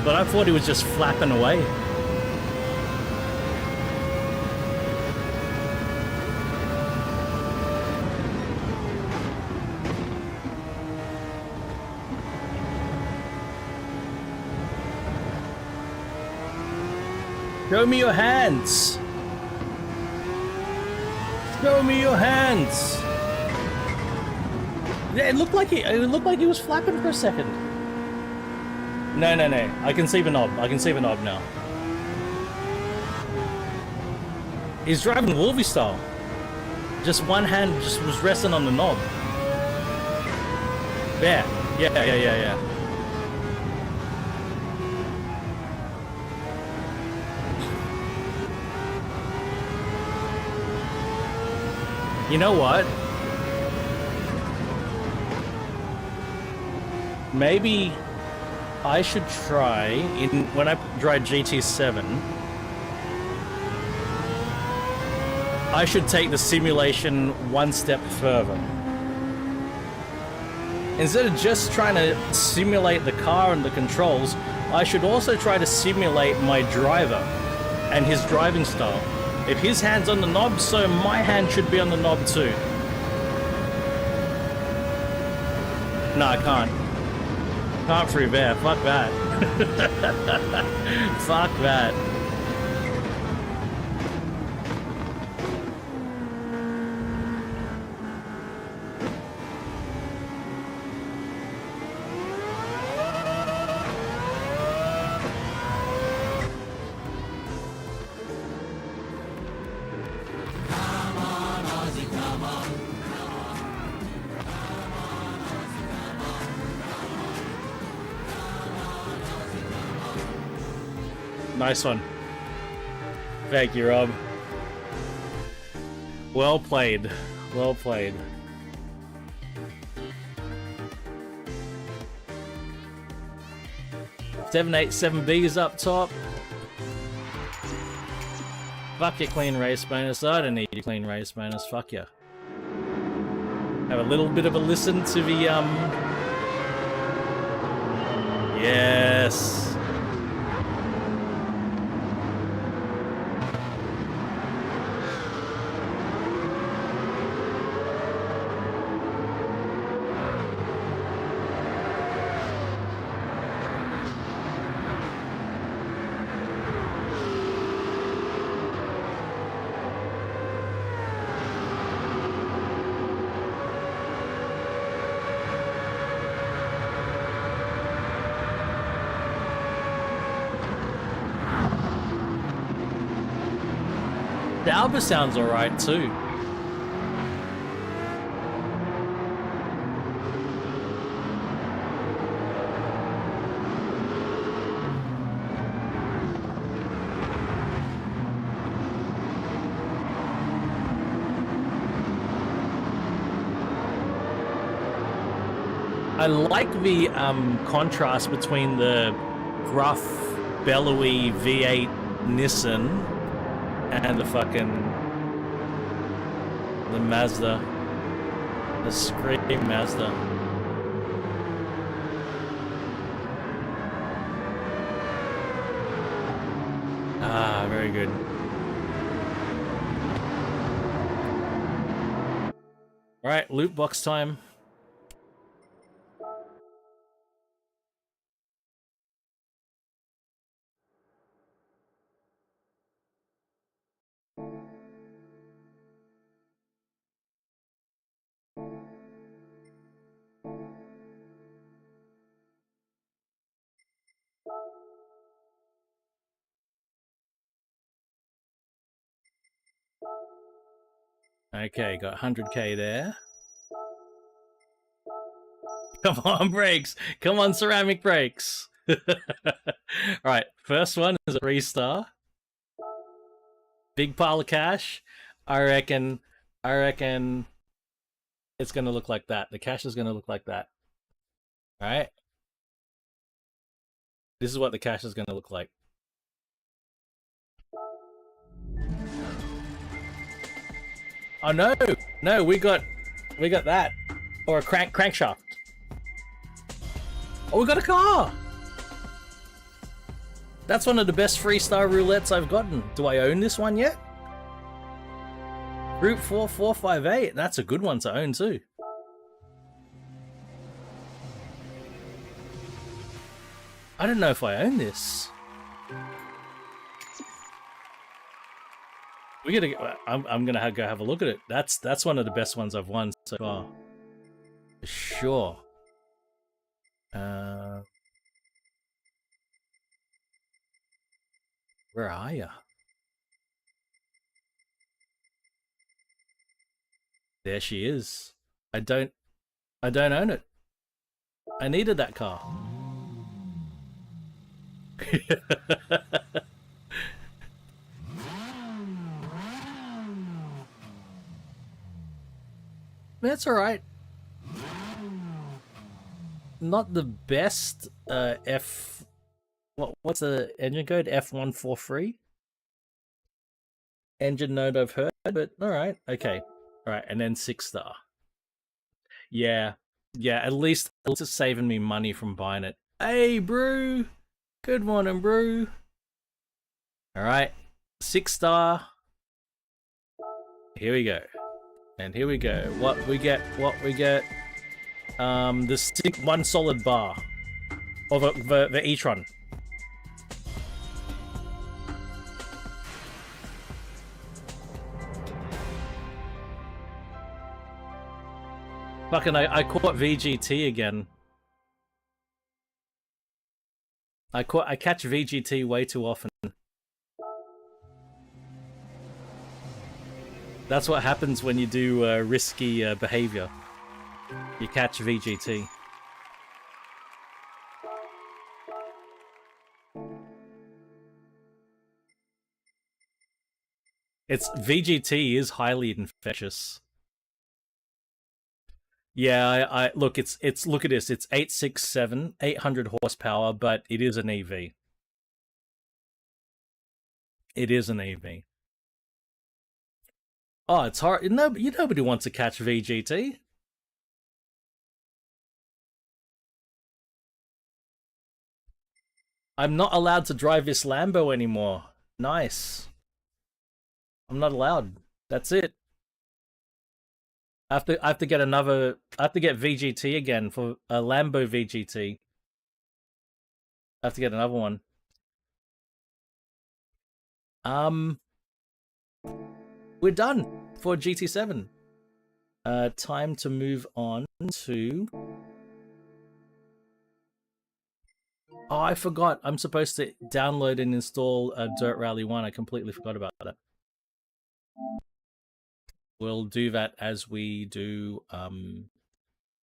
Speaker 1: But I thought he was just flapping away. Show me your hands! Show me your hands! Yeah, it looked like he was flapping for a second. No. I can see the knob. I can see the knob now. He's driving Wolvie style. Just one hand just was resting on the knob. Yeah. You know what? Maybe I should try when I drive GT7. I should take the simulation one step further. Instead of just trying to simulate the car and the controls, I should also try to simulate my driver and his driving style. If his hand's on the knob, so my hand should be on the knob too. No, I can't. Can't through there. Fuck that. Fuck that. Nice one. Thank you, Rob. Well played. Well played. $787B is up top. Fuck your clean race bonus. I don't need your clean race bonus. Fuck ya. Have a little bit of a listen to the Yes. The Alba sounds alright too. I like the contrast between the gruff, bellowy V8 Nissan and the Mazda. The scream Mazda. Ah, very good. Alright, loot box time. Okay, got 100k there. Come on, brakes! Come on, ceramic brakes! Alright, first one is a 3-star. Big pile of cash. I reckon It's going to look like that. The cache is going to look like that. All right. This is what the cache is going to look like. Oh no, no, we got that, or a crankshaft. Oh, we got a car. That's one of the best 3-star roulettes I've gotten. Do I own this one yet? Route 4458. That's a good one to own too. I don't know if I own this. We gotta. I'm gonna go have a look at it. That's one of the best ones I've won so far. For sure. Where are you? There she is. I don't own it. I needed that car. That's all right. Not the best what's the engine code? F143? Engine node I've heard, but all right. Okay. All right, and then 6-star. Yeah. Yeah, at least it's saving me money from buying it. Hey, Brew. Good morning, Brew. All right. 6-star. Here we go. And here we go. What we get? The 1 solid bar. Or the e-tron. Fucking, I caught VGT again. I catch VGT way too often. That's what happens when you do risky behavior. You catch VGT. VGT is highly infectious. Yeah, I look. It's look at this. It's 867, 800 horsepower, but it is an EV. It is an EV. Oh, it's hard. Nobody wants to catch VGT. I'm not allowed to drive this Lambo anymore. Nice. I'm not allowed. That's it. I have to get another. I have to get VGT again for a Lambo VGT. I have to get another one. We're done for GT7. Time to move on to. Oh, I forgot. I'm supposed to download and install Dirt Rally 1. I completely forgot about that. We'll do that as we do,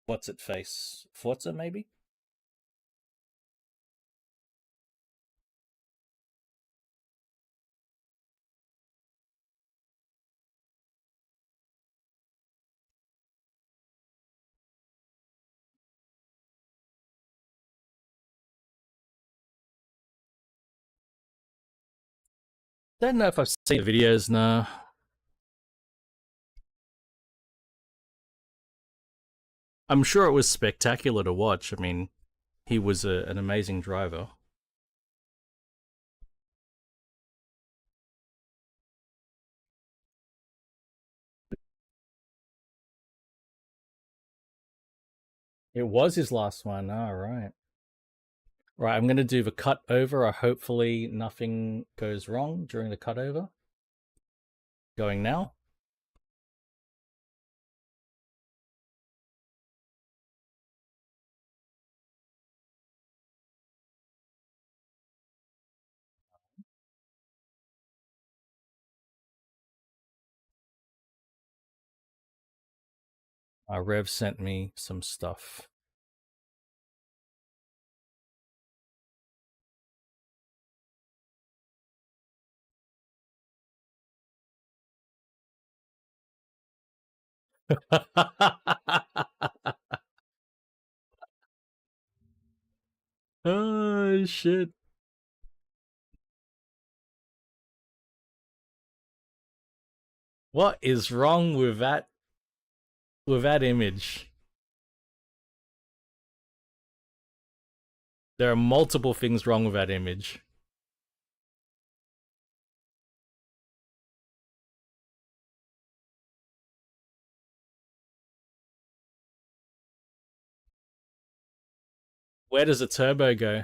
Speaker 1: what's it face? Forza, maybe? Don't know if I've seen the videos now. I'm sure it was spectacular to watch. I mean, he was an amazing driver. It was his last one. All right. Right, I'm going to do the cut over. Hopefully nothing goes wrong during the cut over. Going now. Rev sent me some stuff. Oh shit. What is wrong with that image? There are multiple things wrong with that image. Where does the turbo go?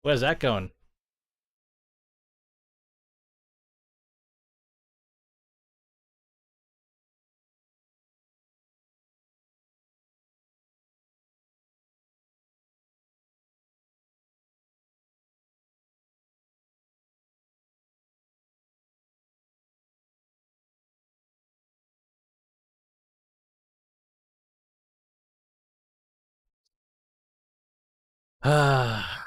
Speaker 1: Where's that going? Ah.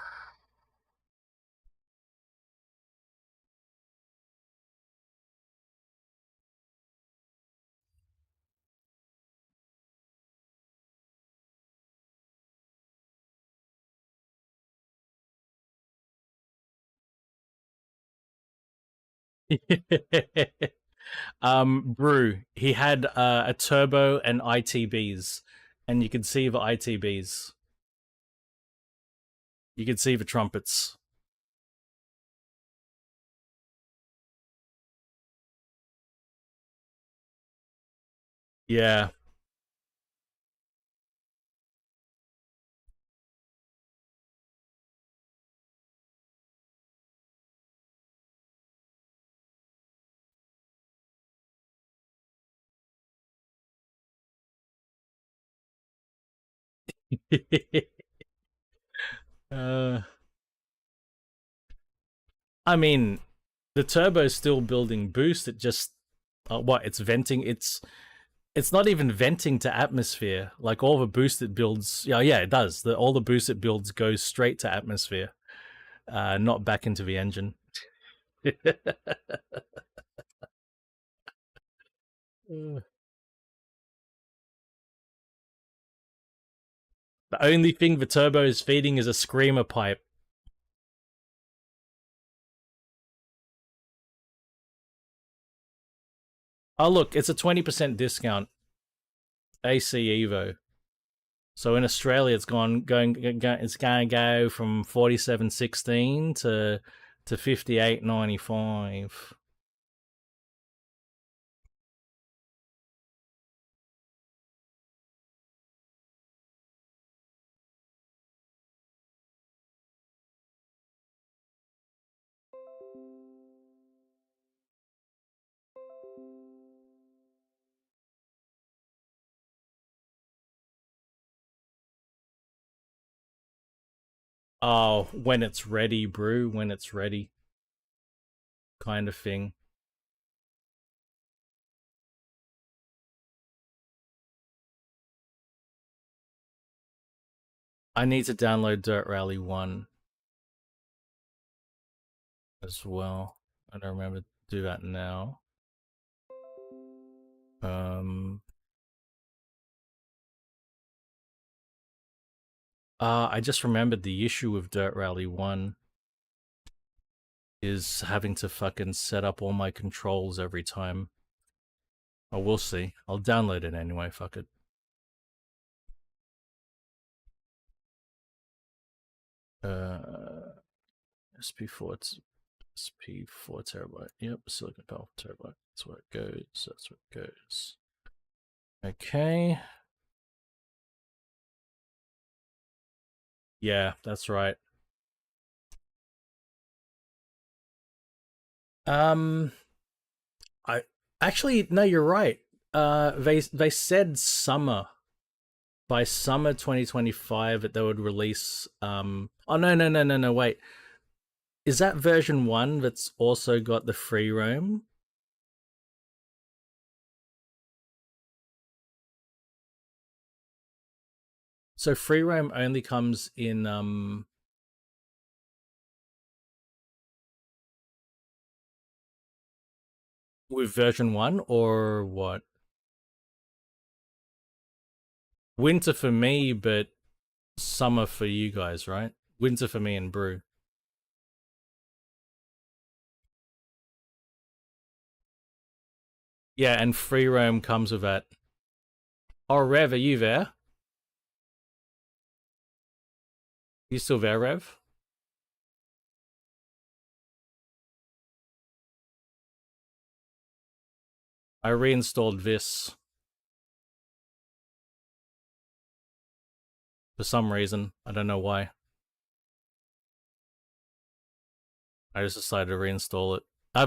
Speaker 1: Brew. He had a turbo and ITBs, and you could see the ITBs. You could see the trumpets. Yeah. uh, I mean, the turbo's still building boost. It just what? It's venting. It's not even venting to atmosphere. Like all the boost it builds. Yeah, it does. All the boost it builds goes straight to atmosphere, not back into the engine. The only thing the turbo is feeding is a screamer pipe. Oh, look, it's a 20% discount. AC Evo. So in Australia, it's it's going to go from 47.16 to 58.95. Oh, when it's ready, brew. When it's ready, kind of thing. I need to download Dirt Rally 1 as well. I don't remember to do that now. I just remembered the issue with Dirt Rally 1 is having to fucking set up all my controls every time. Oh, we'll see. I'll download it anyway, fuck it. SP4, it's SP4 terabyte. Yep, silicon power terabyte. That's where it goes. That's where it goes. Okay. Yeah, that's right. I actually no, you're right. They said summer, by summer 2025 that they would release. Oh no, wait. Is that version 1 that's also got the free roam? So free roam only comes in with version 1 or what? Winter for me, but summer for you guys, right? Winter for me and Brew. Yeah, and free roam comes with that. Oh, Rev, are you there? You still there, Rev? I reinstalled this for some reason. I don't know why. I just decided to reinstall it. I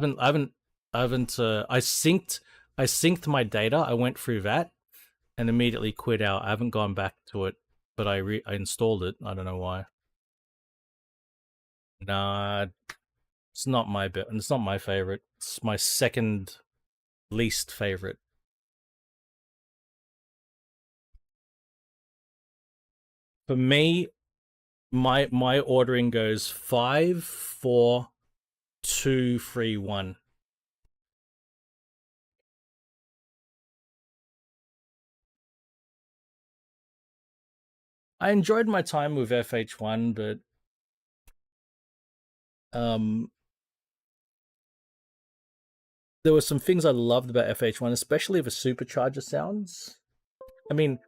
Speaker 1: synced my data. I went through that and immediately quit out. I haven't gone back to it, but I installed it. I don't know why. Nah, it's not my bit. It's not my favorite. It's my second least favorite. For me, my ordering goes 5, 4, 2, 3, 1. I enjoyed my time with FH1, but there were some things I loved about FH1, especially the supercharger sounds. I mean,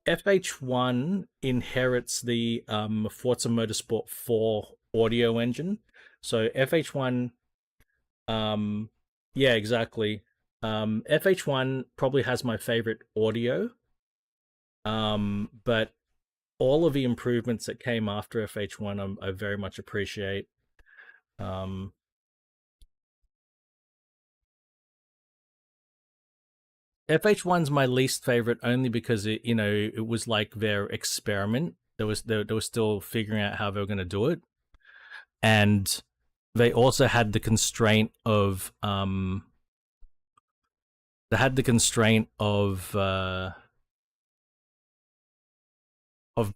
Speaker 1: FH1 inherits the Forza Motorsport 4 audio engine. So FH1, yeah, exactly. FH1 probably has my favorite audio, but all of the improvements that came after FH1, I very much appreciate. FH1's my least favorite only because it was like their experiment. They were still figuring out how they were going to do it, and they also had the constraint of they had the constraint of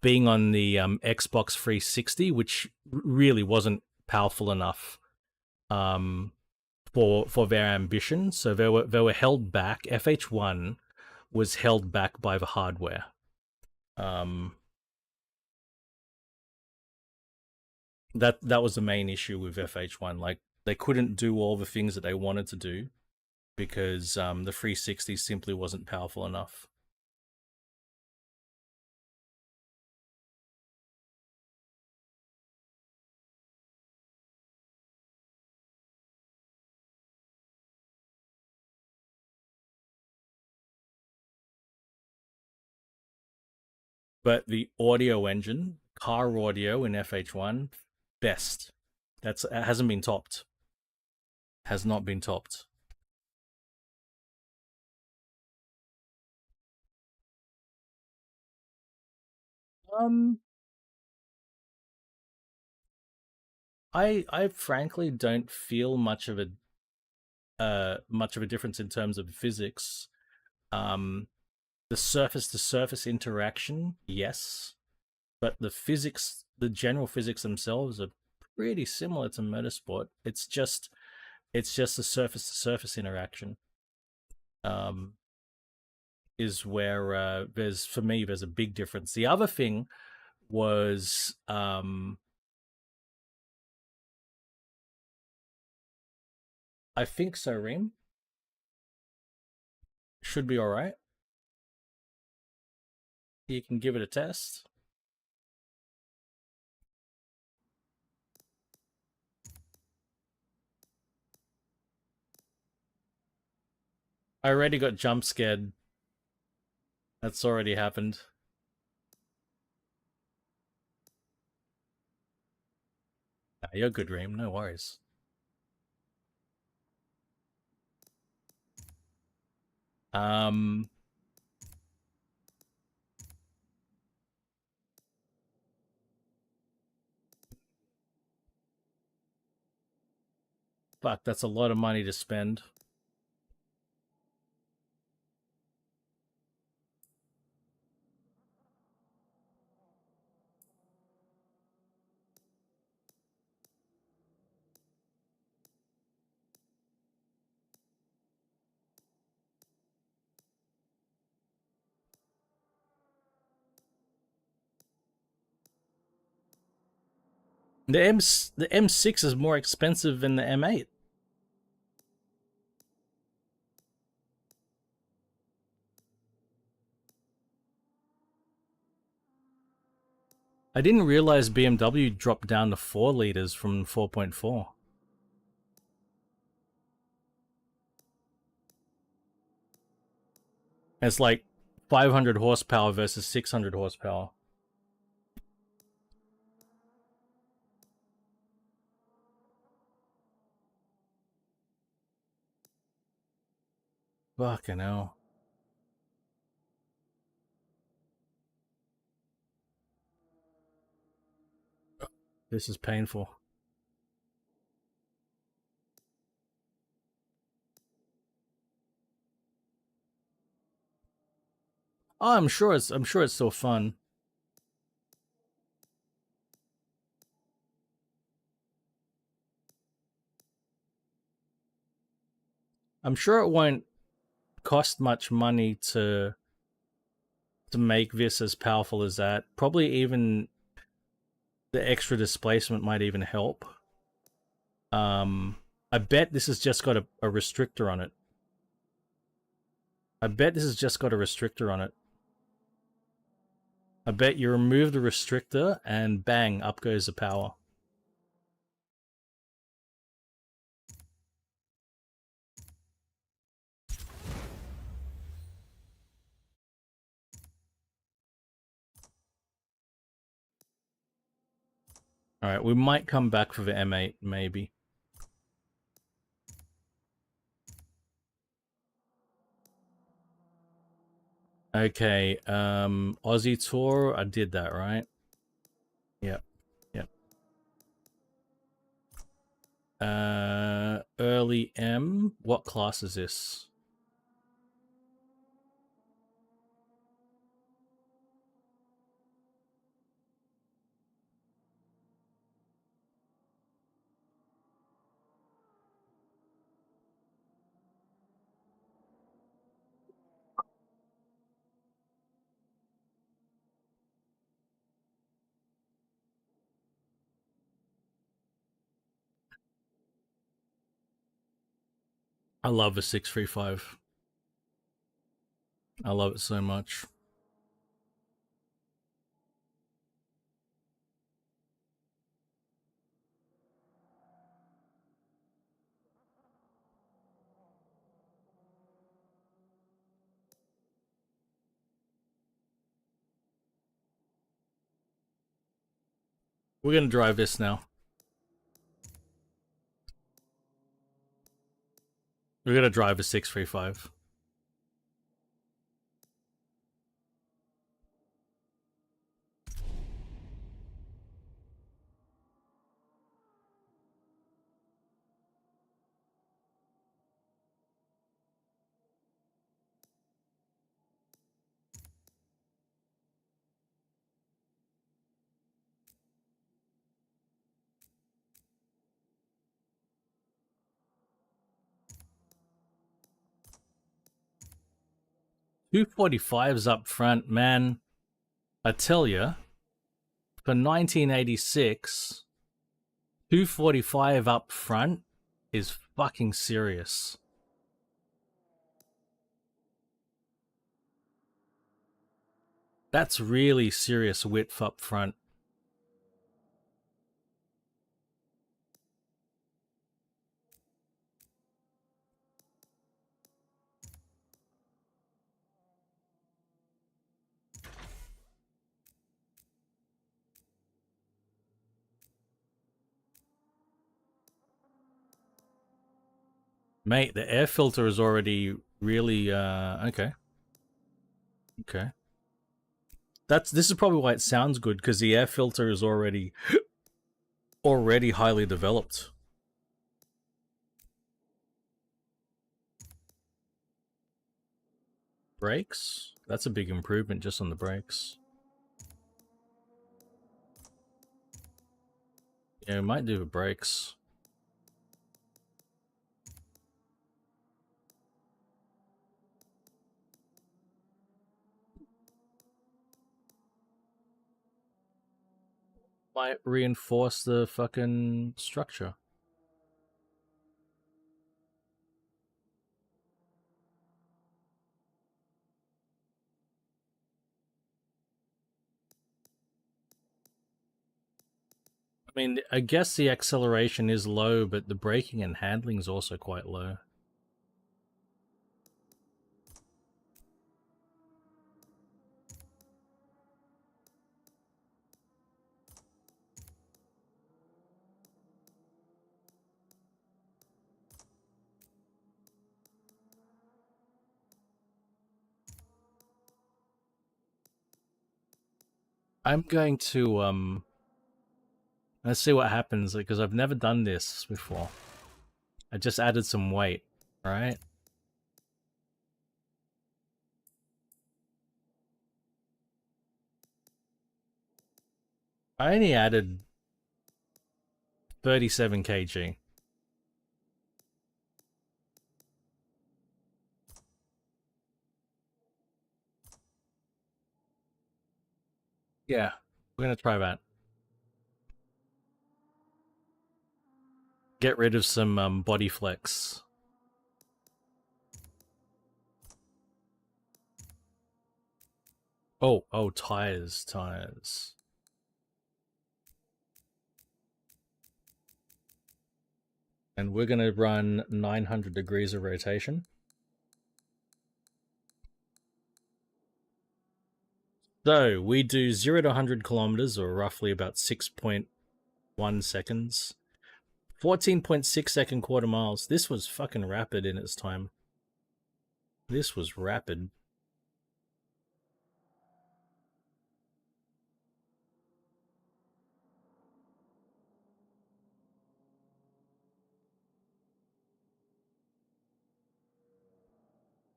Speaker 1: being on the Xbox 360, which really wasn't powerful enough for their ambition. So they were held back. FH1 was held back by the hardware. That was the main issue with FH1. Like they couldn't do all the things that they wanted to do because the 360 simply wasn't powerful enough. But the audio engine, car audio in FH1, best. It hasn't been topped. Has not been topped. Um, I frankly don't feel much of a difference in terms of physics. Um, the surface to surface interaction, yes, but the general physics themselves are pretty similar to motorsport. It's just the surface to surface interaction. Is where for me there's a big difference. The other thing was I think so, Reem. Should be all right. You can give it a test. I already got jump scared. That's already happened. Nah, you're good, Reem. No worries. Um, fuck, that's a lot of money to spend. The M6 is more expensive than the M8. I didn't realize BMW dropped down to 4 liters from 4.4. It's like 500 horsepower versus 600 horsepower. Fucking hell. This is painful. Oh, I'm sure it's still fun. I'm sure it won't cost much money to make this as powerful as that. Probably even the extra displacement might even help. I bet this has just got a restrictor on it. I bet this has just got a restrictor on it. I bet you remove the restrictor and bang, up goes the power. Alright, we might come back for the M8, maybe. Okay, Aussie Tour, I did that, right? Yep, yep. Early M, what class is this? I love the 635. I love it so much. We're gonna drive this now. We're gonna drive a 635. $245s up front, man. I tell you, for 1986, 245 up front is fucking serious. That's really serious width up front. Mate, the air filter is already really, okay. Okay. This is probably why it sounds good, because the air filter is already highly developed. Brakes? That's a big improvement just on the brakes. Yeah, we might do the brakes. Might reinforce the fucking structure. I mean, I guess the acceleration is low, but the braking and handling is also quite low. I'm going to let's see what happens, because I've never done this before. I just added some weight, right? I only added 37 kg. Yeah, we're gonna try that. Get rid of some body flex. Oh, tires. And we're gonna run 900 degrees of rotation. So we do 0 to 100 kilometers, or roughly about 6.1 seconds. 14.6 second quarter miles. This was fucking rapid in its time. This was rapid.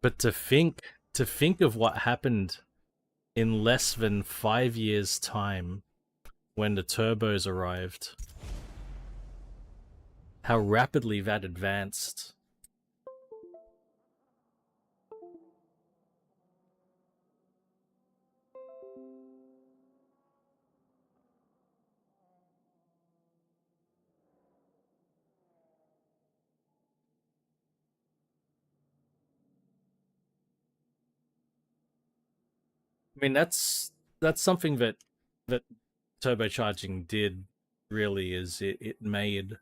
Speaker 1: But to think of what happened in less than 5 years' time when the turbos arrived, how rapidly that advanced. I mean, that's something that turbocharging did, really, is it made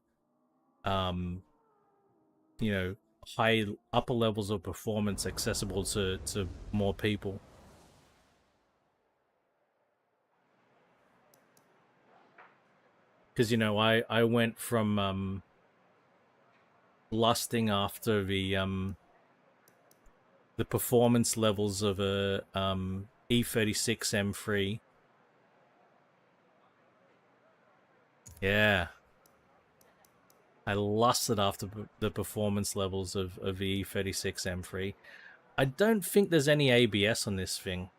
Speaker 1: you know, high upper levels of performance accessible to more people. Because, you know, I went from lusting after the performance levels of a E36 M3. Yeah, I lusted after the performance levels of the E36 M3. I don't think there's any ABS on this thing.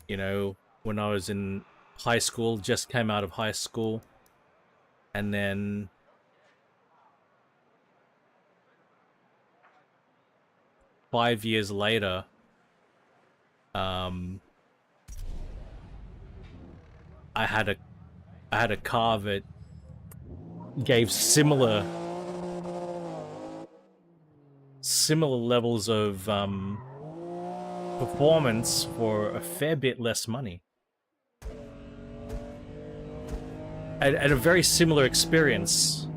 Speaker 1: You know, when I was in high school, just came out of high school, and then 5 years later, I had a car that gave similar levels of performance for a fair bit less money, at a very similar experience.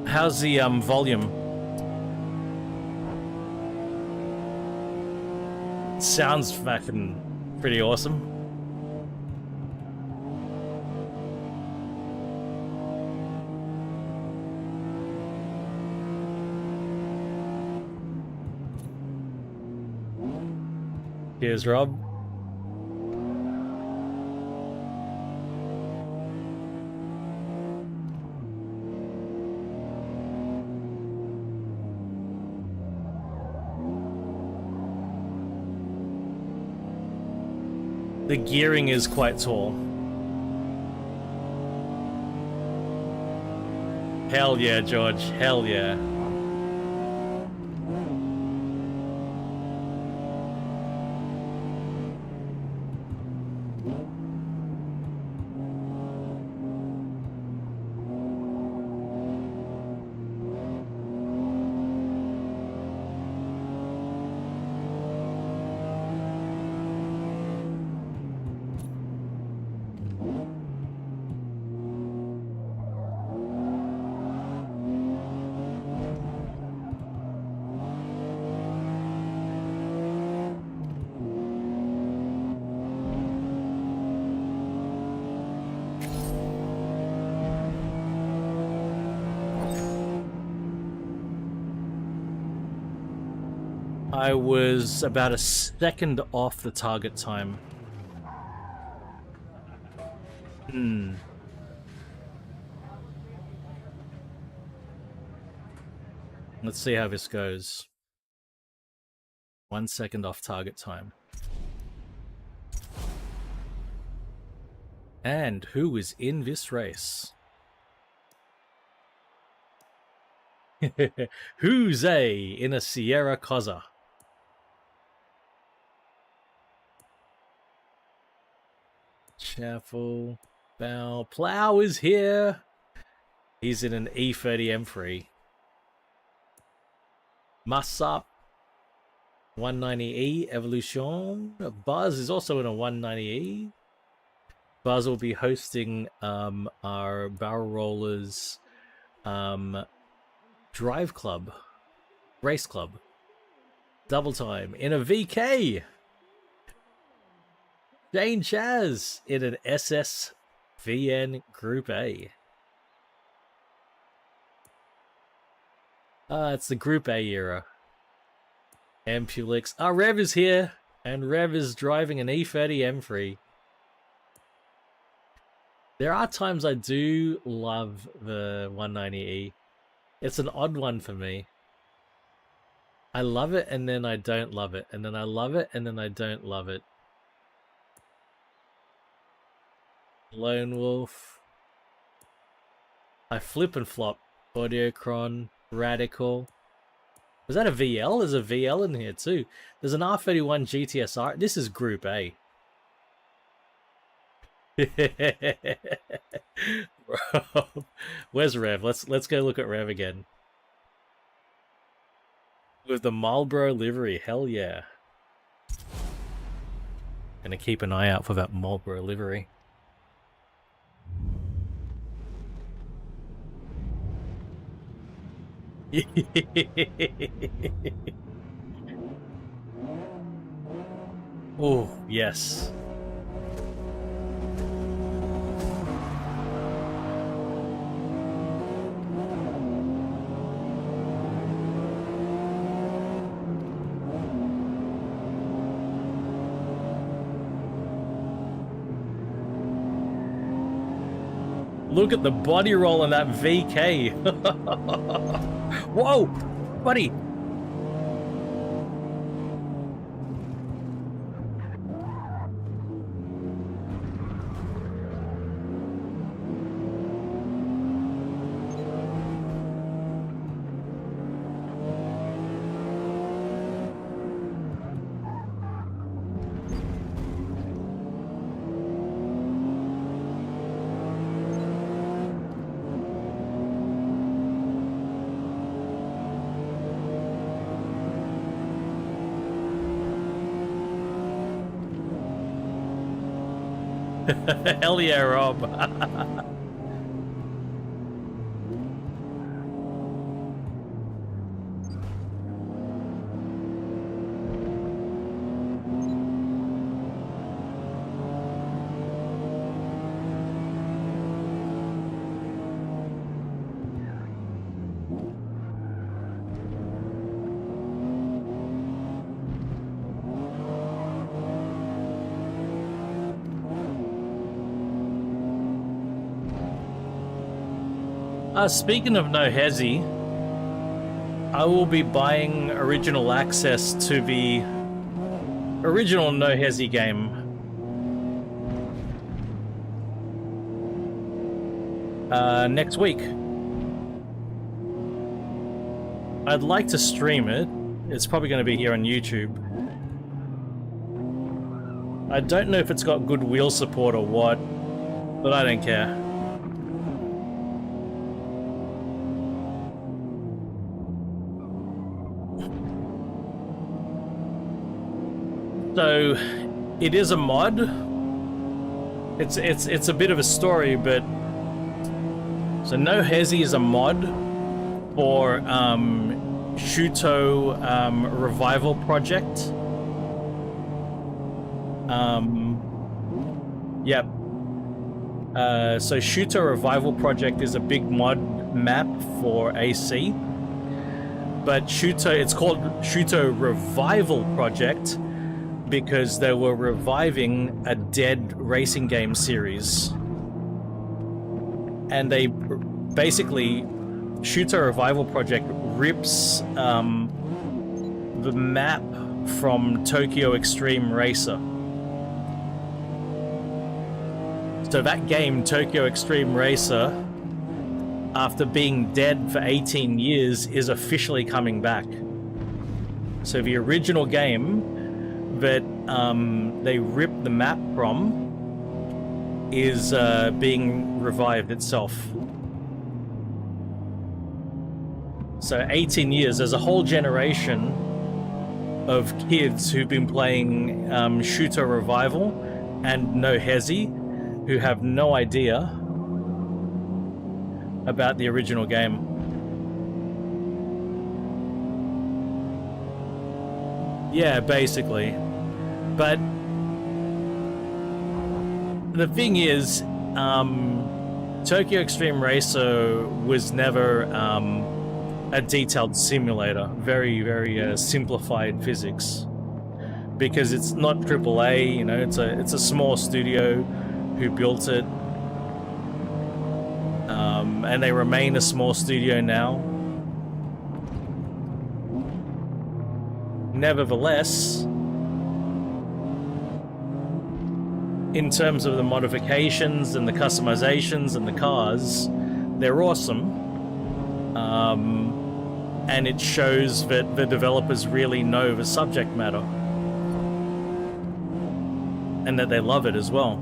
Speaker 1: How's the volume? Sounds fucking pretty awesome. Cheers, Rob. The gearing is quite tall. Hell yeah, George. Hell yeah. I was about a second off the target time. Let's see how this goes. 1 second off target time. And who is in this race? Who's in a Sierra Cosa? Chaffel, Bow, Plow is here. He's in an E30 M3. Massap, 190E Evolution. Buzz is also in a 190E. Buzz will be hosting our Barrel Rollers Drive Club, Race Club, double time in a VK. Jane Chaz in an SSVN Group A. It's the Group A era. Ampulix. Rev is here, and Rev is driving an E30 M3. There are times I do love the 190E. It's an odd one for me. I love it, and then I don't love it. And then I love it, and then I don't love it. Lone Wolf. I flip and flop. Audiochron. Radical. Was that a VL? There's a VL in here too. There's an R31 GTSR. This is Group A. Where's Rev? Let's go look at Rev again. With the Marlboro livery, hell yeah. Gonna keep an eye out for that Marlboro livery. Oh, yes. Look at the body roll on that VK. Whoa, buddy. Hell yeah, Rob. Speaking of no hezzy, I will be buying original access to the original no hezzy game next week. I'd like to stream it. It's probably going to be here on YouTube. I don't know if it's got good wheel support or what, but I don't care. So, it is a mod. It's a bit of a story, but so No Hezi is a mod for Shuto Revival Project. Yep. So Shuto Revival Project is a big mod map for AC, but it's called Shuto Revival Project because they were reviving a dead racing game series. And they basically, Shuto Revival Project rips the map from Tokyo Extreme Racer. So that game, Tokyo Extreme Racer, after being dead for 18 years, is officially coming back. So the original game that they ripped the map from is being revived itself. So 18 years, there's a whole generation of kids who've been playing Shuto Revival and No Hezi who have no idea about the original game. Yeah, basically. But the thing is, Tokyo Extreme Racer was never a detailed simulator, very, very simplified physics, because it's not AAA. You know, it's a small studio who built it, and they remain a small studio now. Nevertheless, in terms of the modifications and the customizations and the cars, they're awesome. And it shows that the developers really know the subject matter and that they love it as well.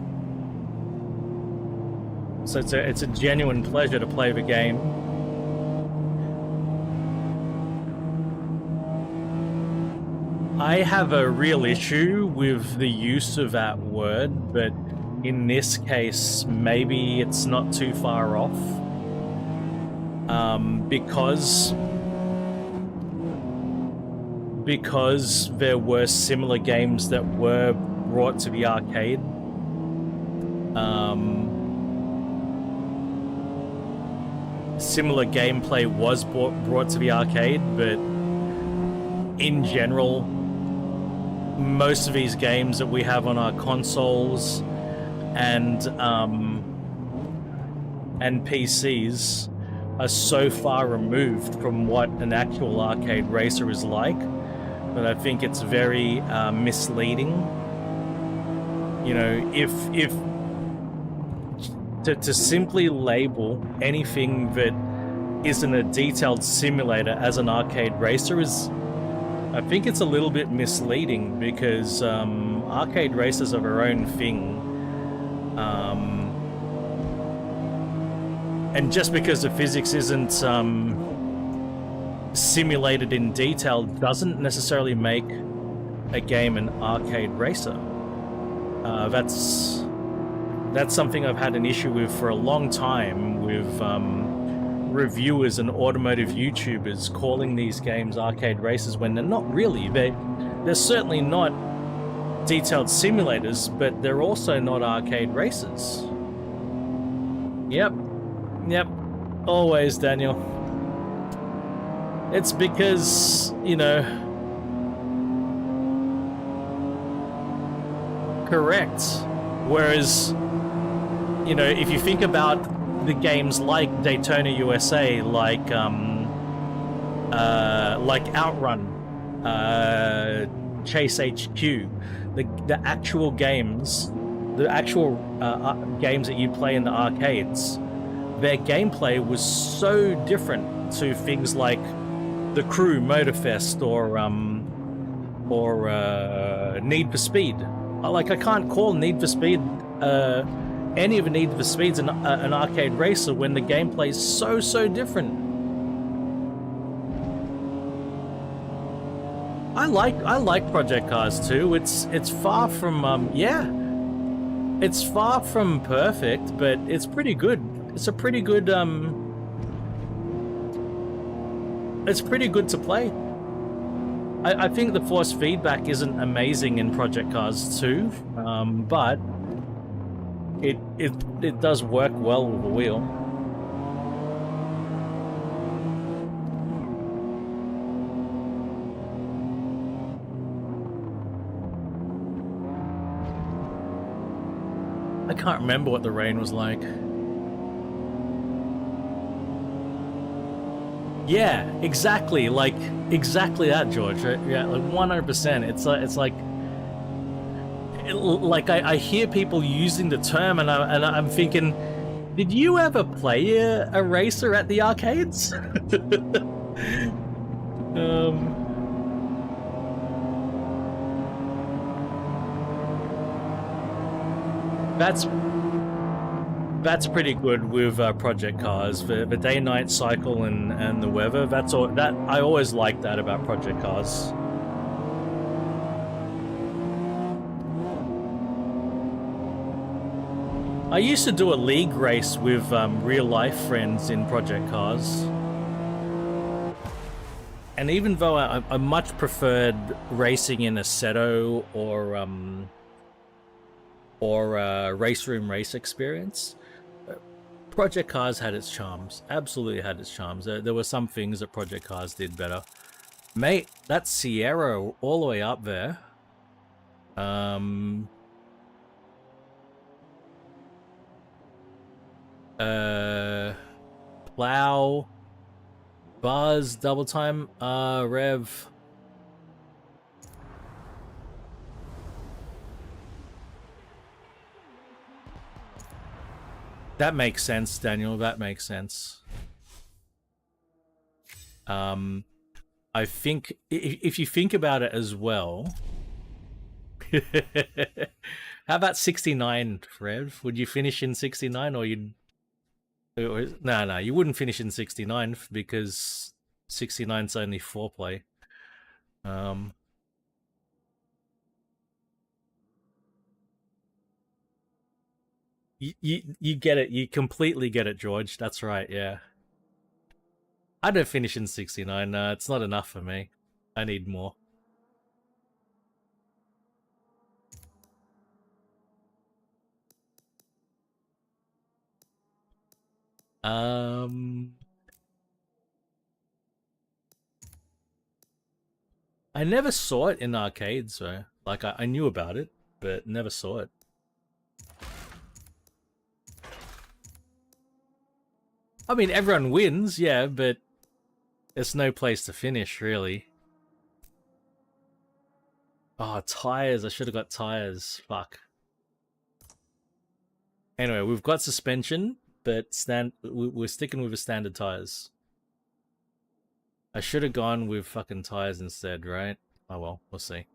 Speaker 1: So it's a genuine pleasure to play the game. I have a real issue with the use of that word, but in this case, maybe it's not too far off. Because there were similar games that were brought to the arcade. Similar gameplay was brought to the arcade, but in general, most of these games that we have on our consoles and PCs are so far removed from what an actual arcade racer is like that I think it's very misleading. You know, if to simply label anything that isn't a detailed simulator as an arcade racer is, I think it's a little bit misleading, because arcade racers are their own thing. And just because the physics isn't simulated in detail doesn't necessarily make a game an arcade racer. That's something I've had an issue with for a long time, with reviewers and automotive YouTubers calling these games arcade races when they're not really. They're certainly not detailed simulators, but they're also not arcade races. Yep, always, Daniel. It's because, you know, correct. Whereas, you know, if you think about the games like Daytona USA, like Outrun, Chase HQ, the actual games, games that you play in the arcades, their gameplay was so different to things like the Crew Motorfest or Need for Speed. Like, I can't call Need for Speed any of the Need for Speeds an arcade racer when the gameplay is so different. I like Project Cars too. It's far from yeah, it's far from perfect, but it's pretty good. It's a pretty good it's pretty good to play. I think the force feedback isn't amazing in Project Cars 2, but it does work well with the wheel. I can't remember what the rain was like. Yeah, exactly. Like, exactly that, George. Yeah, like 100%. It's like I hear people using the term, and I'm thinking, did you ever play a racer at the arcades? That's pretty good with Project Cars. The day-night cycle and the weather. That's all. That I always liked that about Project Cars. I used to do a league race with real-life friends in Project Cars, and even though I much preferred racing in Assetto or Race Room Race Experience, Project Cars had its charms. Absolutely had its charms. There were some things that Project Cars did better. Mate, that Sierra all the way up there. Plow, Buzz, Double Time, Rev. That makes sense, Daniel. That makes sense. I think if you think about it as well. How about 69, Rev? Would you finish in 69, or you'd? No, you wouldn't finish in 69 because 69's only 4-play. You get it. You completely get it, George. That's right. Yeah. I don't finish in 69. No, it's not enough for me. I need more. I never saw it in arcades, so like I knew about it, but never saw it. I mean, everyone wins, yeah, but there's no place to finish, really. Oh, tires. I should have got tires. Fuck. Anyway, we've got suspension, but we're sticking with the standard tires. I should have gone with fucking tires instead, right? Oh well, we'll see.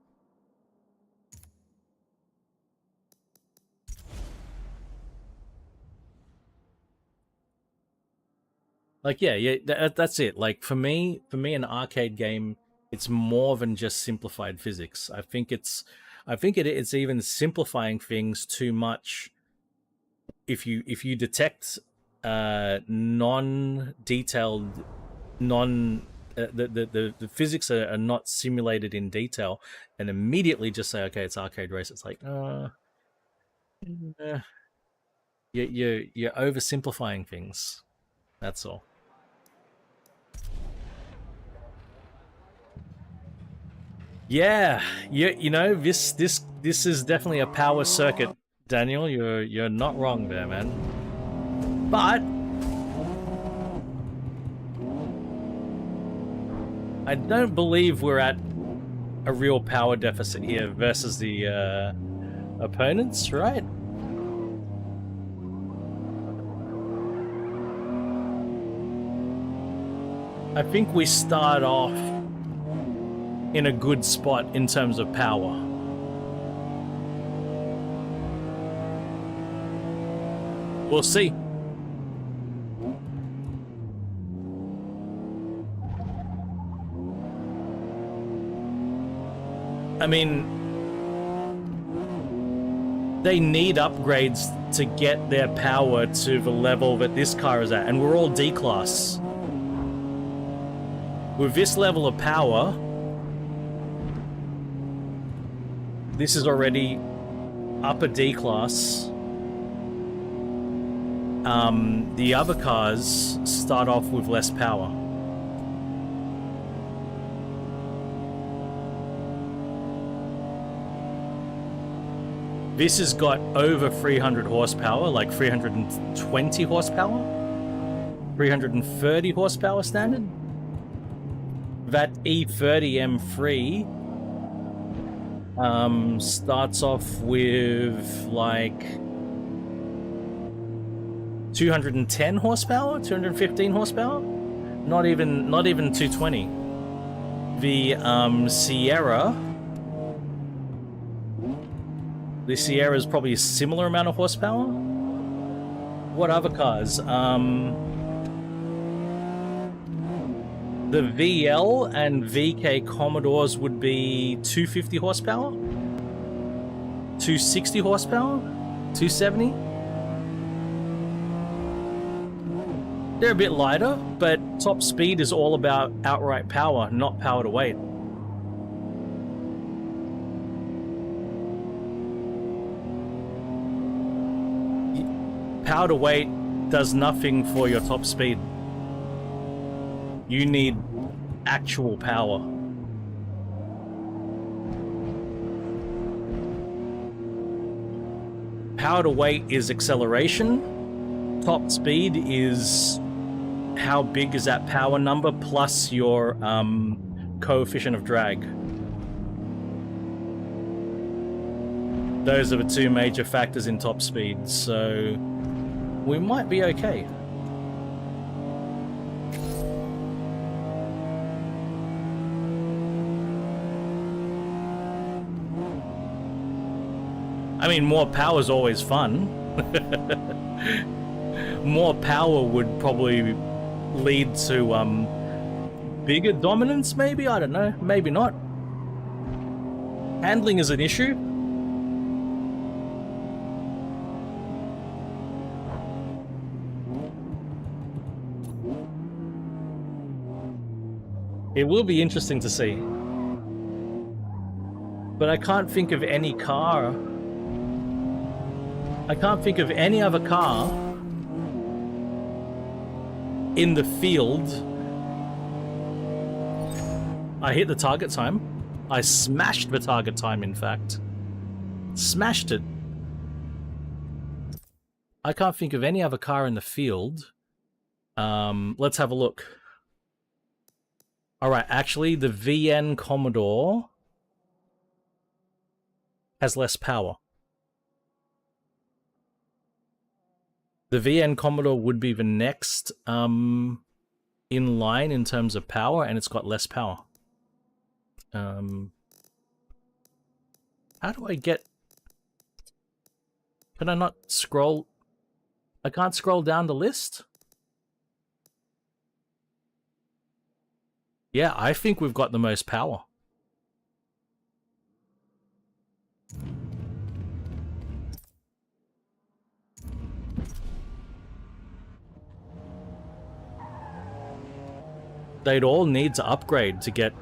Speaker 1: Like, yeah, that's it. Like, for me, an arcade game, it's more than just simplified physics. I think it's even simplifying things too much. If you detect non-detailed, the physics are not simulated in detail, and immediately just say, okay, it's arcade race. It's like, you're oversimplifying things. That's all. Yeah, you know, this is definitely a power circuit, Daniel. You're not wrong there, man. But I don't believe we're at a real power deficit here versus the opponents, right? I think we start off in a good spot in terms of power. We'll see. I mean, they need upgrades to get their power to the level that this car is at, and we're all D-class. With this level of power, this is already upper D-class. The other cars start off with less power. This has got over 300 horsepower, like 320 horsepower, 330 horsepower standard. That E30 M3 starts off with like 210 horsepower, 215 horsepower, not even 220. The Sierra. The Sierra is probably a similar amount of horsepower. What other cars? The VL and VK Commodores would be 250 horsepower, 260 horsepower, 270. They're a bit lighter, but top speed is all about outright power, not power to weight. Power to weight does nothing for your top speed. You need actual power. Power to weight is acceleration. Top speed is how big is that power number plus your coefficient of drag. Those are the two major factors in top speed, so we might be okay. I mean, more power is always fun. More power would probably lead to bigger dominance, maybe? I don't know. Maybe not. Handling is an issue. It will be interesting to see. But I can't think of any car. I can't think of any other car in the field. I hit the target time. I smashed the target time, in fact. Smashed it. I can't think of any other car in the field. Let's have a look. Alright, actually, the VN Commodore has less power. The VN Commodore would be the next in line in terms of power, and it's got less power. How do I get... Can I not scroll? I can't scroll down the list? Yeah, I think we've got the most power. They'd all need to upgrade to get...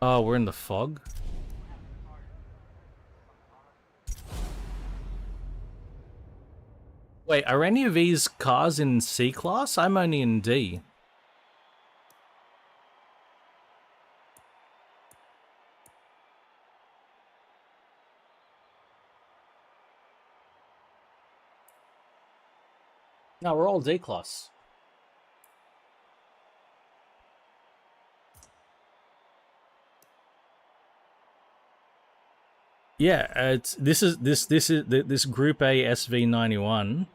Speaker 1: Oh, we're in the fog? Wait, are any of these cars in C class? I'm only in D. No, we're all D class. Yeah, it's this is this Group A SV91.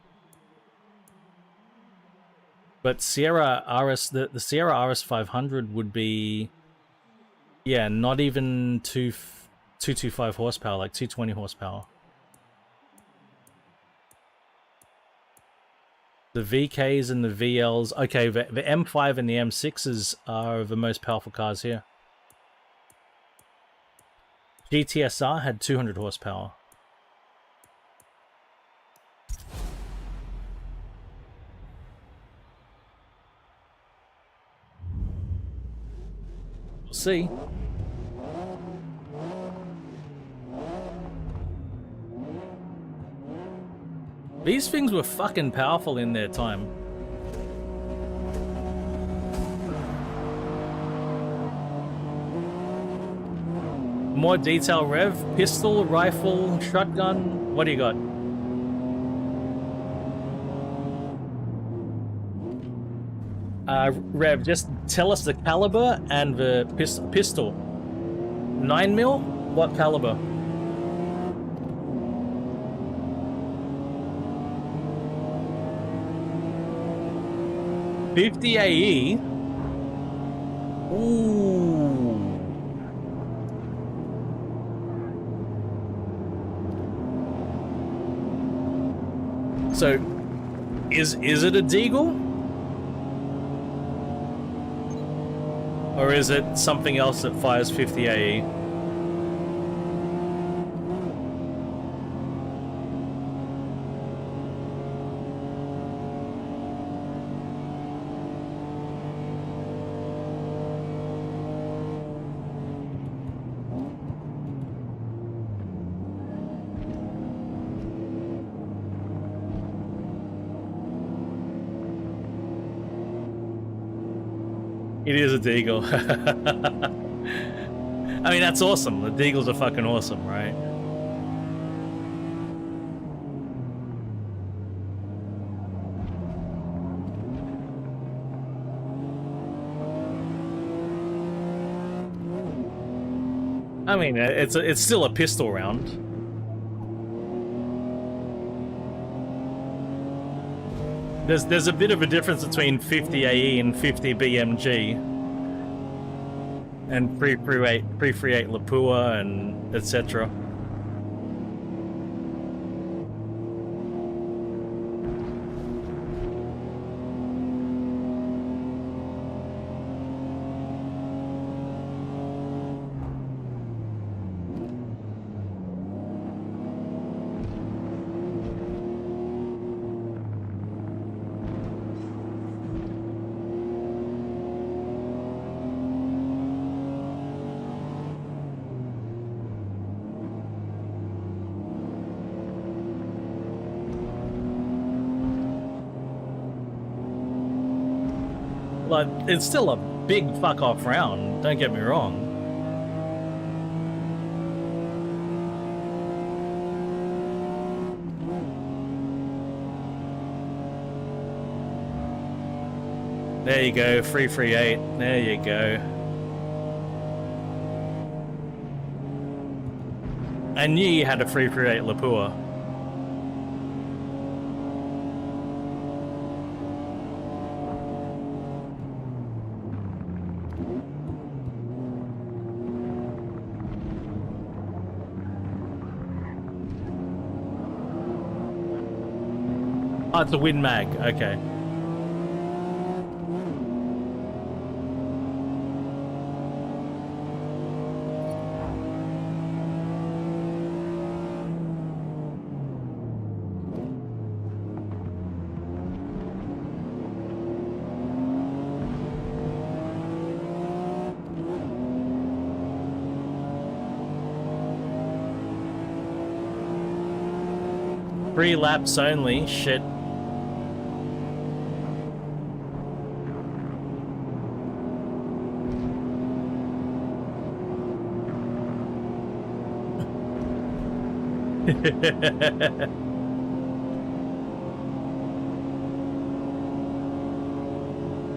Speaker 1: But Sierra RS, the Sierra RS 500 would be, yeah, not even 225 horsepower, like 220 horsepower. The VKs and the VLs, okay, the M5 and the M6s are the most powerful cars here. GTSR had 200 horsepower. We'll see. These things were fucking powerful in their time. More detail, Rev. Pistol, rifle, shotgun. What do you got? Rev, just tell us the caliber and the pistol. 9mm? What caliber? .50 AE? Ooh. So, is it a Deagle? Or is it something else that fires 50 AE? It is a Deagle. I mean, that's awesome. The Deagles are fucking awesome, right? I mean, it's still a pistol round. There's a bit of a difference between 50 AE and 50 BMG, and 338 Lapua and etc. But it's still a big fuck off round, don't get me wrong. There you go, 338. There you go. I knew you had a 338 Lapua. Oh, it's a Win Mag, okay. Three laps only, shit.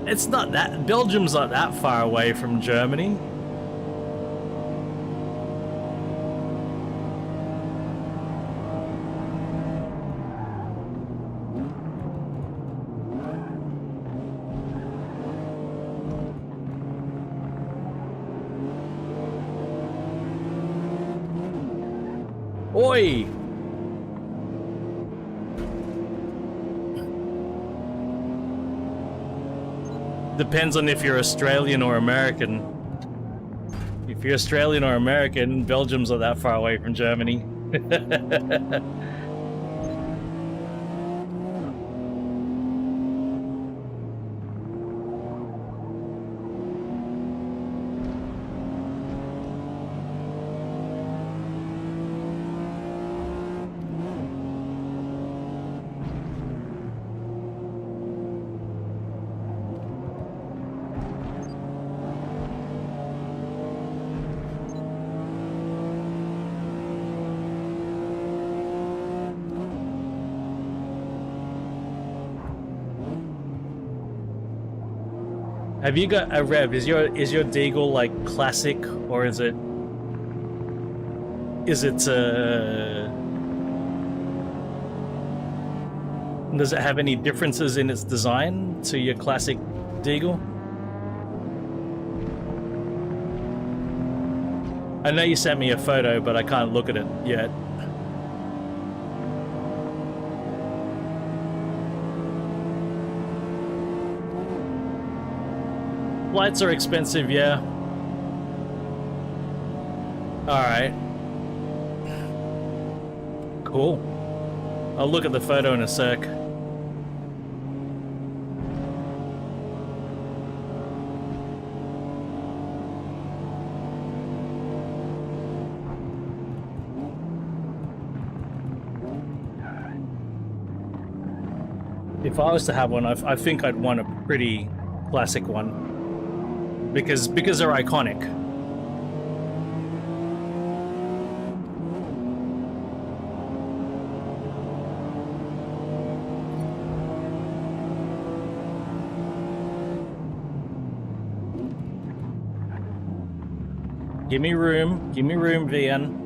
Speaker 1: It's not that, Belgium's not that far away from Germany. Oi! Depends on if you're Australian or American. If you're Australian or American, Belgium's not that far away from Germany. Have you got a Rev? Is your Deagle like classic, or is it does it have any differences in its design to your classic Deagle? I know you sent me a photo, but I can't look at it yet. Flights are expensive, yeah. Alright. Cool. I'll look at the photo in a sec. If I was to have one, I think I'd want a pretty classic one. Because they're iconic. Give me room, VN.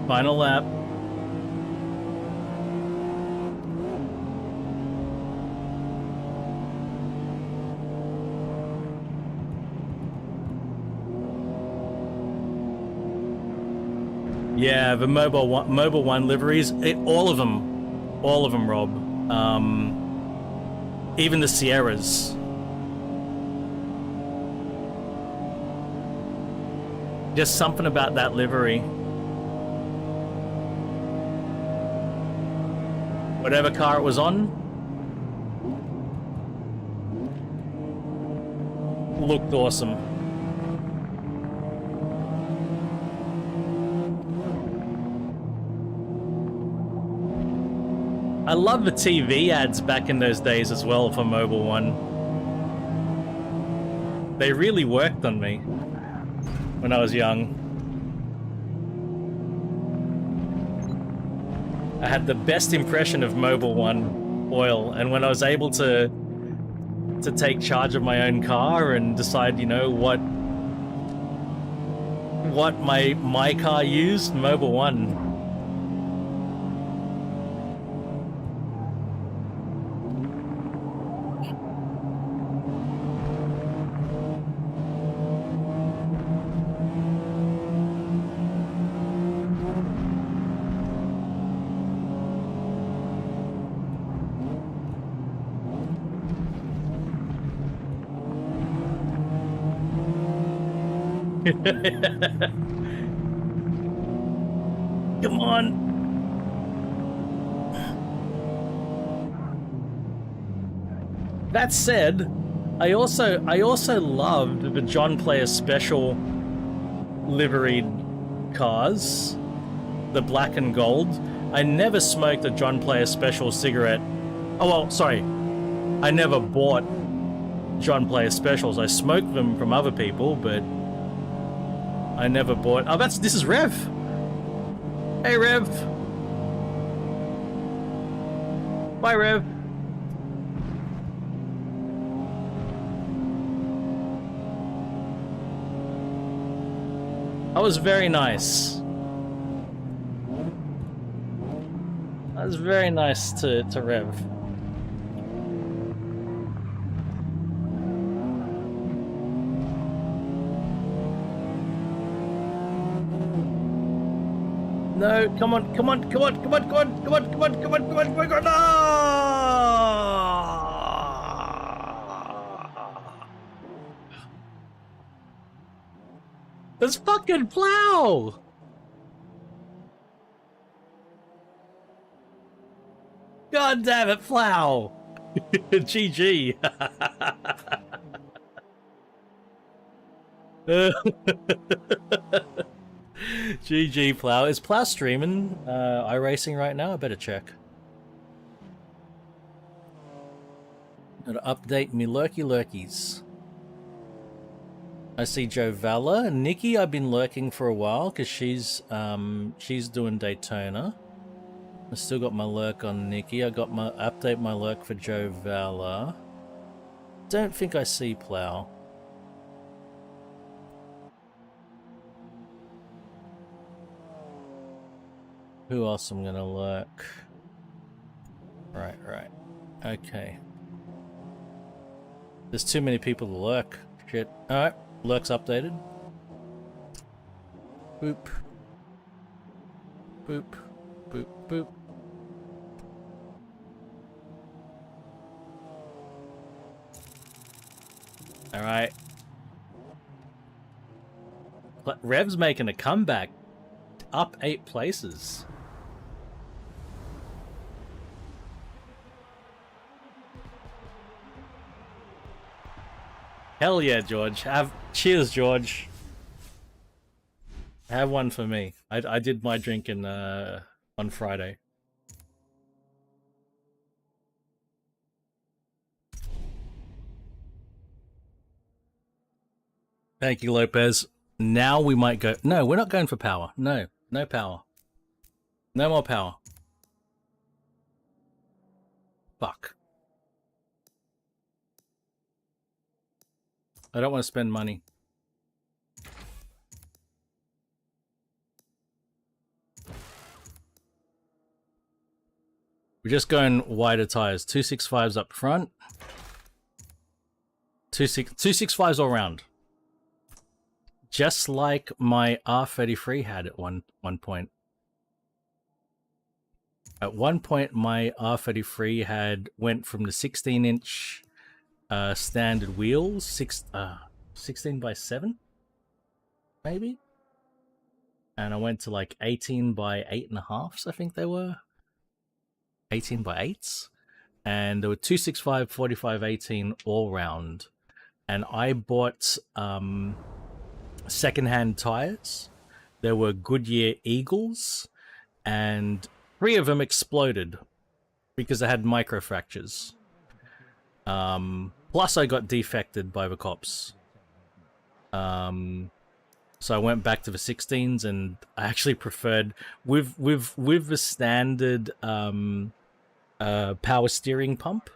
Speaker 1: Final lap. Yeah, the Mobile One liveries, all of them, Rob. Even the Sierras. Just something about that livery. Whatever car it was on, looked awesome. I love the TV ads back in those days as well for Mobile One. They really worked on me when I was young. I had the best impression of Mobile One oil, and when I was able to take charge of my own car and decide, you know, what my car used, Mobile One. Come on. That said, I also loved the John Player Special liveried cars, the black and gold. I never smoked a John Player Special cigarette. Oh well, sorry. I never bought John Player Specials. I smoked them from other people, but I never bought... Oh, this is Rev. Hey, Rev. Bye, Rev. That was very nice. That was very nice to Rev. No, come on, come on, come on, come on, come on, come on, come on, come on, come on, come on, come on. No! Let's fucking plow! God damn it, plow! GG. GG, plow. Is plow streaming iRacing right now? I better check. Gotta update me lurkies. I see Joe Valla. Nikki, I've been lurking for a while because she's doing Daytona. I still got my lurk on Nikki. I got my update my lurk for Joe Valla. Don't think I see plow. Who else I'm gonna lurk? Right. Okay. There's too many people to lurk. Shit. Alright, lurk's updated. Boop. Boop. Boop. Boop. Alright. Rev's making a comeback. Up 8 places. Hell yeah, George. Cheers, George. Have one for me. I did my drinking on Friday. Thank you, Lopez. Now we might go... No, we're not going for power. No power. No more power. Fuck. I don't want to spend money. We're just going wider tires. 265s up front. 265s all round. Just like my R33 had at one point. At one point, my R33 went from the 16-inch standard wheels, 16 by 7, maybe, and I went to like 18 by 8.5s. I think they were 18 by 8s, and there were 265, 45, 18 all round. And I bought secondhand tires. There were Goodyear Eagles, and 3 of them exploded because they had micro fractures. Plus I got defected by the cops. So I went back to the 16s, and I actually preferred with the standard power steering pump.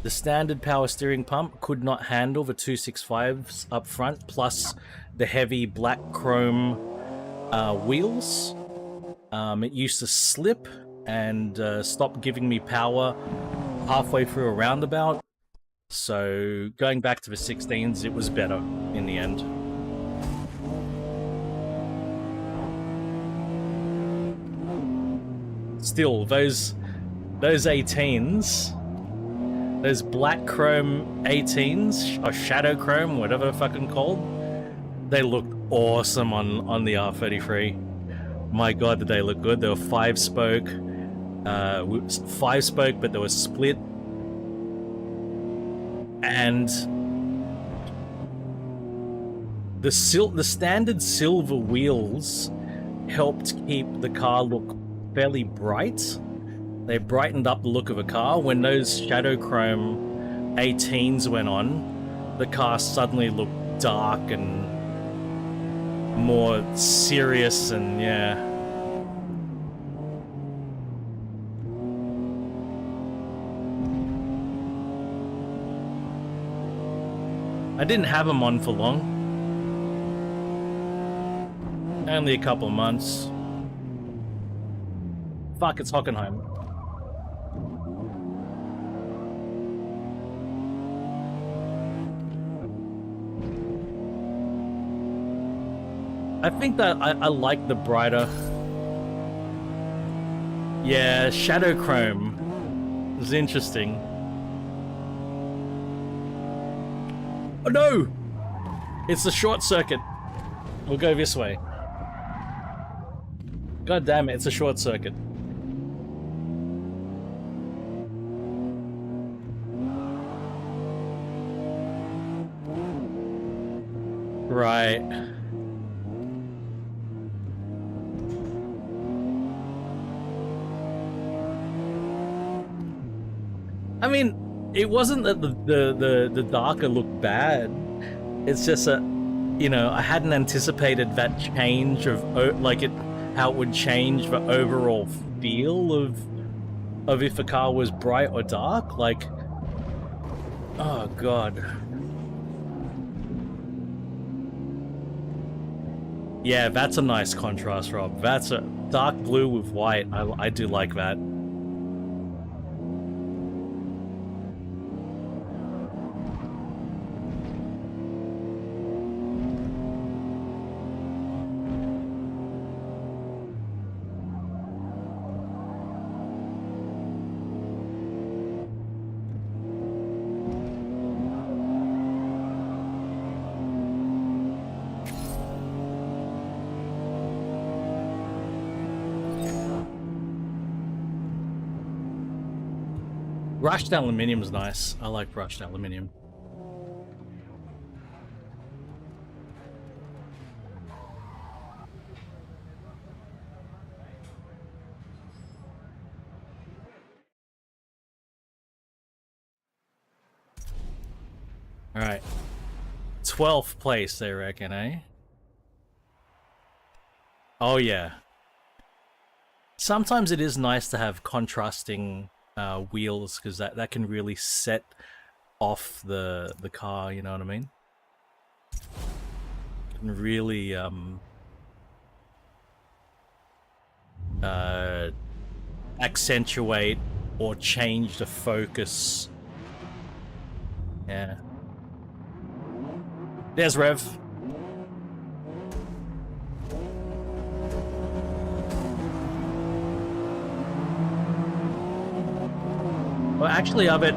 Speaker 1: The standard power steering pump could not handle the 265s up front, plus the heavy black chrome wheels. It used to slip and stop giving me power halfway through a roundabout. So going back to the 16s, it was better in the end. Still, those 18s, those black chrome 18s, or shadow chrome, whatever they're fucking called, they looked awesome on the R33. My god, did they look good. They were 5-spoke, 5-spoke, but they were split. And the standard silver wheels helped keep the car look fairly bright. They brightened up the look of a car. When those shadow chrome 18s went on, the car suddenly looked dark and more serious, and yeah. I didn't have them on for long. Only a couple months. Fuck, it's Hockenheim. I think that I like the brighter Yeah, shadow chrome. It was interesting. Oh no! It's the short circuit. We'll go this way. God damn it, it's a short circuit. Right. I mean, it wasn't that the darker looked bad. It's just that, you know, I hadn't anticipated that change of how it would change the overall feel of if a car was bright or dark. Like, oh god. Yeah, that's a nice contrast, Rob. That's a dark blue with white. I do like that. Brushed aluminium is nice. I like brushed aluminium. All right. 12th place, they reckon, eh? Oh, yeah. Sometimes it is nice to have contrasting wheels, because that can really set off the car, you know what I mean? Can really accentuate or change the focus. Yeah. There's Rev. Well, actually, I bet...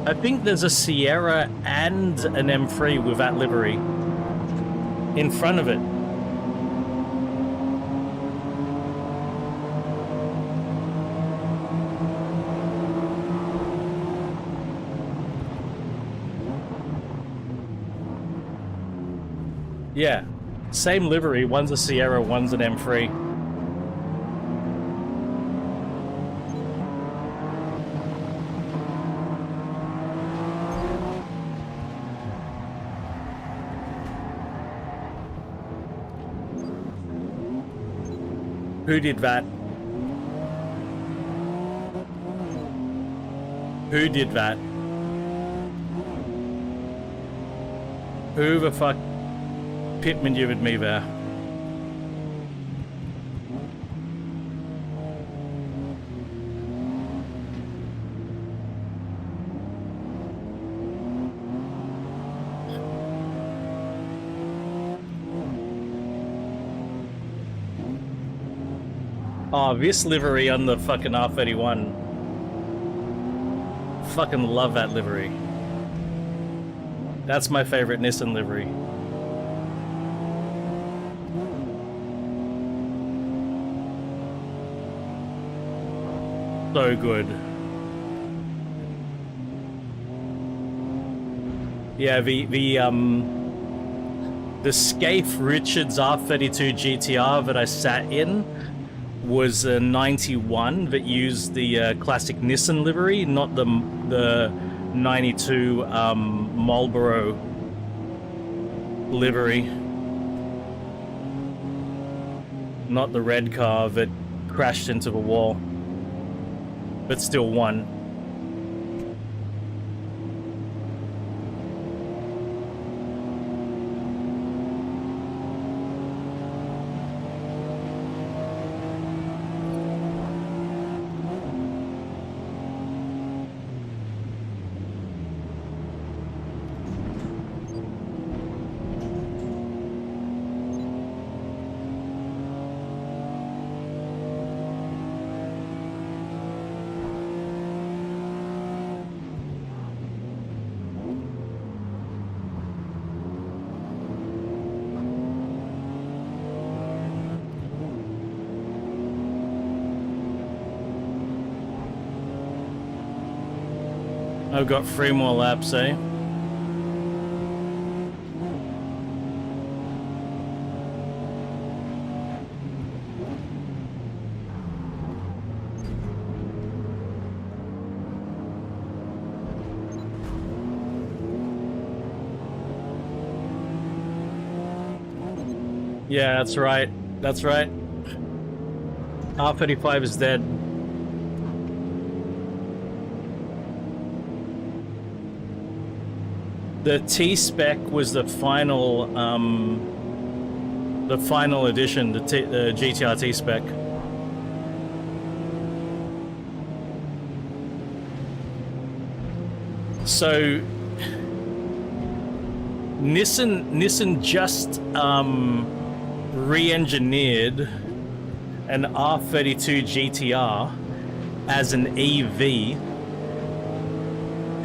Speaker 1: I think there's a Sierra and an M3 with that livery in front of it. Yeah, same livery. One's a Sierra, one's an M3. Who did that? Who did that? Who the fuck pit maneuvered me there? Oh, this livery on the fucking R31. Fucking love that livery. That's my favorite Nissan livery. So good. Yeah, the Scaife Richards R32 GTR that I sat in was a 91 that used the classic Nissan livery, not the 92 Marlboro livery. Not the red car that crashed into the wall, but still won. I've got 3 more laps, eh? Yeah, that's right. That's right. R35 is dead. The T-Spec was the final edition, the GTR T-Spec. So Nissan just re-engineered an R32 GTR as an EV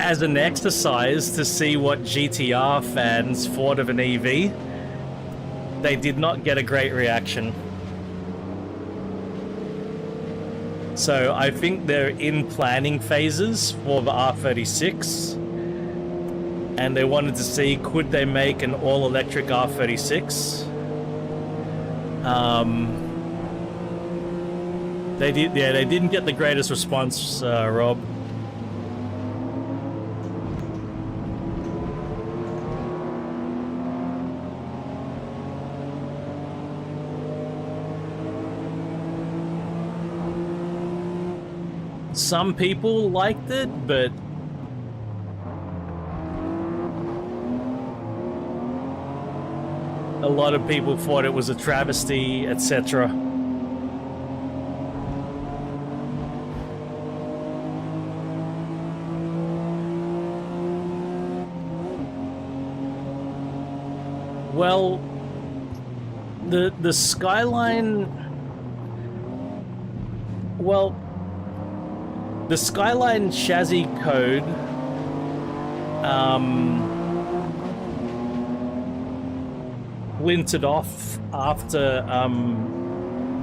Speaker 1: as an exercise to see what GTR fans thought of an EV. They did not get a great reaction. So I think they're in planning phases for the R36, and they wanted to see, could they make an all-electric R36? They didn't get the greatest response, Rob. Some people liked it, but a lot of people thought it was a travesty, etc. Well, the Skyline, well, the Skyline chassis code splintered off after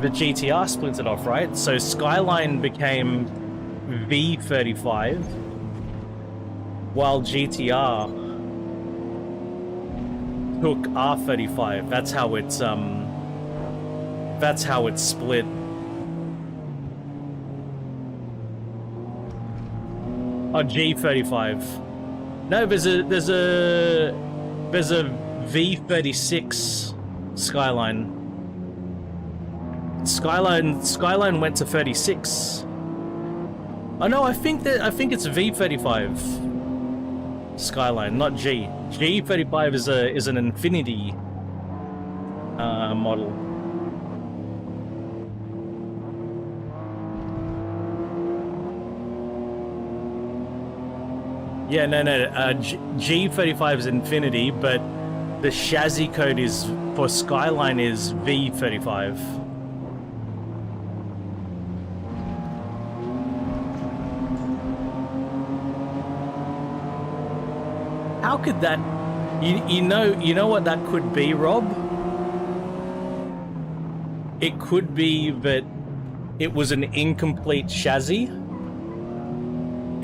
Speaker 1: the GTR splintered off, right? So Skyline became V35 while GTR took R35. That's how it's split. Oh, G35. No, there's a V36 Skyline. Skyline went to 36. Oh no, I think it's V35 Skyline, not G. G35 is an Infinity model. Yeah, no. G35 is Infinity, but the chassis code is for Skyline is V35. How could that? You know what that could be, Rob? It could be that it was an incomplete chassis.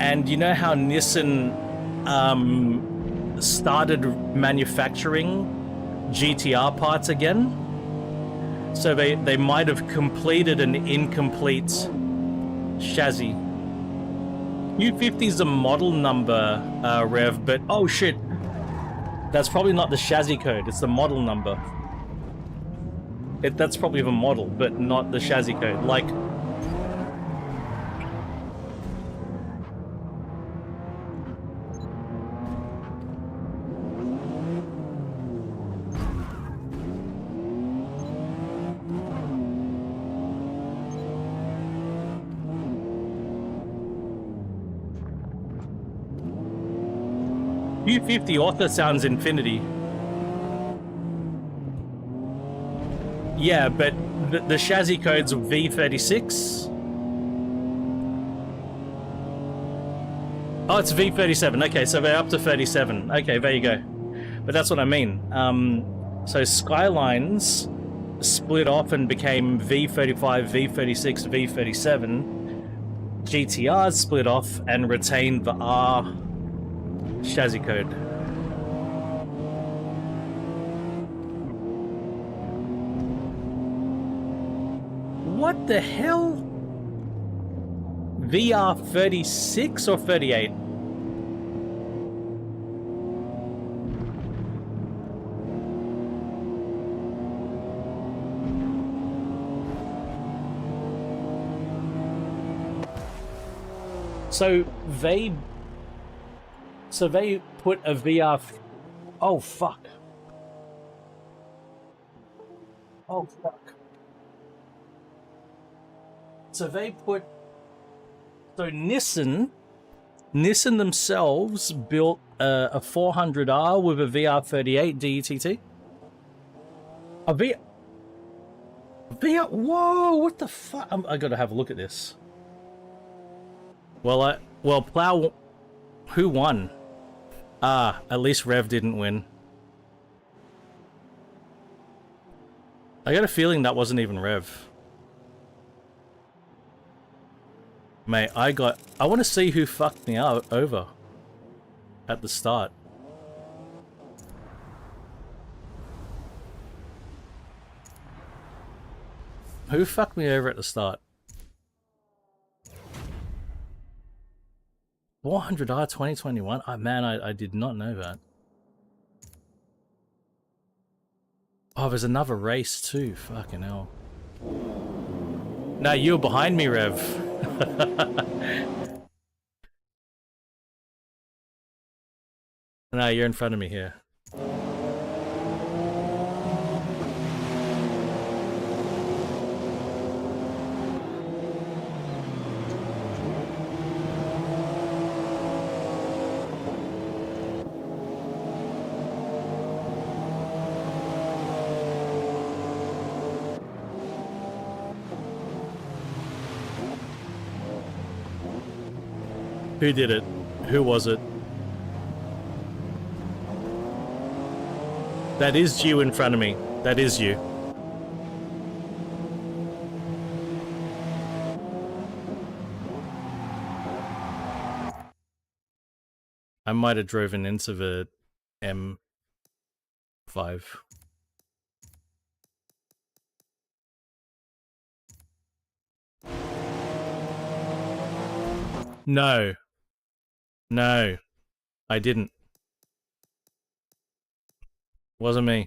Speaker 1: And you know how Nissan started manufacturing GTR parts again? So they might have completed an incomplete chassis. U50 is a model number, Rev, but oh shit. That's probably not the chassis code, it's the model number. That's probably the model, but not the chassis code. Like, U50 also sounds Infinity. Yeah, but the chassis code's V36. Oh, it's V37. Okay, so they're up to 37. Okay, there you go. But that's what I mean. So Skylines split off and became V35, V36, V37. GTRs split off and retained the R chassis code. What the hell? VR 36 or 38? So they put a VR. Oh fuck. Oh fuck. So they put. So Nissan themselves built a 400R with a VR38 DETT. A VR. Whoa! What the fuck? I gotta have a look at this. Well, Plow. Who won? Ah, at least Rev didn't win. I got a feeling that wasn't even Rev. Mate, I want to see who fucked me over at the start. Who fucked me over at the start? 400R 2021? Oh, man, I did not know that. Oh, there's another race too. Fucking hell. No, you're behind me, Rev. No, you're in front of me here. Who did it? Who was it? That is you in front of me. That is you. I might have driven into the M5. No. No. I didn't. Wasn't me.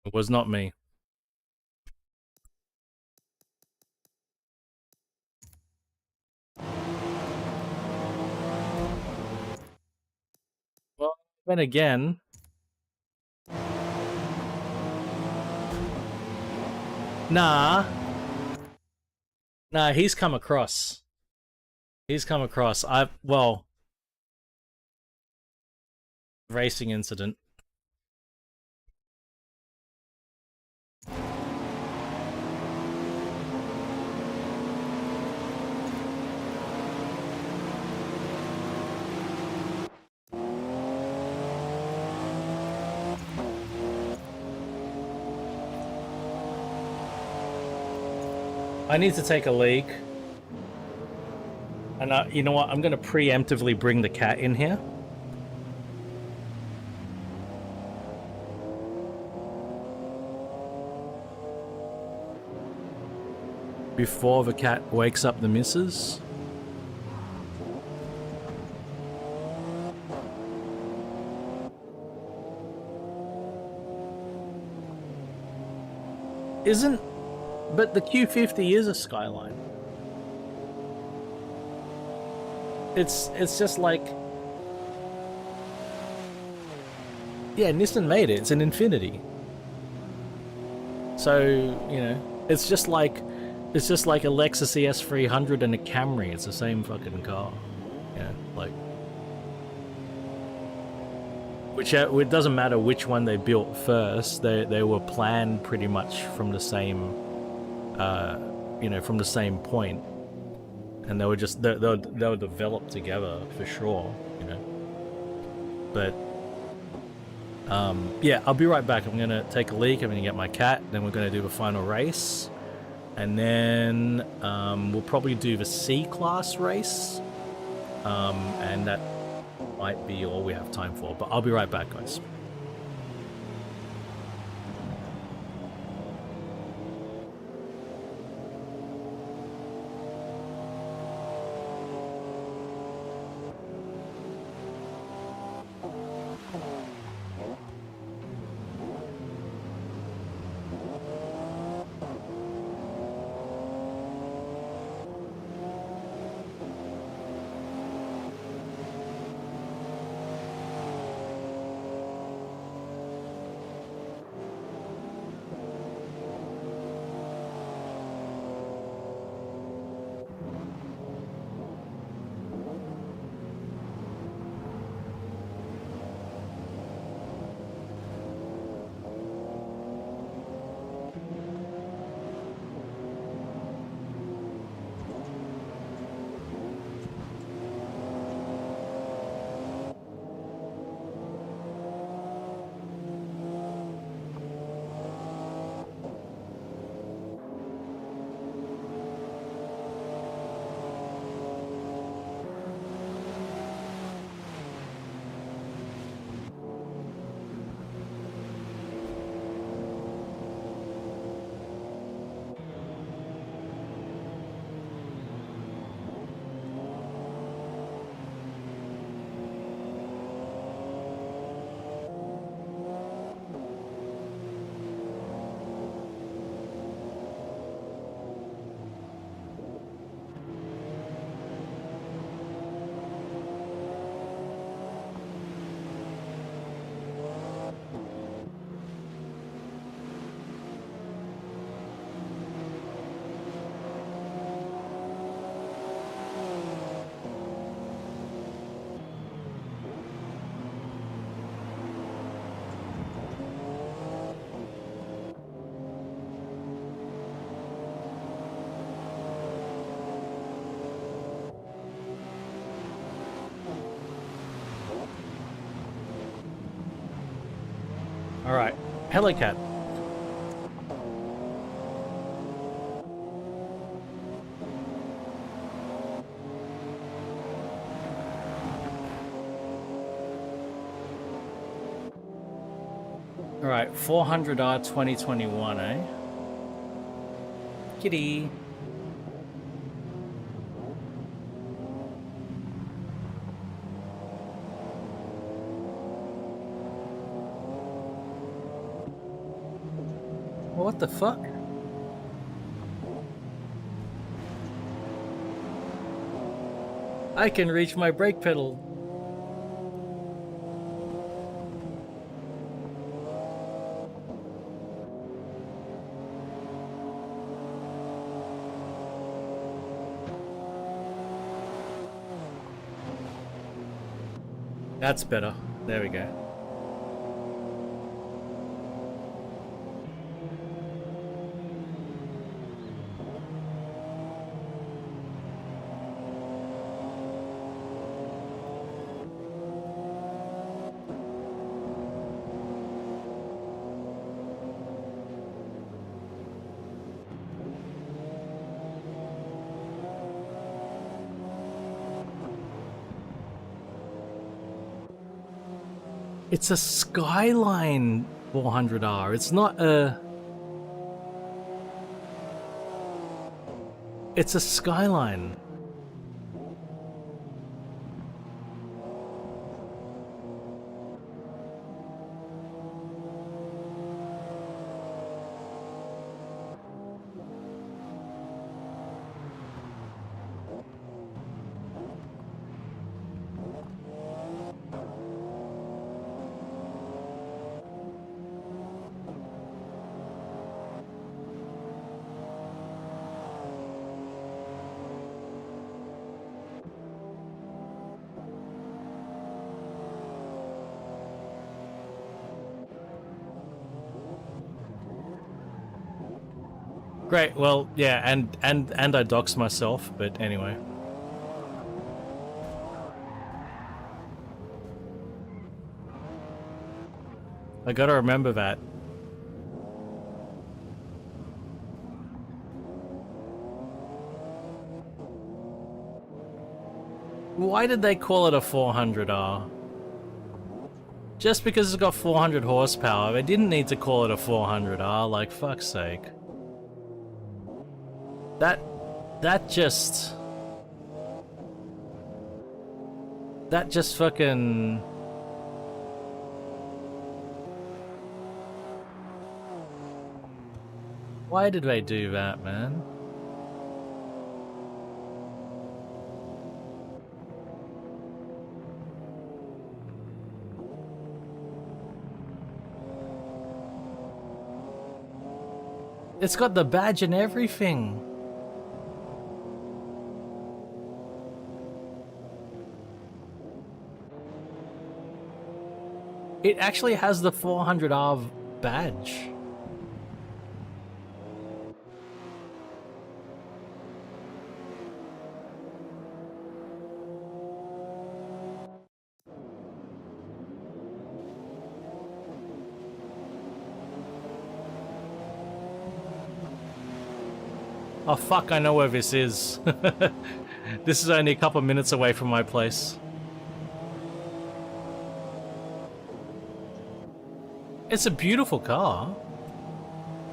Speaker 1: It was not me. Well, then again... Nah, he's come across. He's come across. Well... Racing incident. I need to take a leak. And you know what? I'm going to preemptively bring the cat in here. Before the cat wakes up the missus. But the Q50 is a Skyline. It's just like... Yeah, Nissan made it. It's an Infinity. So, you know, it's just like a Lexus ES300 and a Camry. It's the same fucking car. You know, like... it doesn't matter which one they built first. They were planned pretty much from the same... you know, from the same point, and they were developed together for sure, you know. But yeah, I'll be right back. I'm gonna take a leak. I'm gonna get my cat. Then we're gonna do the final race, and then we'll probably do the C-Class race, And that might be all we have time for, but I'll be right back, guys. All right, Helicat. All right, 400R 2021, eh? Kitty. What the fuck? I can reach my brake pedal. That's better. There we go. It's a Skyline 400R. It's not a... It's a Skyline. Great, well, yeah, and I doxed myself, but anyway. I gotta remember that. why did they call it a 400R? Just because it's got 400 horsepower, they didn't need to call it a 400R, like, fuck's sake. That just fucking... Why did they do that, man? It's got the badge and everything. It actually has the 400R badge. Oh fuck, I know where this is. This is only a couple minutes away from my place. It's a beautiful car.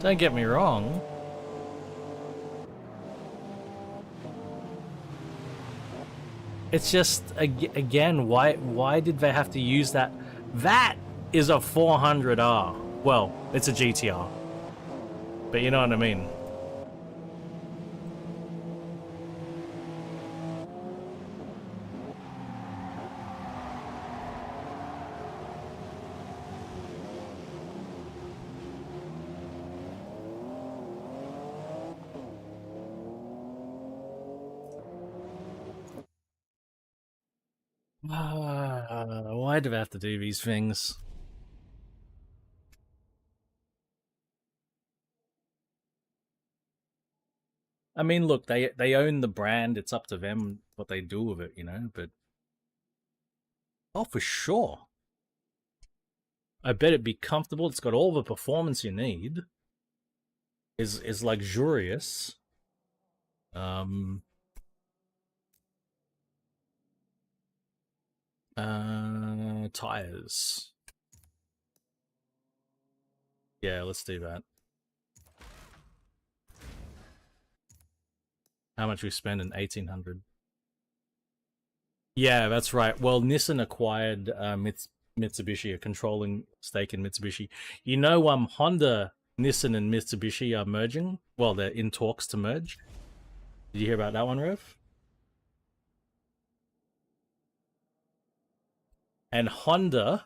Speaker 1: Don't get me wrong. It's just, again, why did they have to use that? That is a 400R. Well, it's a GTR. But you know what I mean. Why do I have to do these things? I mean, look, they own the brand. It's up to them what they do with it, you know, but... Oh, for sure. I bet it'd be comfortable. It's got all the performance you need. Is luxurious. Tires. Yeah, let's do that. How much we spend in 1800? Yeah, that's right. Well, Nissan acquired Mitsubishi, a controlling stake in Mitsubishi. You know, Honda, Nissan, and Mitsubishi are merging. Well, they're in talks to merge. Did you hear about that one, Rev? And Honda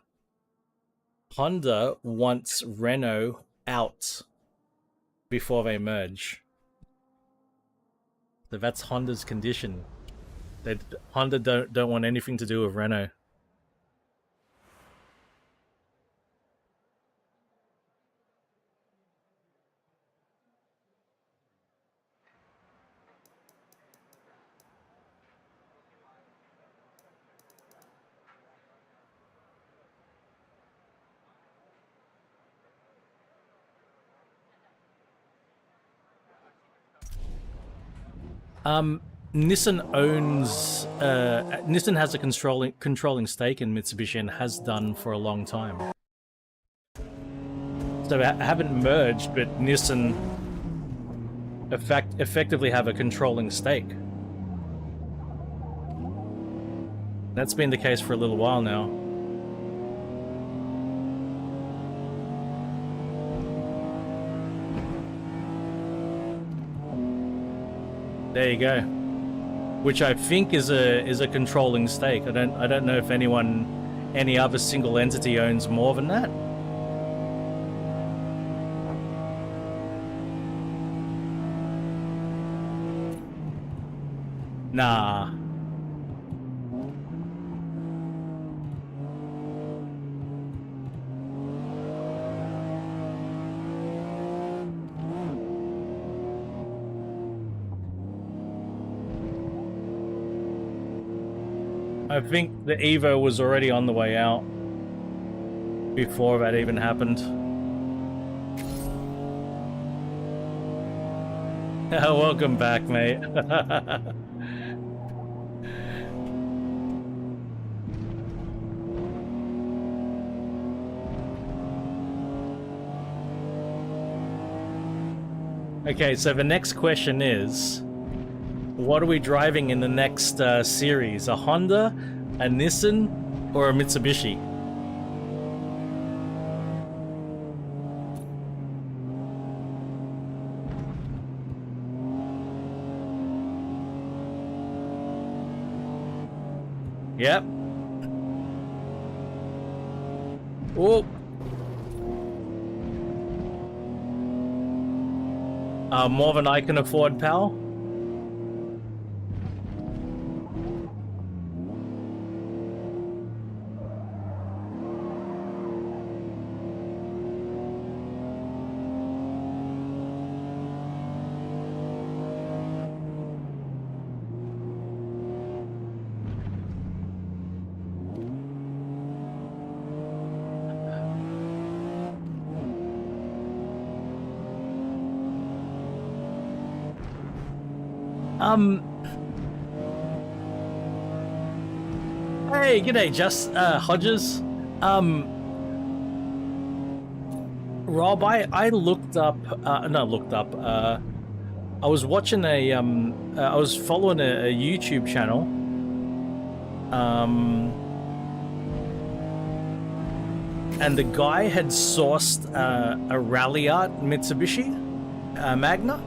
Speaker 1: wants Renault out before they merge. So that's Honda's condition. Honda don't want anything to do with Renault. Nissan owns Nissan has a controlling stake in Mitsubishi and has done for a long time. So they haven't merged, but Nissan effectively have a controlling stake. That's been the case for a little while now. There you go. Which I think is a controlling stake. I don't know if any other single entity owns more than that. Nah. I think the Evo was already on the way out before that even happened. Welcome back, mate. Okay, so the next question is, what are we driving in the next series? A Honda, a Nissan, or a Mitsubishi? Yep. Oh. More than I can afford, pal. Hey, g'day, Hodges. Rob, I looked up, I was watching I was following a YouTube channel, and the guy had sourced a Rally Art Mitsubishi Magna.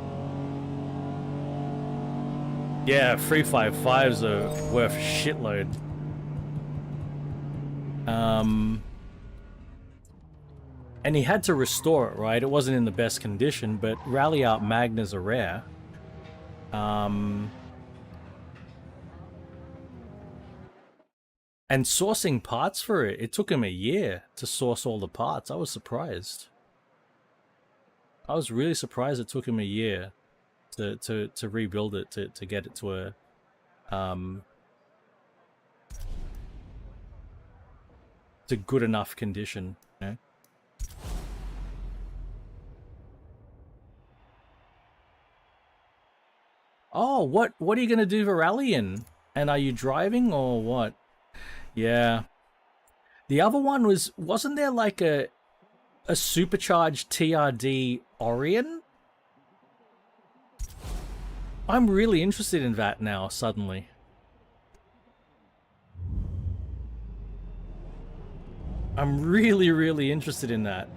Speaker 1: Yeah, 355s are worth a shitload. And he had to restore it, right? It wasn't in the best condition, but Rally Art Magnas are rare. And sourcing parts for it, it took him a year to source all the parts. I was surprised. I was really surprised it took him a year to rebuild it, to get it to a good enough condition, you know? Oh, what are you gonna do for rallying? And are you driving or what? Yeah. The other one wasn't there like a supercharged TRD Orion? I'm really interested in that now, suddenly. I'm really, really interested in that.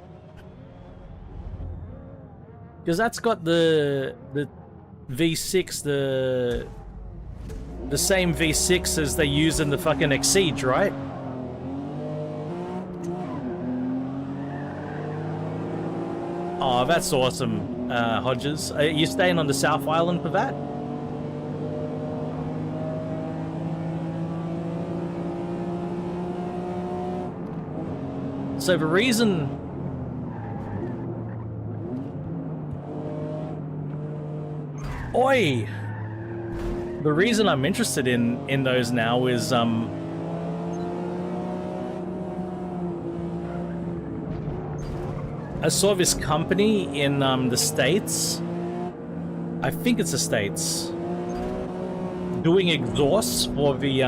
Speaker 1: Because that's got the V6, the same V6 as they use in the fucking Exige, right? Oh, that's awesome, Hodges. Are you staying on the South Island for that? So the reason... Oi! The reason I'm interested in those now is, I saw this company in the States, I think it's the States, doing exhausts for the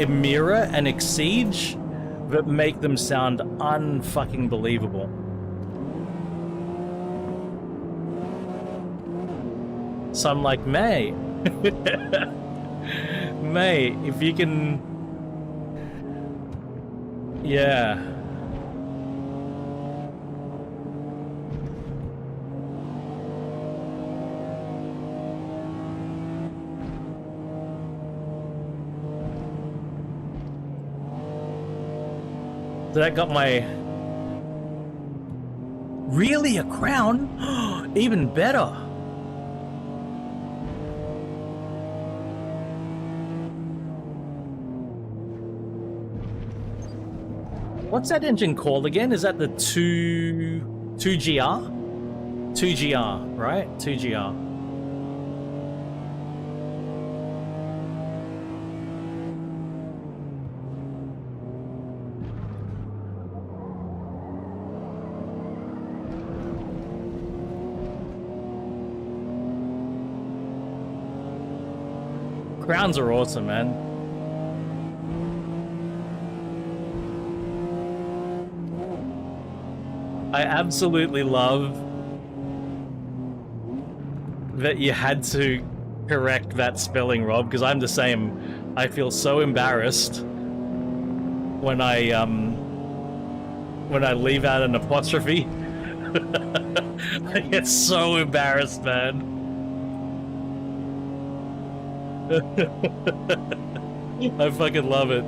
Speaker 1: Emira and Exige that make them sound unfucking believable. So I'm like, May, May, if you can, yeah. So that got my... Really, a crown? Even better. What's that engine called again? Is that the 2GR? 2GR, right? 2GR. Crowns are awesome, man. I absolutely love that you had to correct that spelling, Rob, because I'm the same. I feel so embarrassed when I leave out an apostrophe. I get so embarrassed, man. I fucking love it.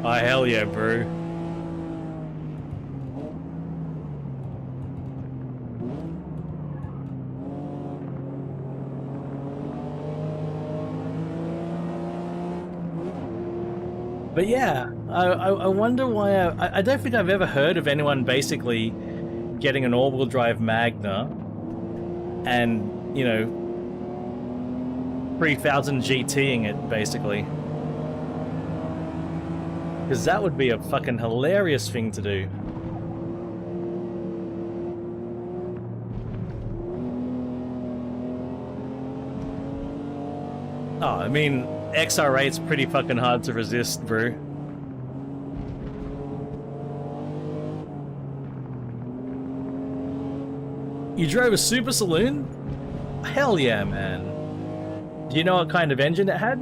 Speaker 1: Oh, hell yeah, bro. But yeah, I wonder why I don't think I've ever heard of anyone basically getting an all-wheel drive Magna and, you know, 3000 GTing it, basically. Because that would be a fucking hilarious thing to do. Oh, I mean, XR8's pretty fucking hard to resist, bro. You drove a Super Saloon? Hell yeah, man. Do you know what kind of engine it had?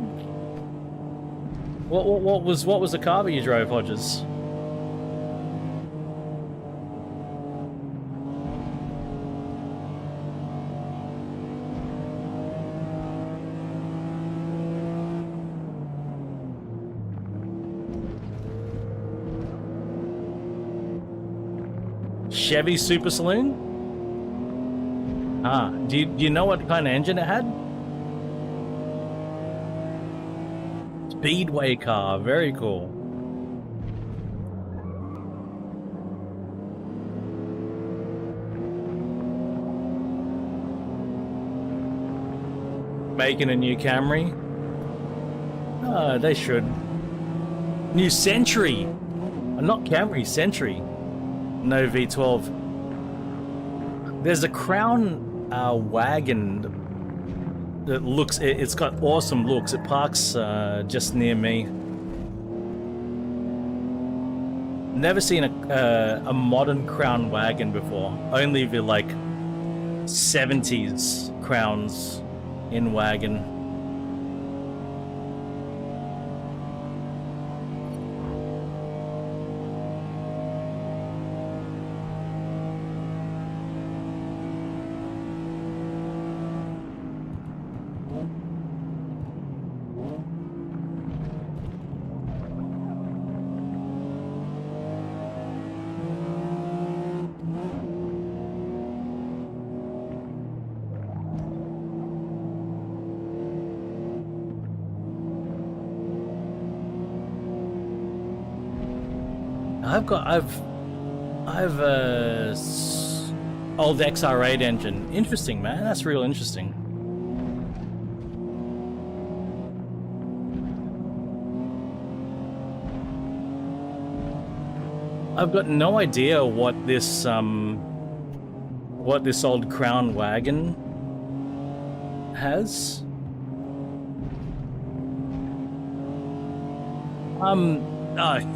Speaker 1: What was the car that you drove, Hodges? Chevy Super Saloon? Ah, do you know what kind of engine it had? Speedway car, very cool. Making a new Camry? Ah, they should. New Century! Not Camry, Century. No V12. There's a Crown wagon that looks, it's got awesome looks. It parks just near me. Never seen a modern Crown wagon before. Only the like 70s Crowns in wagon. I've old XR8 engine. Interesting, man. That's real interesting. I've got no idea what this old Crown wagon has.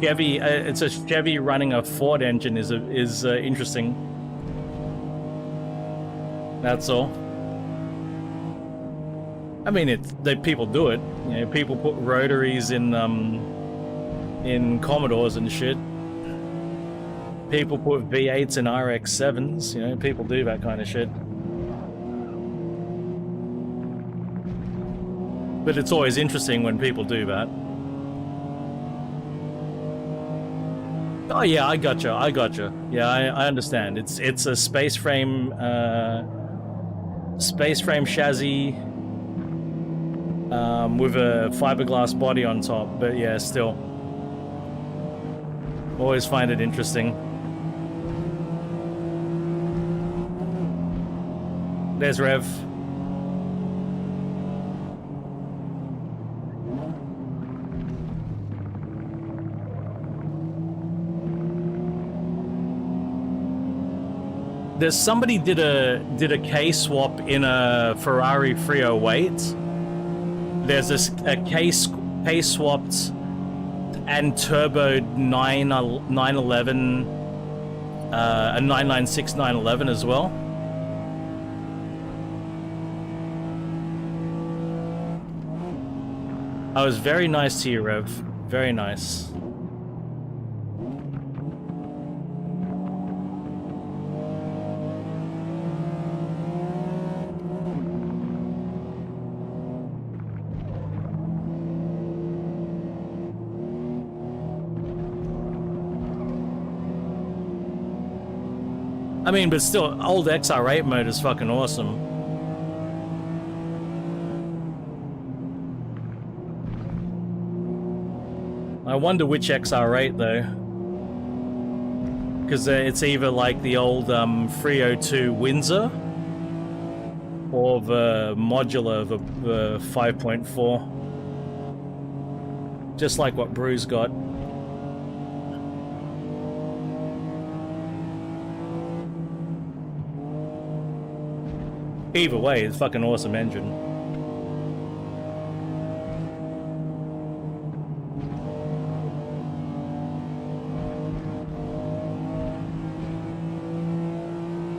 Speaker 1: Chevy. It's a Chevy running a Ford engine is interesting. That's all. I mean, people do it. You know, people put rotaries in Commodores and shit. People put V8s in RX-7s. You know, people do that kind of shit. But it's always interesting when people do that. Oh yeah, I gotcha. Yeah, I understand. It's a space frame chassis with a fiberglass body on top. But yeah, still, always find it interesting. There's Rev. There's somebody did a K swap in a Ferrari 308. There's a K pace swapped and turboed 911, a 996 911 as well. I was very nice to you, Rev. Very nice. I mean, but still, old XR8 mode is fucking awesome. I wonder which XR8 though, because it's either like the old 302 Windsor or the modular, the 5.4, just like what Brew's got. Either way, it's a fucking awesome engine.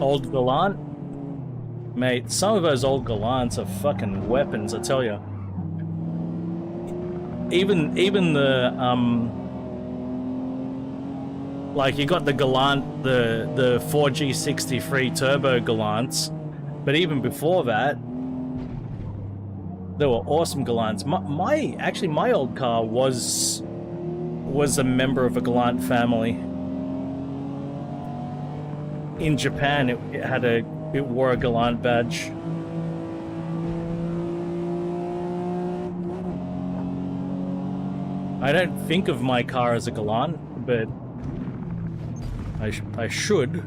Speaker 1: Old Galant? Mate, some of those old Galants are fucking weapons, I tell ya. Even the, like, you got the Galant, the 4G63 turbo Galants, but even before that, there were awesome Galants. Actually, my old car was a member of a Galant family. In Japan, it wore a Galant badge. I don't think of my car as a Galant, but I should.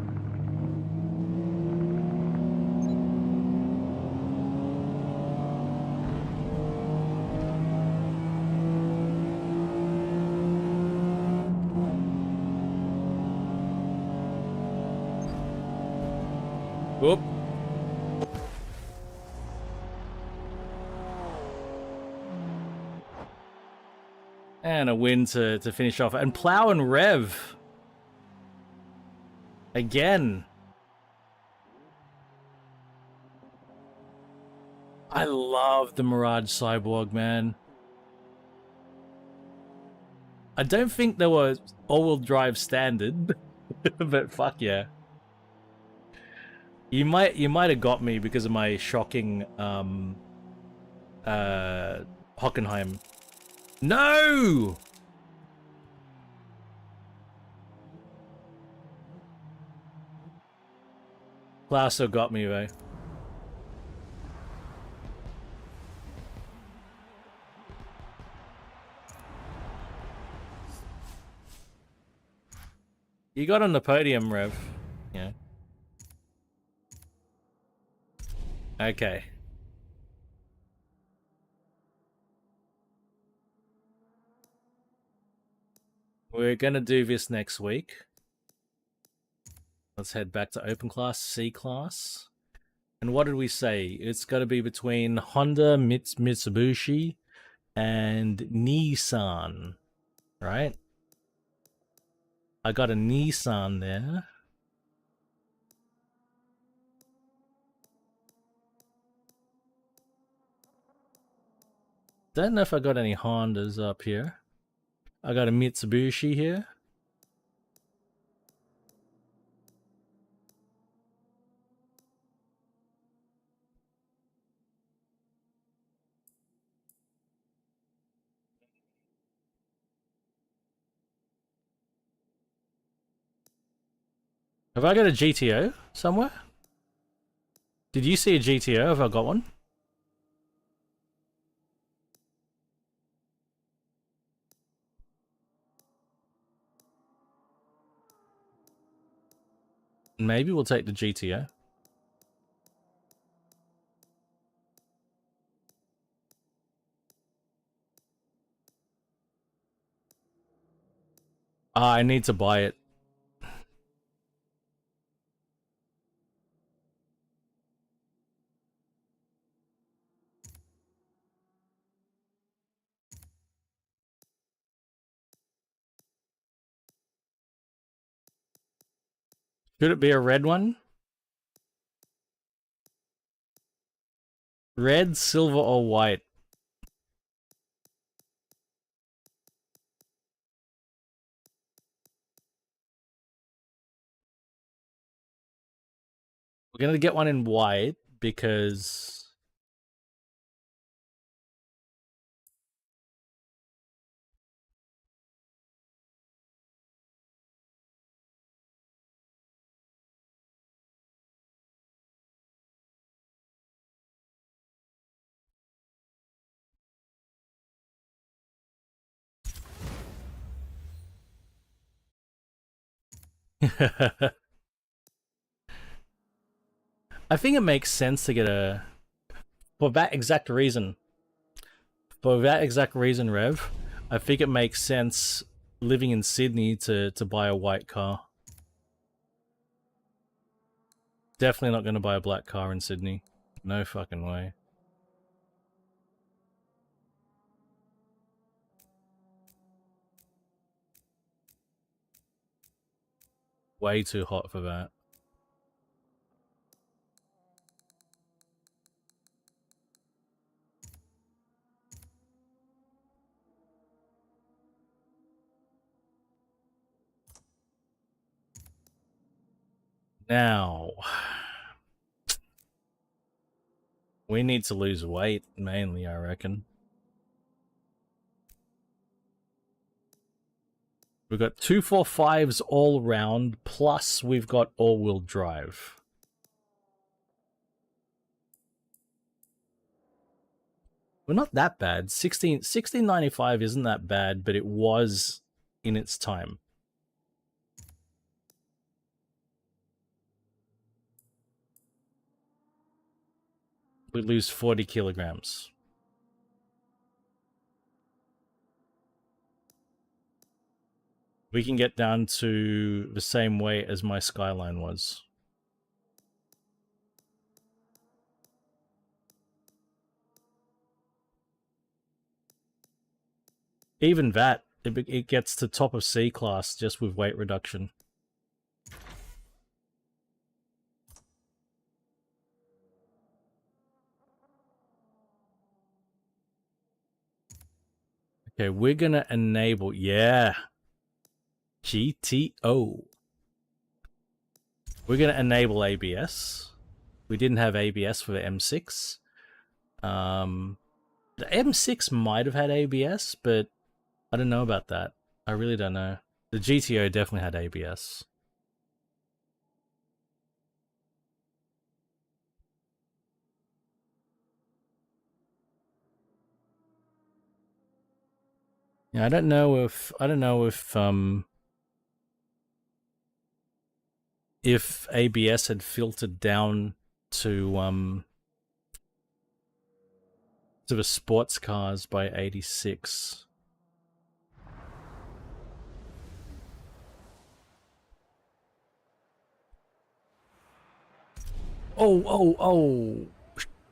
Speaker 1: Whoop. And a win to finish off. And Plow and Rev. Again. I love the Mirage Cyborg, man. I don't think there was all-wheel drive standard, but fuck yeah. You might have got me because of my shocking Hockenheim. No! Klauso got me though. You got on the podium, Rev. Yeah. Okay. We're gonna do this next week. Let's head back to open class, C class. And what did we say? It's got to be between Honda, Mitsubishi, and Nissan, right? I got a Nissan there. Don't know if I got any Hondas up here. I got a Mitsubishi here. Have I got a GTO somewhere? Did you see a GTO? Have I got one? Maybe we'll take the GTO. I need to buy it. Should it be a red one? Red, silver, or white? We're gonna get one in white because I think it makes sense to get a for that exact reason. For that exact reason, Rev, I think it makes sense living in Sydney to buy a white car. Definitely not going to buy a black car in Sydney. No fucking way. Way too hot for that. Now, we need to lose weight, mainly, I reckon. We've got 245s all round, plus we've got all-wheel drive. We're not that bad. 1695 isn't that bad, but it was in its time. We lose 40 kilograms. We can get down to the same weight as my Skyline was. Even that, it gets to top of C class just with weight reduction. Okay, we're gonna enable, yeah, GTO. We're gonna enable ABS. We didn't have ABS for the M6. The M6 might have had ABS, but I don't know about that. I really don't know. The GTO definitely had ABS. Yeah, I don't know if ABS had filtered down to the sports cars by 86. Oh,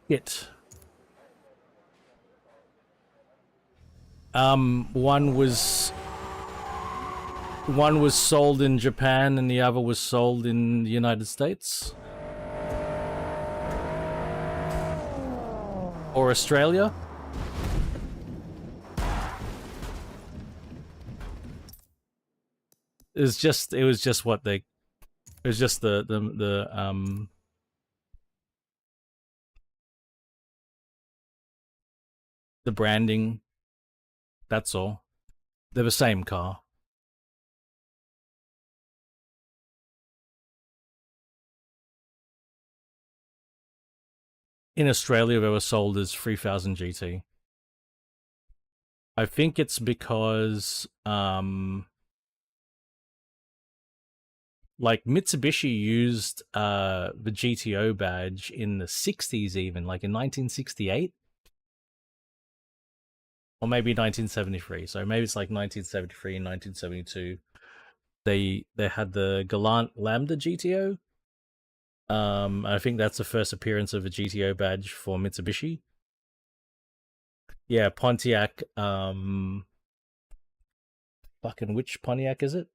Speaker 1: shit. One was sold in Japan and the other was sold in the United States. Or Australia. It was just the branding. That's all. They're the same car. In Australia, they were sold as 3000 GT. I think it's because like Mitsubishi used the GTO badge in the 60s, even like in 1968 or maybe 1973. So maybe it's like 1973 and 1972. They had the Galant Lambda GTO. I think that's the first appearance of a GTO badge for Mitsubishi. Yeah, Pontiac. Fucking which Pontiac is it?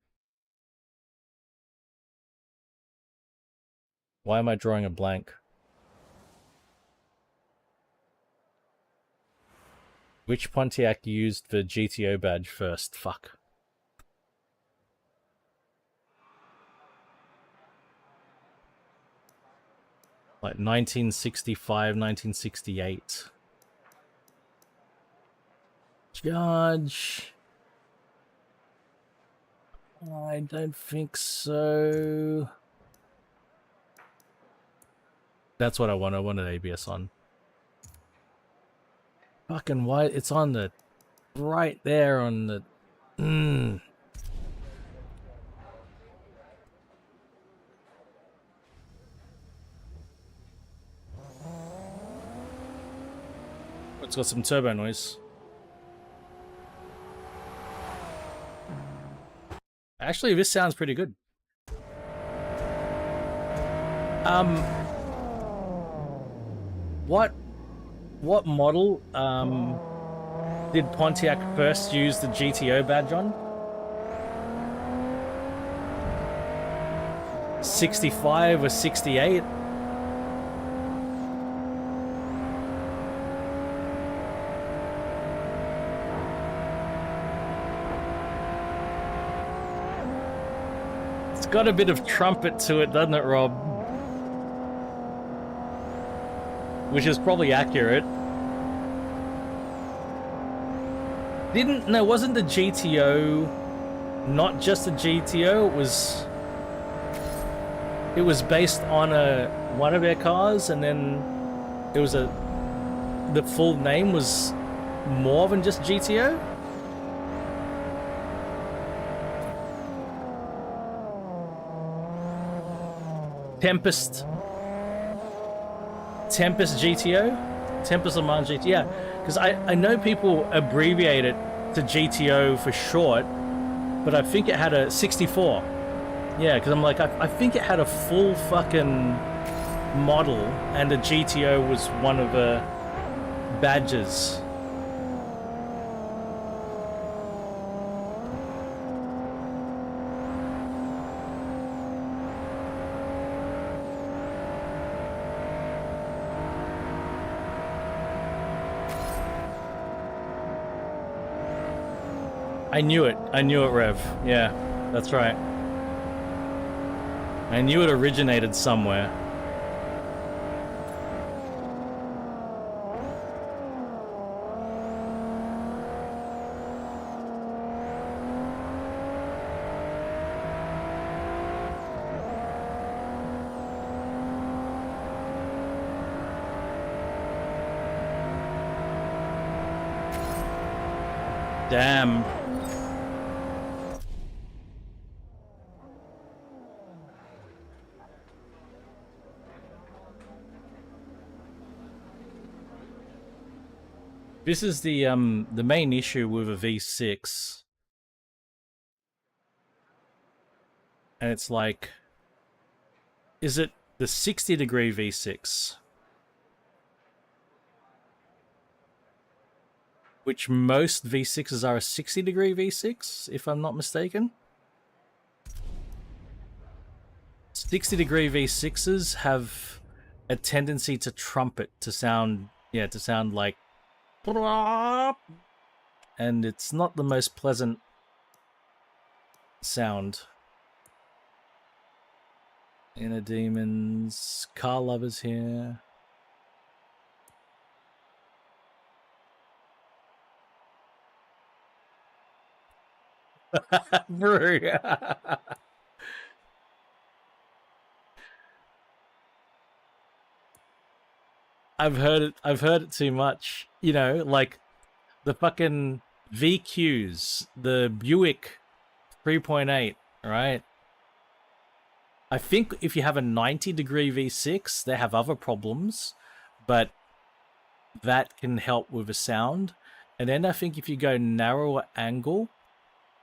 Speaker 1: Why am I drawing a blank? Which Pontiac used the GTO badge first? Fuck. Like 1965, 1968. Judge. I don't think so. That's what I want. I wanted ABS on. Fucking why? It's on the right there on the. It's got some turbo noise. Actually, this sounds pretty good. What model did Pontiac first use the GTO badge on? 65 or 68? It's got a bit of trumpet to it, doesn't it, Rob? Which is probably accurate. Wasn't the GTO not just a GTO? It was based on one of their cars, and then it was the full name was more than just GTO? Tempest GTO? Tempest Le Mans GTO? Yeah, because I know people abbreviate it to GTO for short, but I think it had a 64. Yeah, because I'm like, I think it had a full fucking model, and the GTO was one of the badges. I knew it, Rev. Yeah, that's right. I knew it originated somewhere. Damn. This is the main issue with a V6. And it's like, is it the 60-degree V6? Which most V6s are a 60-degree V6, if I'm not mistaken. 60-degree V6s have a tendency to trumpet, to sound like, and it's not the most pleasant sound. Inner Demons, car lovers here. I've heard it too much. You know, like the fucking VQs, the Buick 3.8, right? I think if you have a 90-degree V6, they have other problems, but that can help with the sound. And then I think if you go narrower angle,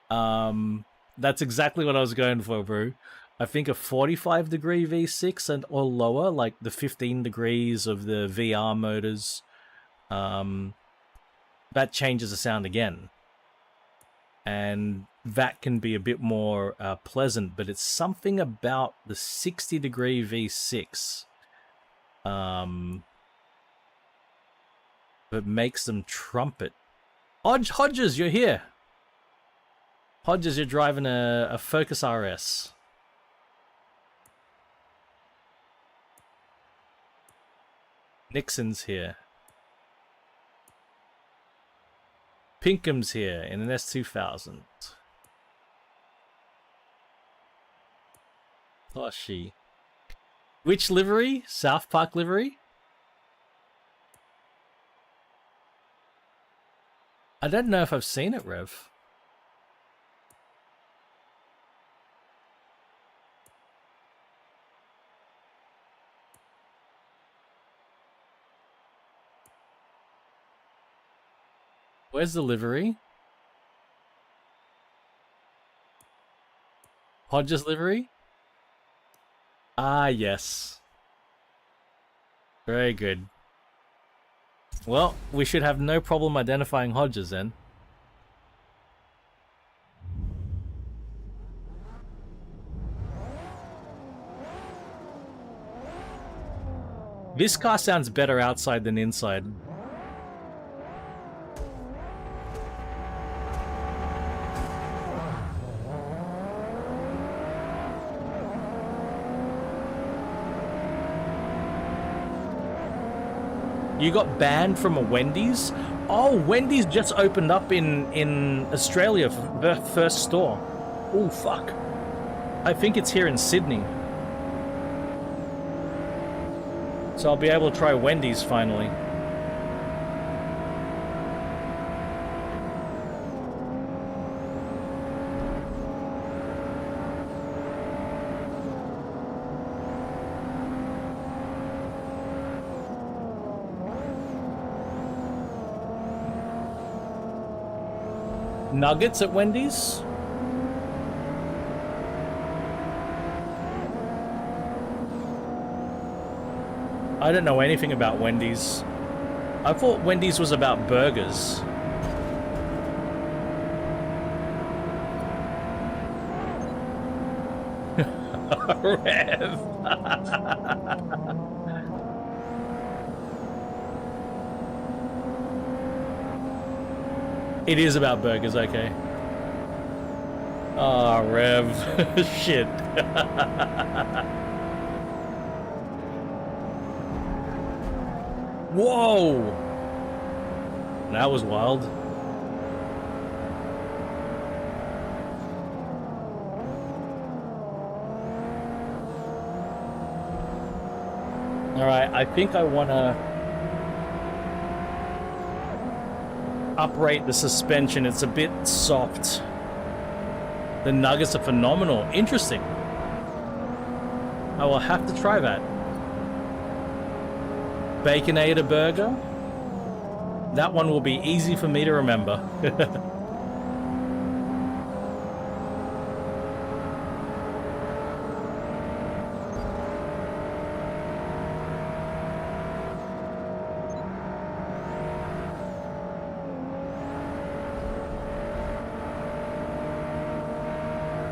Speaker 1: that's exactly what I was going for, bro. I think a 45-degree V6 or lower, like the 15 degrees of the VR motors, that changes the sound again. And that can be a bit more pleasant, but it's something about the 60-degree V6 that makes them trumpet. Hodges, you're here. Hodges, you're driving a Focus RS. Nixon's here. Pinkham's here in an S2000. Oh, she. Which livery? South Park livery? I don't know if I've seen it, Rev. Where's the livery? Hodges livery? Ah, yes. Very good. Well, we should have no problem identifying Hodges then. This car sounds better outside than inside. You got banned from a Wendy's? Oh, Wendy's just opened up in Australia for the first store. Oh, fuck. I think it's here in Sydney. So I'll be able to try Wendy's finally. Nuggets at Wendy's? I don't know anything about Wendy's. I thought Wendy's was about burgers. Rev. It is about burgers, okay. Oh, Rev. Shit. Whoa! That was wild. Alright, I think I want to uprate the suspension. It's a bit soft. The nuggets are phenomenal. Interesting. I will have to try that. Baconator burger. That one will be easy for me to remember.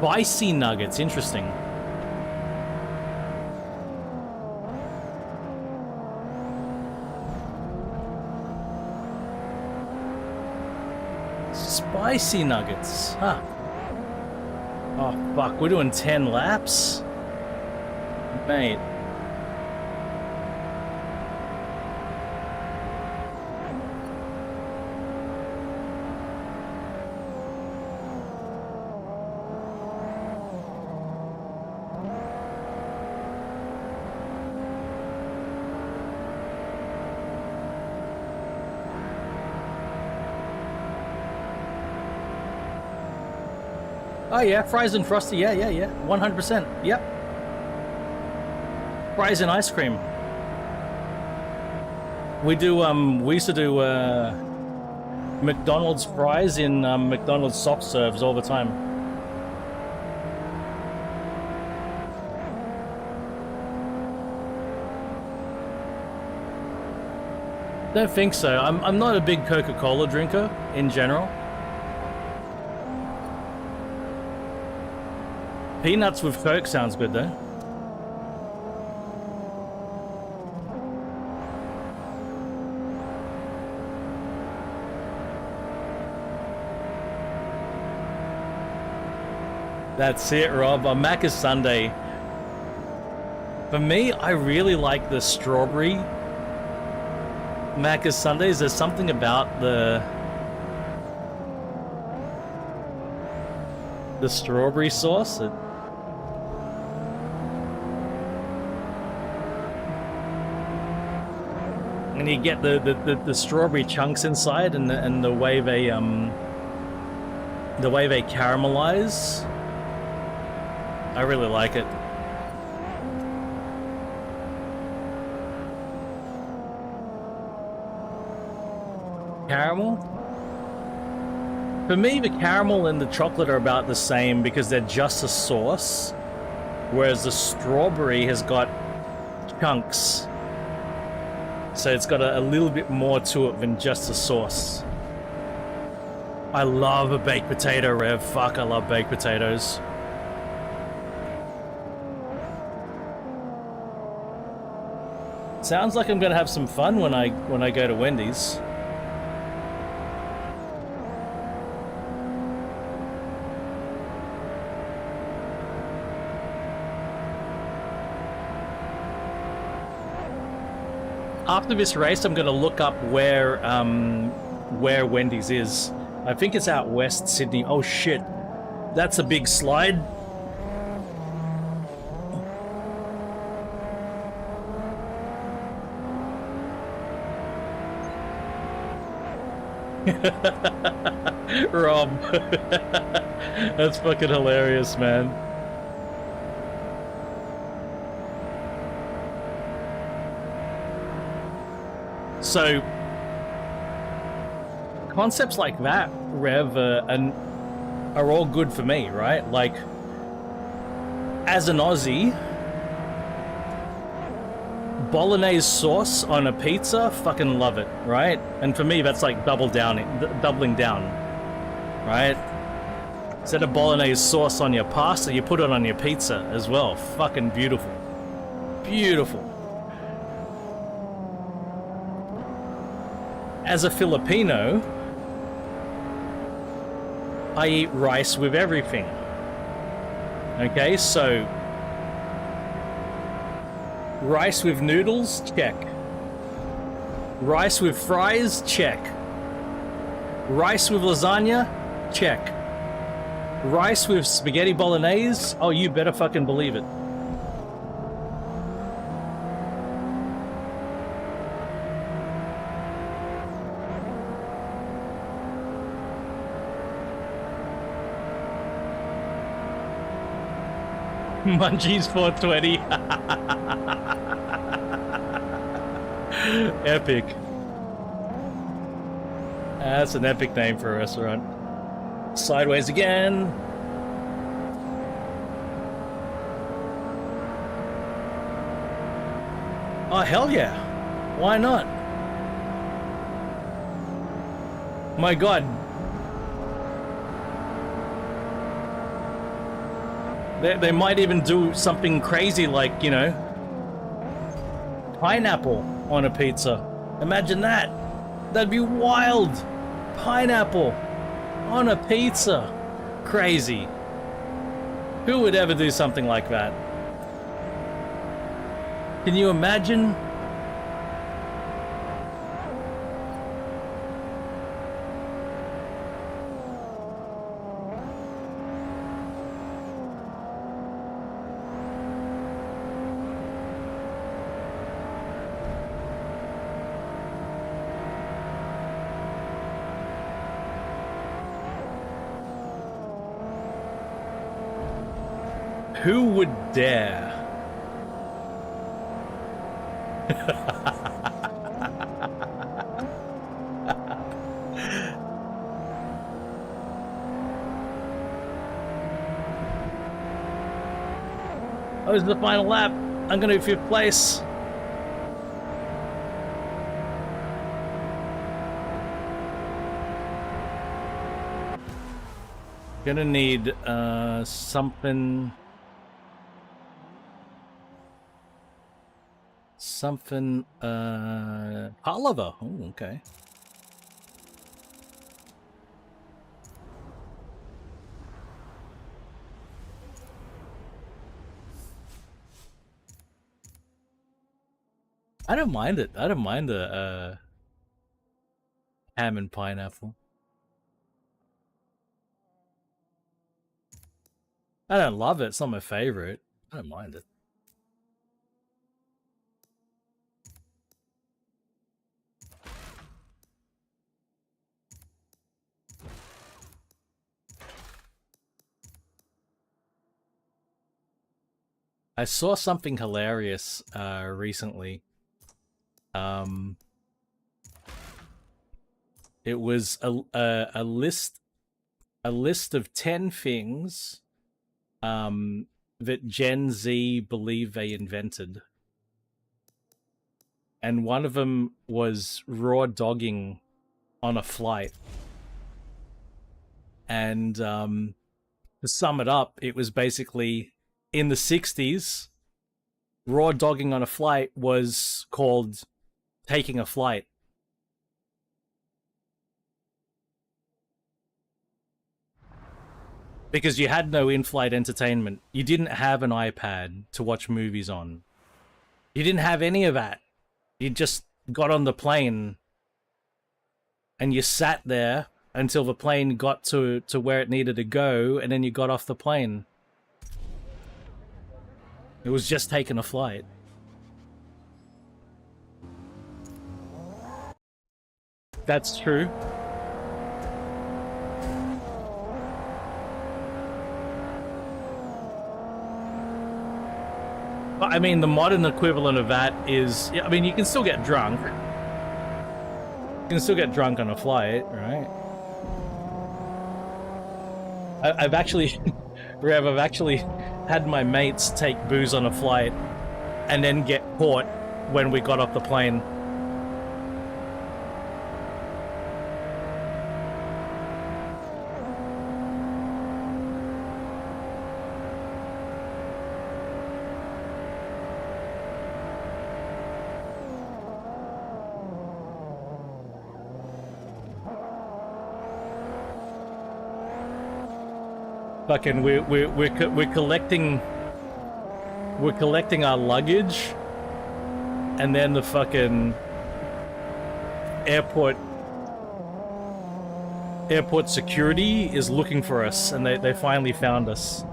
Speaker 1: Spicy nuggets, interesting. Spicy nuggets, huh? Oh fuck, we're doing 10 laps? Mate. Oh yeah, fries and frosty, yeah, 100%, yep. Fries and ice cream. We used to do McDonald's fries in McDonald's soft serves all the time. Don't think so. I'm not a big Coca-Cola drinker in general.
Speaker 2: Peanuts with Coke sounds good though. That's it, Rob. A Macca's Sunday. For me, I really like the strawberry Macca's Sundays. There's something about the strawberry sauce. And you get the strawberry chunks inside, and the way they caramelize. I really like it. Caramel? For me, the caramel and the chocolate are about the same because they're just a sauce, whereas the strawberry has got chunks. So it's got a little bit more to it than just a sauce. I love a baked potato, Rev. Fuck, I love baked potatoes. Sounds like I'm gonna have some fun when I go to Wendy's. After this race, I'm gonna look up where Wendy's is. I think it's out west Sydney. Oh shit, that's a big slide. Rob. That's fucking hilarious, man. So, concepts like that, Rev, are all good for me, right? Like, as an Aussie, bolognese sauce on a pizza, fucking love it, right? And for me, that's like doubling down, right? Instead of bolognese sauce on your pasta, you put it on your pizza as well. Fucking beautiful. Beautiful. As a Filipino, I eat rice with everything. Okay, so rice with noodles, check. Rice with fries, check. Rice with lasagna, check. Rice with spaghetti bolognese, oh, you better fucking believe it. Munchies 420. Epic. That's an epic name for a restaurant. Sideways again. Oh, hell yeah. Why not? My God. They might even do something crazy like, you know, pineapple on a pizza. Imagine that. That'd be wild. Pineapple on a pizza. Crazy. Who would ever do something like that? Can you imagine? Who would dare? Oh, this is the final lap. I'm gonna do 5th place. Gonna need something. something, Pallava. Oh, okay. I don't mind it. I don't mind the ham and pineapple. I don't love it. It's not my favorite. I don't mind it. I saw something hilarious recently. It was a list of 10 things that Gen Z believe they invented. And one of them was raw dogging on a flight. And to sum it up, it was basically in the 60s, raw dogging on a flight was called taking a flight. Because you had no in-flight entertainment. You didn't have an iPad to watch movies on. You didn't have any of that. You just got on the plane and you sat there until the plane got to where it needed to go, and then you got off the plane. It was just taking a flight. That's true. But I mean, the modern equivalent of that is, I mean, you can still get drunk. You can still get drunk on a flight, right? I've actually, Rev, I've actually had my mates take booze on a flight and then get caught when we got off the plane. Fucking, we're collecting our luggage, and then the fucking airport security is looking for us, and they finally found us.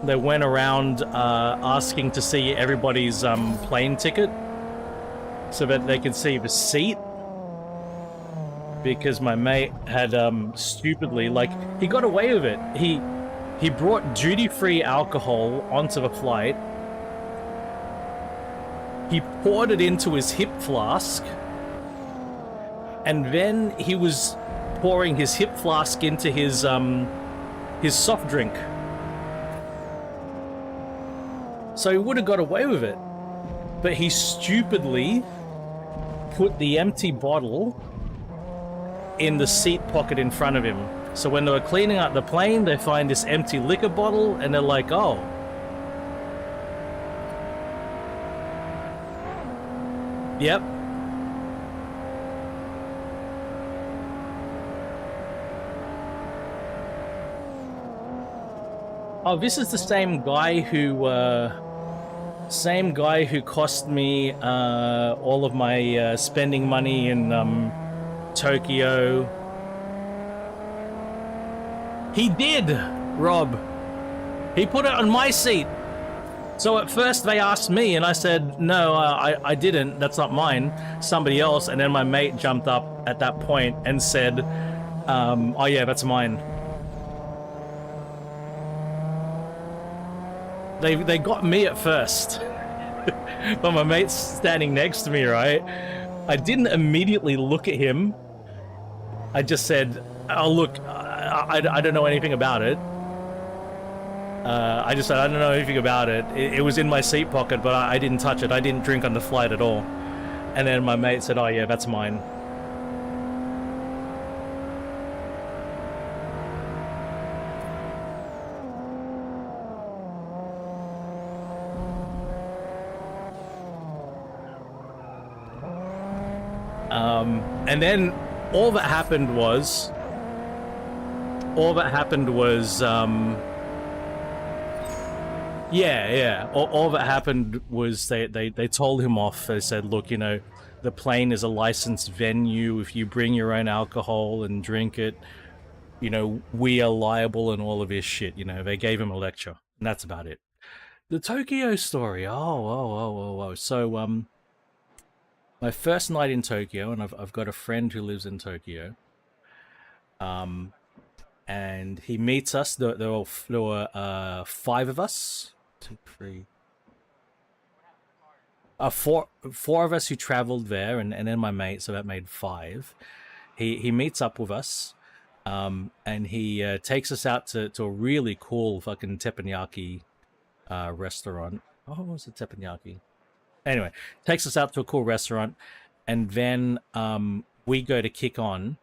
Speaker 2: They went around asking to see everybody's plane ticket so that they could see the seat. Because my mate had stupidly, like, he got away with it. He brought duty-free alcohol onto the flight. He poured it into his hip flask, and then he was pouring his hip flask into his soft drink. So he would have got away with it, but he stupidly put the empty bottle in the seat pocket in front of him. So when they were cleaning out the plane, they find this empty liquor bottle, and they're like, oh. Yep. Oh, this is the same guy who cost me all of my spending money in Tokyo. He did, Rob. He put it on my seat. So at first they asked me, and I said, no, I didn't. That's not mine. Somebody else. And then my mate jumped up at that point and said, oh yeah, that's mine. They got me at first. But my mate's standing next to me, right? I didn't immediately look at him. I just said, oh, look, I don't know anything about it. I just said, I don't know anything about it. It was in my seat pocket, but I didn't touch it. I didn't drink on the flight at all. And then my mate said, oh yeah, that's mine. And then all that happened was, all that happened was they told him off. They said, look, you know, the plane is a licensed venue. If you bring your own alcohol and drink it, you know, we are liable and all of his shit. You know, they gave him a lecture, and that's about it. The Tokyo story. So, my first night in Tokyo, and I've got a friend who lives in Tokyo. And he meets us. There were 5 of us. 2, 3. Four of us who traveled there, and then my mate, so that made 5. He meets up with us, and he takes us out to a really cool fucking teppanyaki restaurant. Oh, what was it, teppanyaki? Anyway, takes us out to a cool restaurant, and then we go to kick on.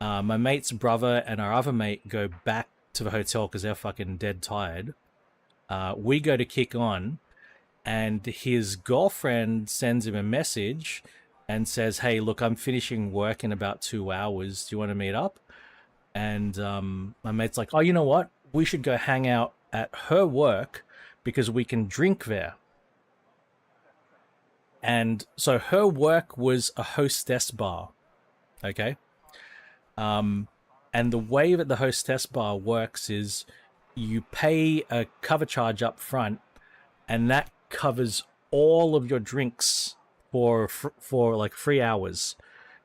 Speaker 2: My mate's brother and our other mate go back to the hotel because they're fucking dead tired. We go to kick on, and his girlfriend sends him a message and says, hey, look, I'm finishing work in about 2 hours. Do you want to meet up? And my mate's like, oh, you know what? We should go hang out at her work because we can drink there. And so her work was a hostess bar, okay? And the way that the hostess bar works is you pay a cover charge up front, and that covers all of your drinks for like 3 hours.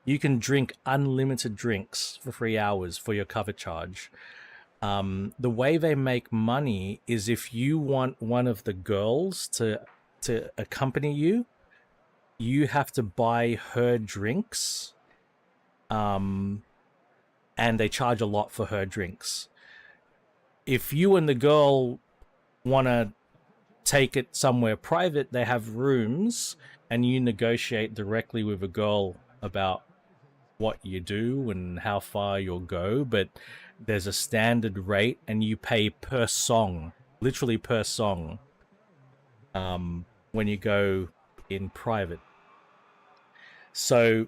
Speaker 2: You can drink unlimited drinks for 3 hours for your cover charge. The way they make money is if you want one of the girls to accompany you, you have to buy her drinks, and they charge a lot for her drinks. If you and the girl want to take it somewhere private, they have rooms, and you negotiate directly with a girl about what you do and how far you'll go, but there's a standard rate, and you pay per song, literally per song, when you go in private. So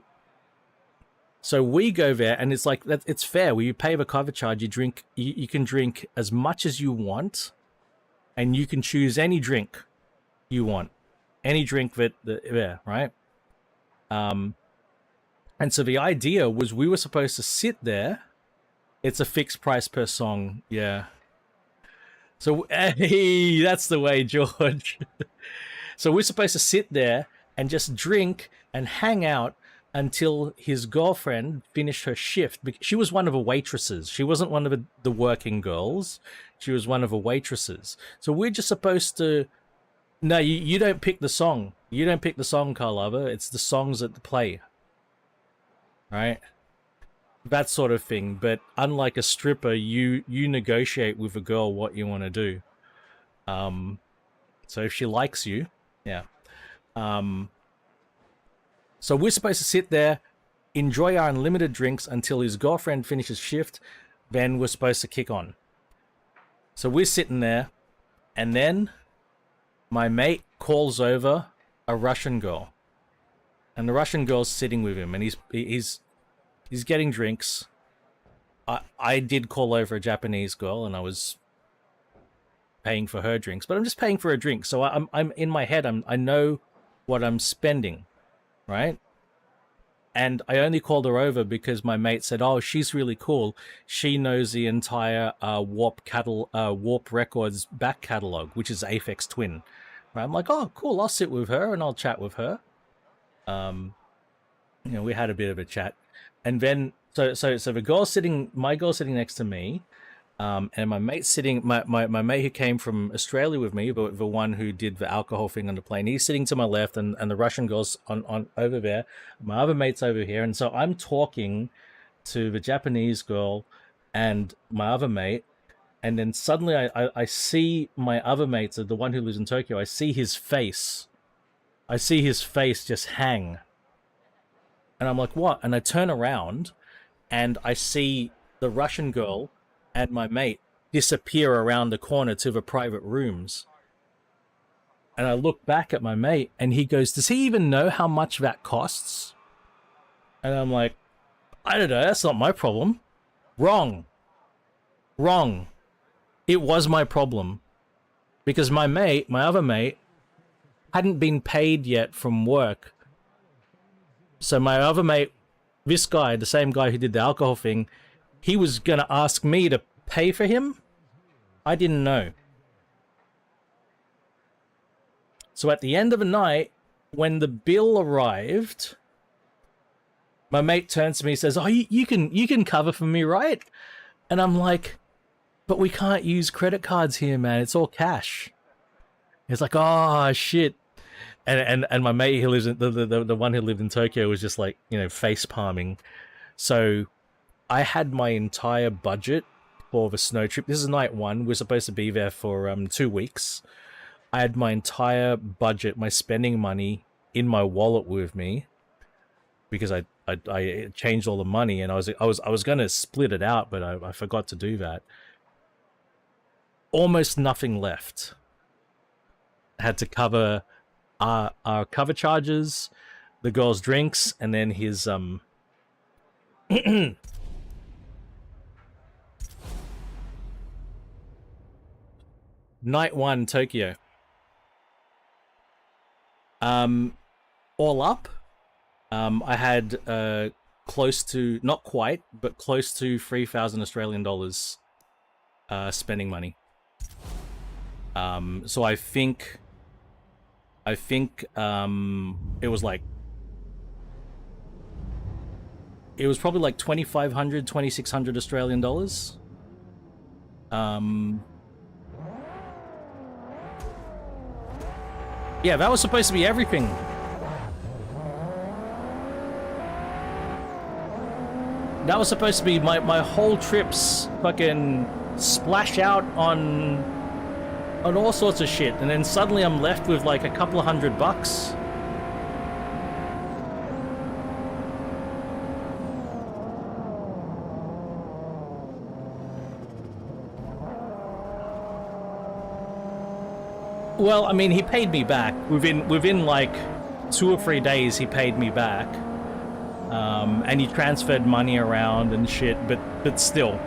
Speaker 2: we go there, and it's like that. It's fair. When you pay the cover charge, you drink. You can drink as much as you want, and you can choose any drink you want, any drink right. And so the idea was we were supposed to sit there. It's a fixed price per song, yeah. So hey, that's the way, George. So we're supposed to sit there and just drink and hang out until his girlfriend finished her shift. She was one of the waitresses. She wasn't one of the working girls. She was one of the waitresses. So we're just supposed to... No, you don't pick the song. You don't pick the song, Carlava. It's the songs that play. Right? That sort of thing. But unlike a stripper, you negotiate with a girl what you want to do. So if she likes you, yeah. So we're supposed to sit there, enjoy our unlimited drinks until his girlfriend finishes shift. Then we're supposed to kick on. So we're sitting there, and then my mate calls over a Russian girl, and the Russian girl's sitting with him, and he's getting drinks. I did call over a Japanese girl, and I was paying for her drinks, but I'm just paying for a drink. So I'm in my head, I know what I'm spending. Right? And I only called her over because my mate said, oh, she's really cool. She knows the entire Warp Records back catalog, which is Aphex Twin. Right? I'm like, oh, cool. I'll sit with her and I'll chat with her. We had a bit of a chat. And then, so the girl my girl sitting next to me, and my mate my mate who came from Australia with me, but the one who did the alcohol thing on the plane, he's sitting to my left, and the Russian girl's on over there. My other mate's over here, and so I'm talking to the Japanese girl and my other mate, and then suddenly I see my other mate, the one who lives in Tokyo. I see his face. I see his face just hang, and I'm like, what? And I turn around, and I see the Russian girl and my mate disappear around the corner to the private rooms. And I look back at my mate, and he goes, does he even know how much that costs? And I'm like, I don't know, that's not my problem. Wrong. It was my problem. Because my other mate, hadn't been paid yet from work. So my other mate, this guy, the same guy who did the alcohol thing, he was gonna ask me to pay for him. I didn't know. So at the end of the night, when the bill arrived, my mate turns to me and says, "Oh, you can cover for me, right?" And I'm like, "But we can't use credit cards here, man. It's all cash." It's like, "Oh shit." And my mate who lives in the one who lived in Tokyo was just like, you know, face palming. So I had my entire budget for the snow trip. This is night one. We're supposed to be there for 2 weeks. I had my entire budget, my spending money in my wallet with me because I changed all the money, and I was going to split it out, but I forgot to do that. Almost nothing left. I had to cover our cover charges, the girls' drinks, and then his night one Tokyo. All up, I had close to, not quite, but close to 3,000 Australian dollars spending money. So I think it was like, it was probably like 2,500, 2,600 Australian dollars. Yeah, that was supposed to be everything. That was supposed to be my whole trip's fucking splash out on all sorts of shit, and then suddenly I'm left with like a couple of $100. Well, I mean, he paid me back within like 2 or 3 days. He paid me back, and he transferred money around and shit. But still,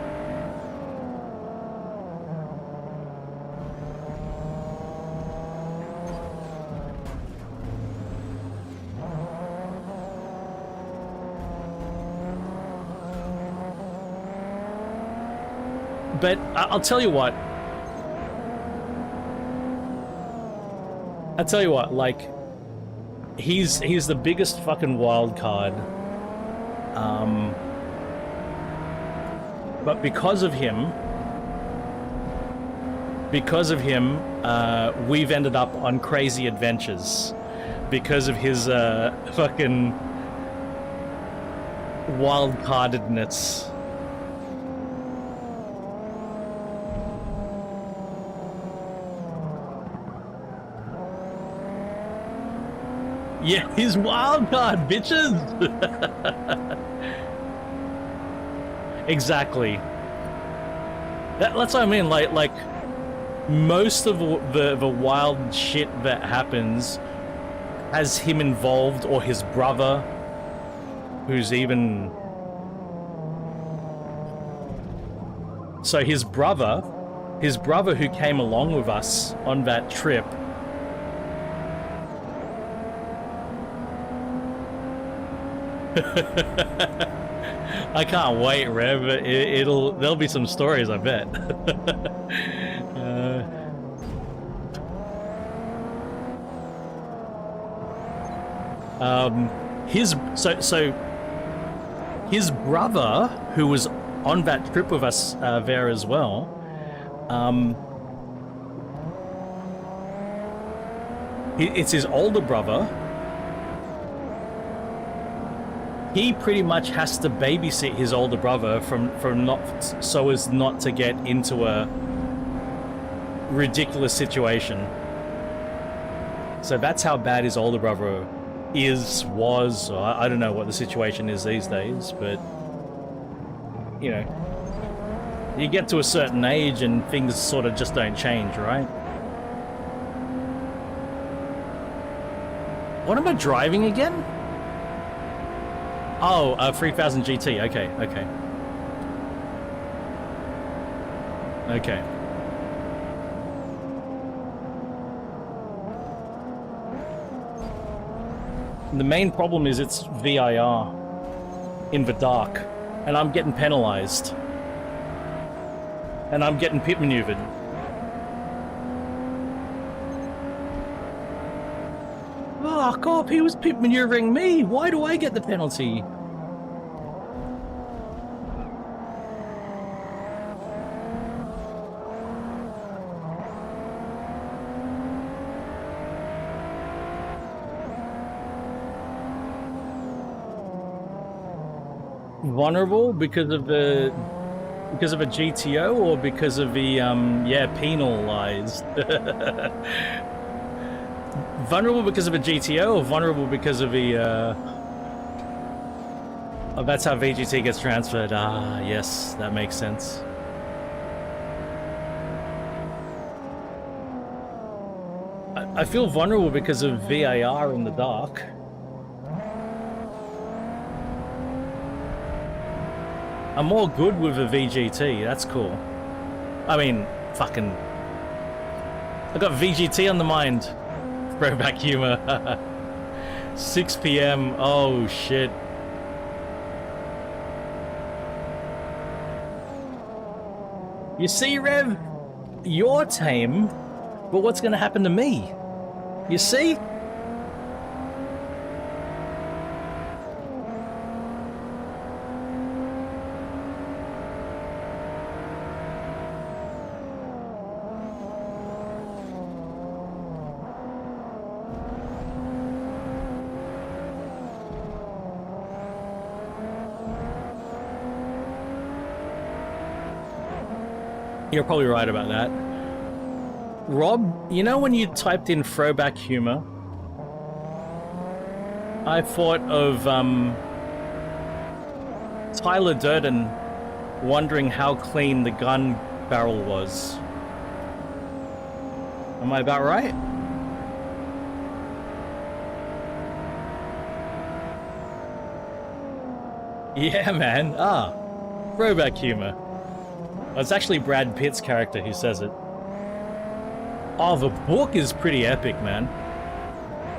Speaker 2: but I'll tell you what. Like, he's the biggest fucking wild card. But because of him, we've ended up on crazy adventures because of his fucking wild cardedness. Yeah, he's wild card, bitches. Exactly. That's what I mean. Like most of the wild shit that happens has him involved, or his brother, who's even. So his brother who came along with us on that trip. I can't wait, Rev. There'll be some stories, I bet. His brother, who was on that trip with us there as well, it's his older brother. He pretty much has to babysit his older brother from not, so as not to get into a ridiculous situation. So that's how bad his older brother was. I don't know what the situation is these days, but you know, you get to a certain age and things sort of just don't change, right? What am I driving again? Oh, 3000 GT. Okay, okay. Okay. The main problem is it's VIR in the dark, and I'm getting penalized. And I'm getting pit maneuvered. Fuck off, he was pit maneuvering me. Why do I get the penalty? Vulnerable because of a GTO or because of the yeah, penalized? Vulnerable because of a GTO or vulnerable because of the oh, that's how VGT gets transferred. Ah, yes, that makes sense. I feel vulnerable because of VAR in the dark. I'm more good with a VGT, that's cool. I mean, fucking... I got VGT on the mind. Throwback humor. 6 PM, oh shit. You see, Rev? You're tame, but what's gonna happen to me? You see? You're probably right about that. Rob, you know when you typed in throwback humor, I thought of Tyler Durden wondering how clean the gun barrel was. Am I about right? Yeah, man. Ah, throwback humor. It's actually Brad Pitt's character who says it. Oh, the book is pretty epic, man.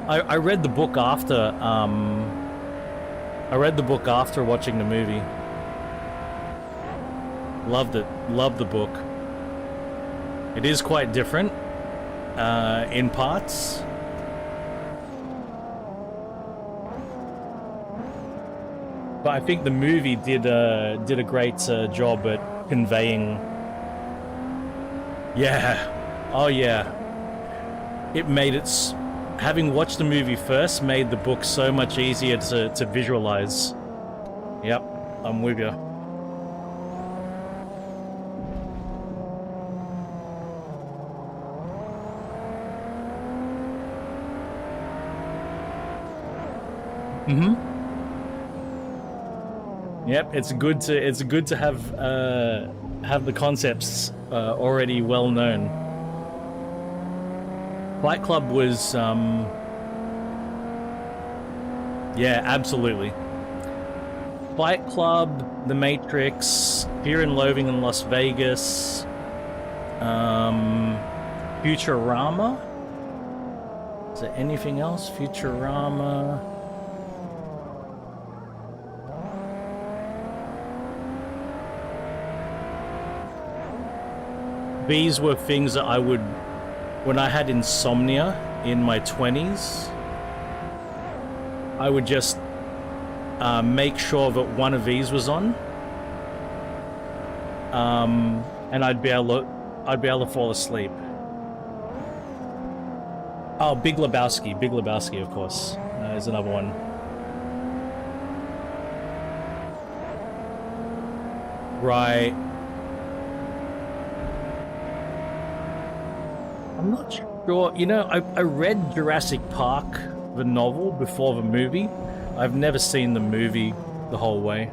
Speaker 2: I read the book after, I read the book after watching the movie. Loved it. Loved the book. It is quite different, in parts. But I think the movie did a great job at conveying. Yeah. Oh yeah. It made it. Having watched the movie first made the book so much easier to visualize. Yep, I'm with you. Mm-hmm. Yep, it's good to have the concepts already well known. Fight Club was yeah, absolutely. Fight Club, The Matrix, Fear and Loathing in Las Vegas, Futurama. Is there anything else? Futurama. These were things that I would, when I had insomnia in my 20s, I would just make sure that one of these was on, and I'd be able to fall asleep. Oh, Big Lebowski, of course, is another one. Right. I'm not sure. You know, I read Jurassic Park, the novel, before the movie. I've never seen the movie the whole way.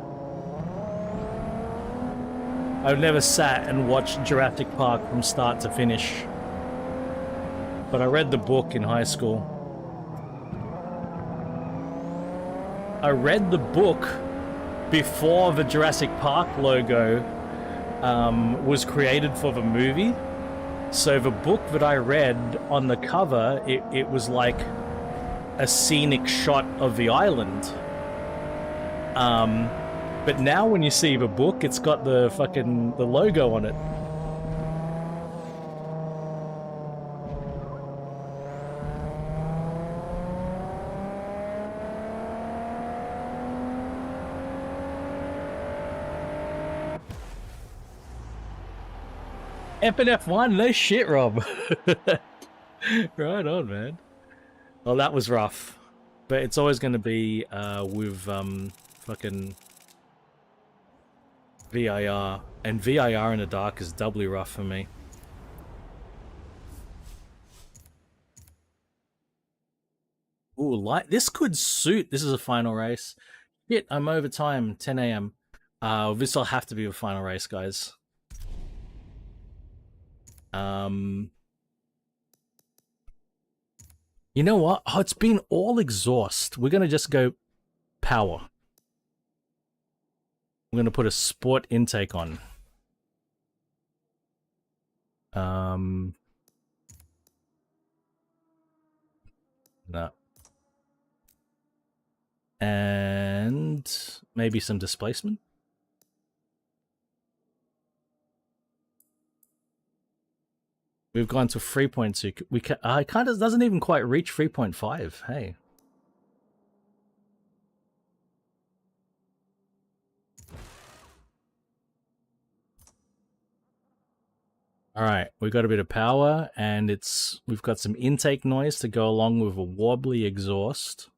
Speaker 2: I've never sat and watched Jurassic Park from start to finish. But I read the book in high school. I read the book before the Jurassic Park logo was created for the movie. So the book that I read, on the cover, it was like a scenic shot of the island. But now when you see the book, it's got the logo on it. F1, no shit, Rob. Right on, man. Well, that was rough. But it's always going to be with fucking VIR. And VIR in the dark is doubly rough for me. Ooh, light. This could suit. This is a final race. Shit, I'm over time, 10 a.m. This will have to be a final race, guys. You know what? Oh, it's been all exhaust. We're going to just go power. I'm going to put a sport intake on. No. And maybe some displacement. We've gone to 3.2. We kind of doesn't even quite reach 3.5. Hey. All right, we got a bit of power, and we've got some intake noise to go along with a wobbly exhaust.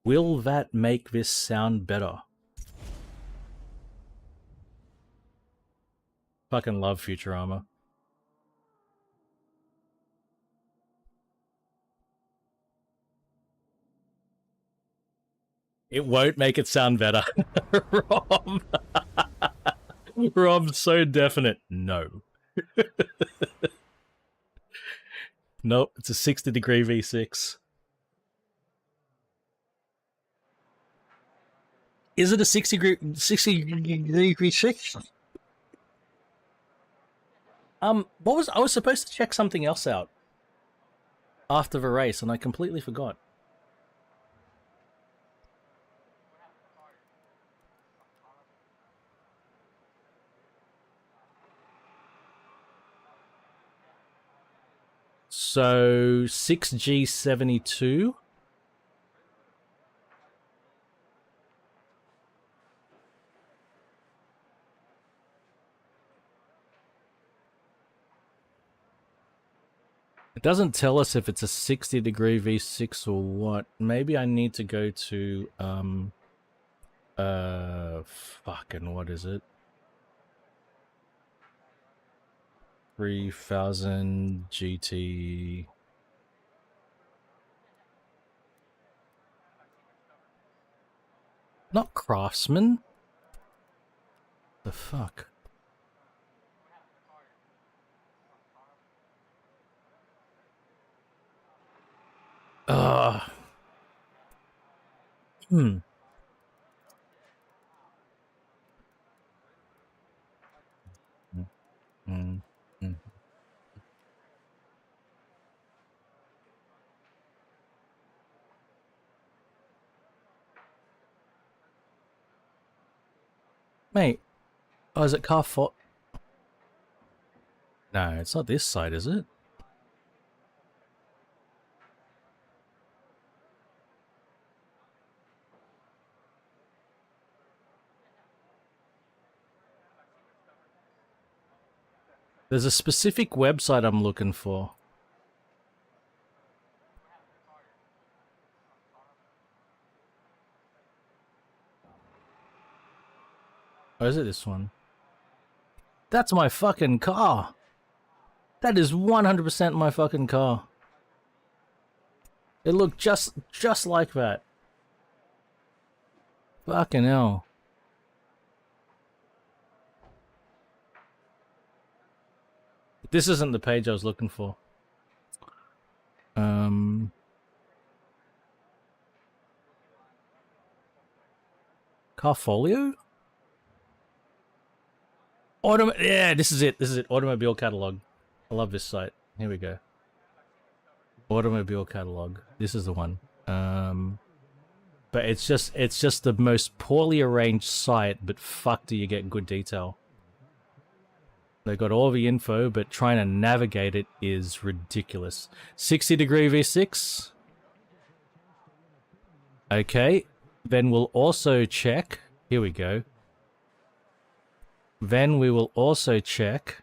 Speaker 2: Will that make this sound better? Fucking love Futurama. It won't make it sound better. Rob. Rob's so definite. No. Nope, it's a 60-degree V6. Is it a 60-degree V6? I was supposed to check something else out after the race, and I completely forgot. So 6G72. It doesn't tell us if it's a 60-degree V6 or what. Maybe I need to go to fucking what is it? 3000 GT. Not Craftsman. The fuck? Hmm. Mate, oh, is it car fault? No, it's not this side, is it? There's a specific website I'm looking for. Or is it this one? That's my fucking car. That is 100% my fucking car. It looked just like that. Fucking hell. This isn't the page I was looking for.
Speaker 1: Carfolio? Yeah, this is it. This is it. Automobile catalog. I love this site. Here we go. Automobile catalog. This is the one. But it's just the most poorly arranged site, but fuck do you get good detail. They got all the info, but trying to navigate it is ridiculous. 60-degree V6. Okay. Then we'll also check. Here we go. Then we will also check.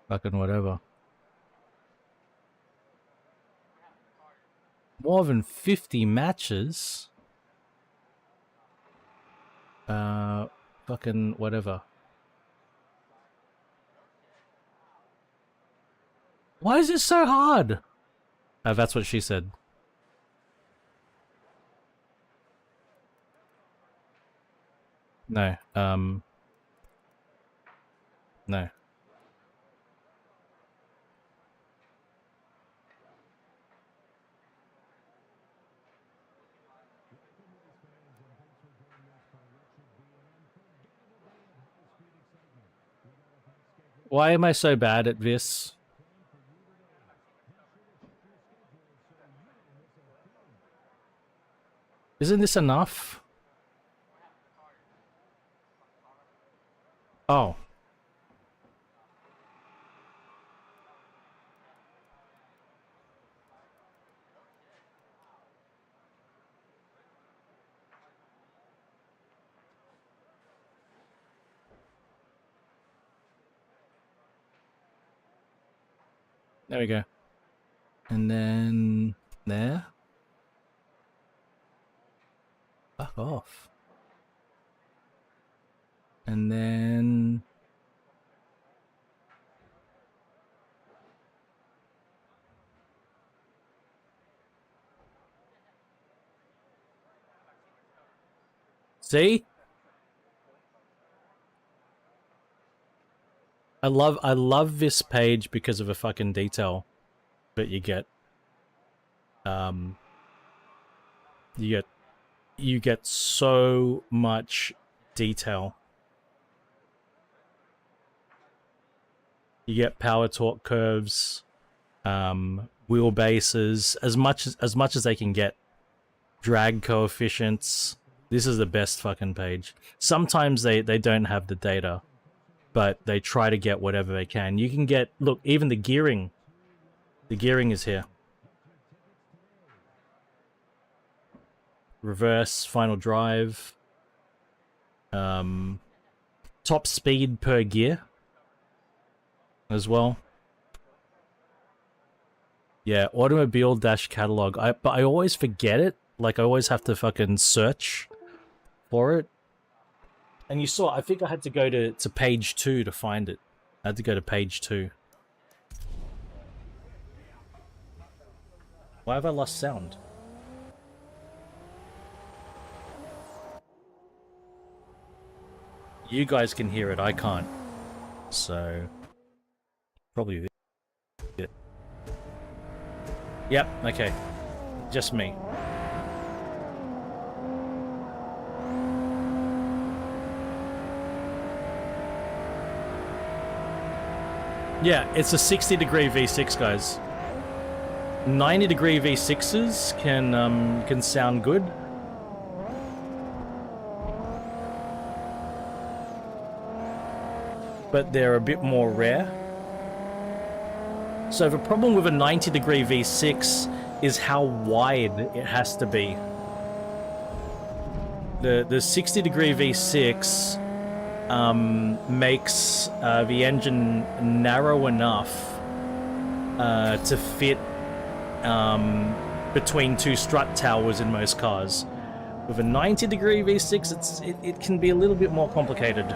Speaker 1: Fucking whatever. More than 50 matches? Fucking whatever. Why is it so hard? That's what she said. No, no. Why am I so bad at this? Isn't this enough? Oh. There we go. And then there. Fuck off. And then see? I love this page because of the fucking detail that you get. You get so much detail. You get power torque curves, wheelbases, as much as they can get. Drag coefficients. This is the best fucking page. Sometimes they don't have the data, but they try to get whatever they can. You can get, look, even the gearing. The gearing is here. Reverse, final drive. Top speed per gear as well. Yeah, automobile dash catalog. But I always forget it. Like, I always have to fucking search for it. And you saw, I think I had to go to page 2 to find it. I had to go to page 2. Why have I lost sound? You guys can hear it, I can't. So, probably it. Yep, okay. Just me. Yeah, it's a 60-degree V6, guys. 90-degree V6s can sound good. But they're a bit more rare. So the problem with a 90-degree V6 is how wide it has to be. The 60-degree V6 makes the engine narrow enough to fit between two strut towers in most cars. With a 90-degree V6, it can be a little bit more complicated.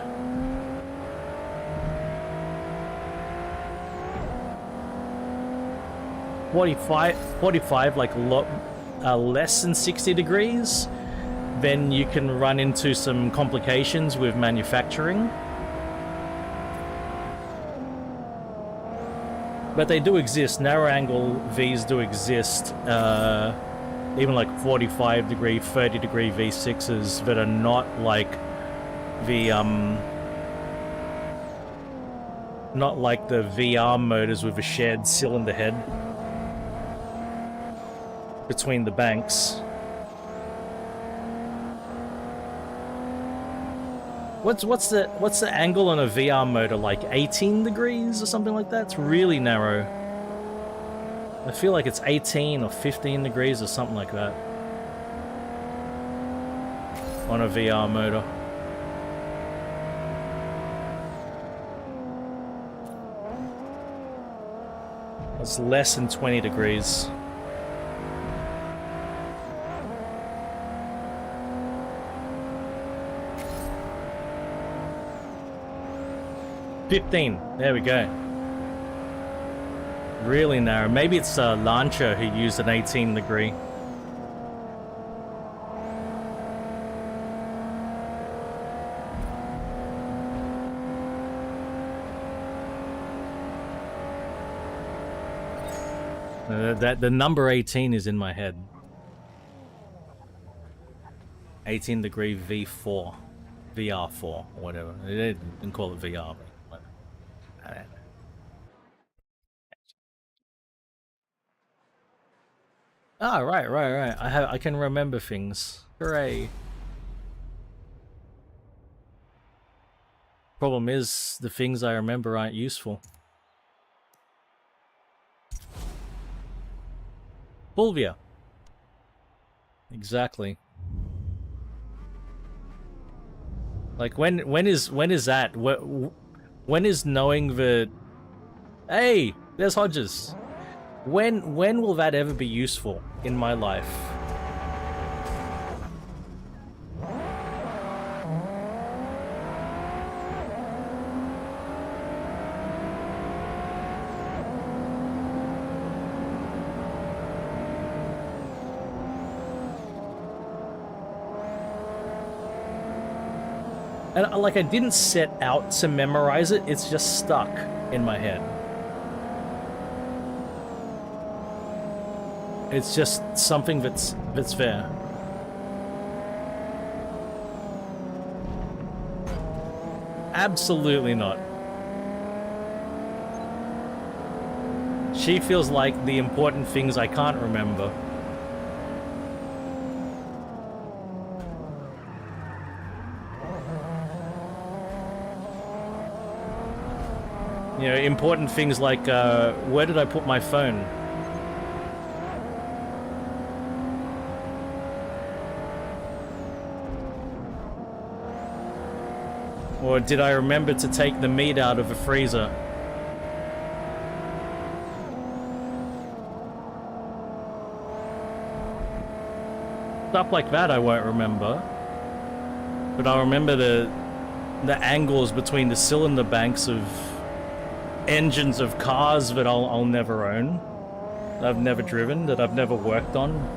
Speaker 2: 45 like less than 60 degrees, then you can run into some complications with manufacturing. But they do exist. Narrow angle Vs do exist. Even like 45 degree, 30 degree V6s that are not like the not like the VR motors with a shared cylinder head between the banks. What's the angle on a VR motor, like 18 degrees or something like that? It's really narrow. I feel like it's 18 or 15 degrees or something like that on a VR motor. It's less than 20 degrees. There we go. Really narrow. Maybe it's Lancia who used an 18 degree. The number 18 is in my head. 18 degree V4. VR4 or whatever. They didn't call it VR, but I don't know. Ah, right. I can remember things. Hooray. Problem is, the things I remember aren't useful. Fulvia. Exactly. Like when is that? When is knowing that? Hey, there's Hodges. When will that ever be useful in my life? And like, I didn't set out to memorize it, it's just stuck in my head. It's just something that's there. Absolutely not. She feels like the important things I can't remember. You know, important things like, where did I put my phone? Or did I remember to take the meat out of the freezer? Stuff like that I won't remember. But I'll remember the angles between the cylinder banks of engines of cars that I'll never own, that I've never driven, that I've never worked on.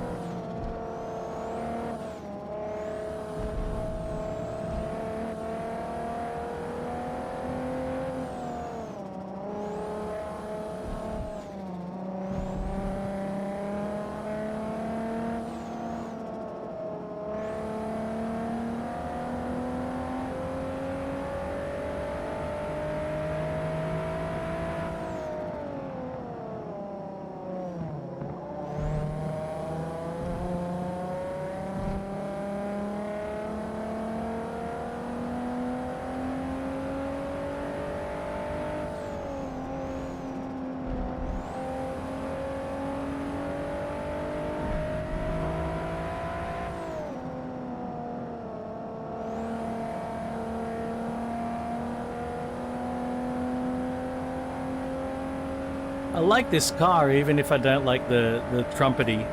Speaker 2: I like this car, even if I don't like the trumpety.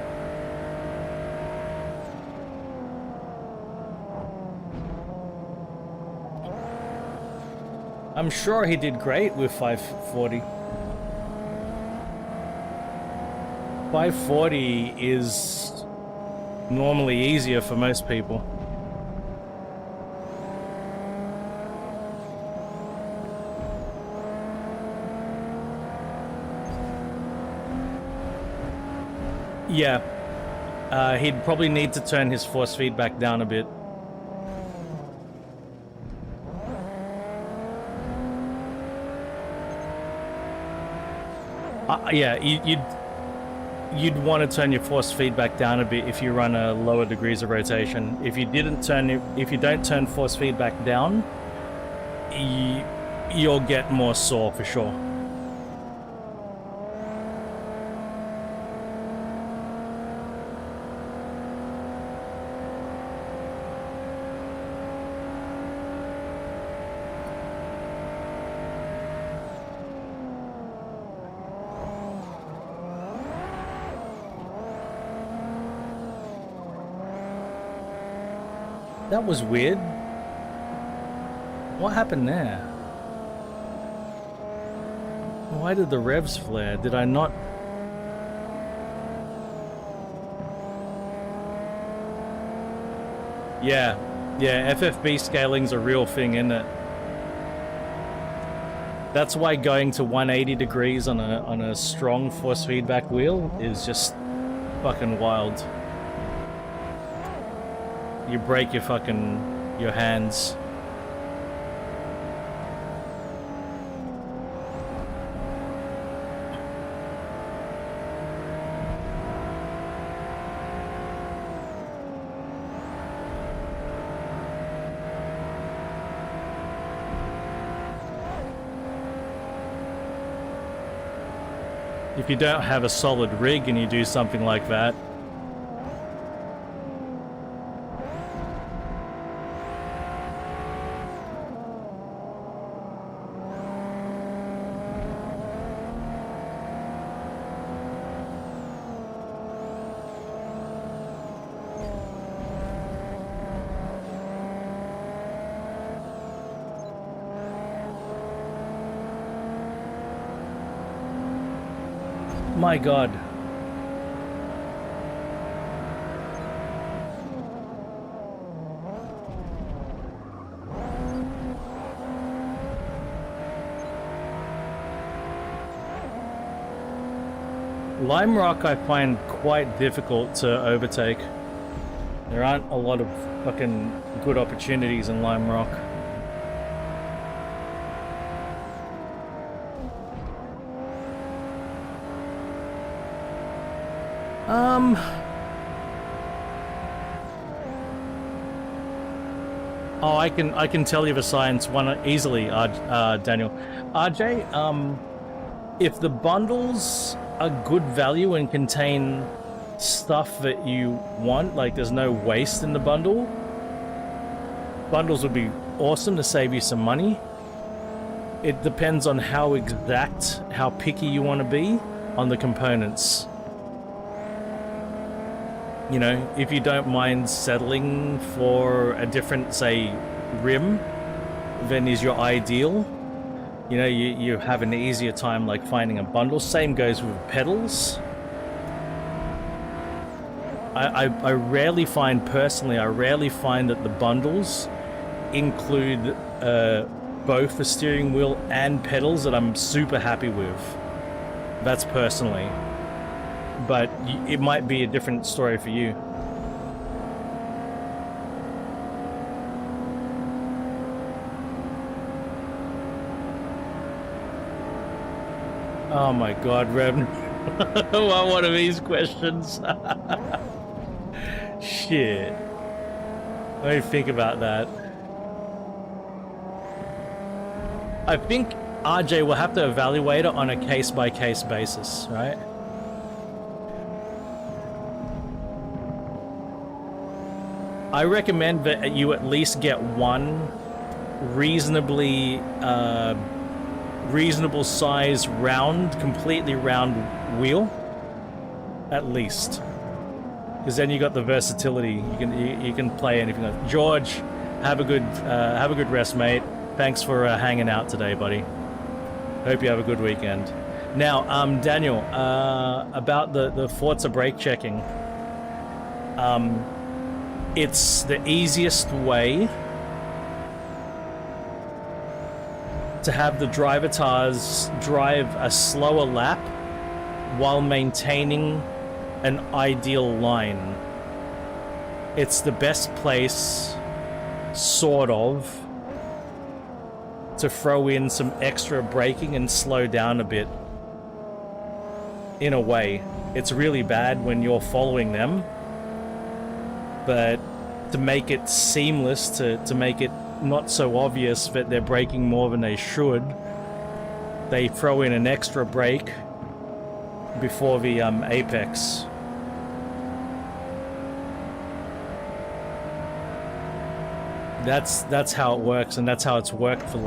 Speaker 2: I'm sure he did great with 540. 540 is normally easier for most people. Yeah, he'd probably need to turn his force feedback down a bit. Yeah, you'd want to turn your force feedback down a bit if you run a lower degrees of rotation. If you don't turn force feedback down, you'll get more sore for sure. That was weird. What happened there? Why did the revs flare? Did I not? Yeah, FFB scaling's a real thing, isn't it? That's why going to 180 degrees on a strong force feedback wheel is just fucking wild. You break your hands. If you don't have a solid rig and you do something like that, my God. Lime Rock I find quite difficult to overtake. There aren't a lot of fucking good opportunities in Lime Rock. Oh, I can tell you the science one easily, Daniel. RJ, if the bundles are good value and contain stuff that you want, like there's no waste in the bundle, bundles would be awesome to save you some money. It depends on how picky you want to be on the components. You know, if you don't mind settling for a different, say, rim than is your ideal, you know, you have an easier time like finding a bundle. Same goes with pedals. I rarely find that the bundles include both the steering wheel and pedals that I'm super happy with. That's personally. But it might be a different story for you. Oh my God, Rev. One of these questions. Shit. Let me think about that. I think RJ will have to evaluate it on a case-by-case basis, right? I recommend that you at least get one reasonable size completely round wheel, at least, because then you got the versatility. You can play anything. George, have a good rest, mate. Thanks for hanging out today, buddy. Hope you have a good weekend. Now, Daniel, about the Forza brake checking. It's the easiest way to have the drivatars drive a slower lap while maintaining an ideal line. It's the best place, sort of, to throw in some extra braking and slow down a bit. In a way, it's really bad when you're following them, but to make it seamless, to make it not so obvious that they're braking more than they should, they throw in an extra brake before the apex. That's how it works, and that's how it's worked for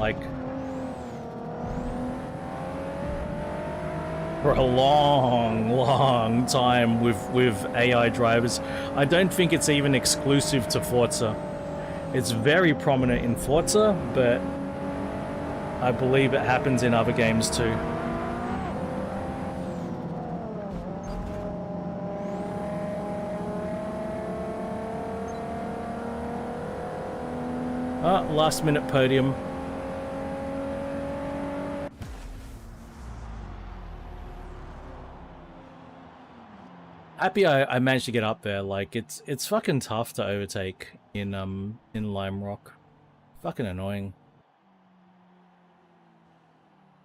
Speaker 2: a long time with AI drivers. I don't think it's even exclusive to Forza. It's very prominent in Forza, but I believe it happens in other games too. Last minute podium. Happy I managed to get up there. Like, it's fucking tough to overtake in Lime Rock. Fucking annoying.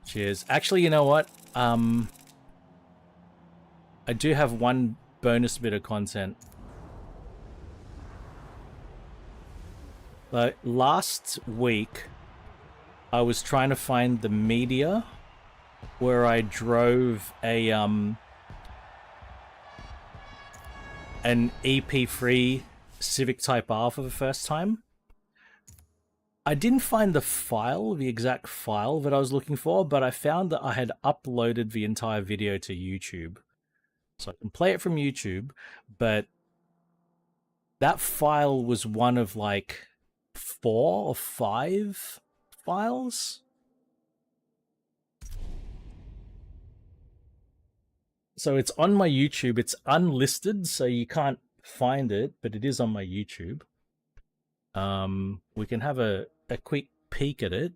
Speaker 2: Cheers. Actually, you know what? I do have one bonus bit of content. Like, last week, I was trying to find the media where I drove an EP3 Civic Type R for the first time. I didn't find the file, the exact file that I was looking for, but I found that I had uploaded the entire video to YouTube. So I can play it from YouTube, but that file was one of like 4 or 5 files. So it's on my YouTube. It's unlisted, so you can't find it, but it is on my YouTube. We can have a quick peek at it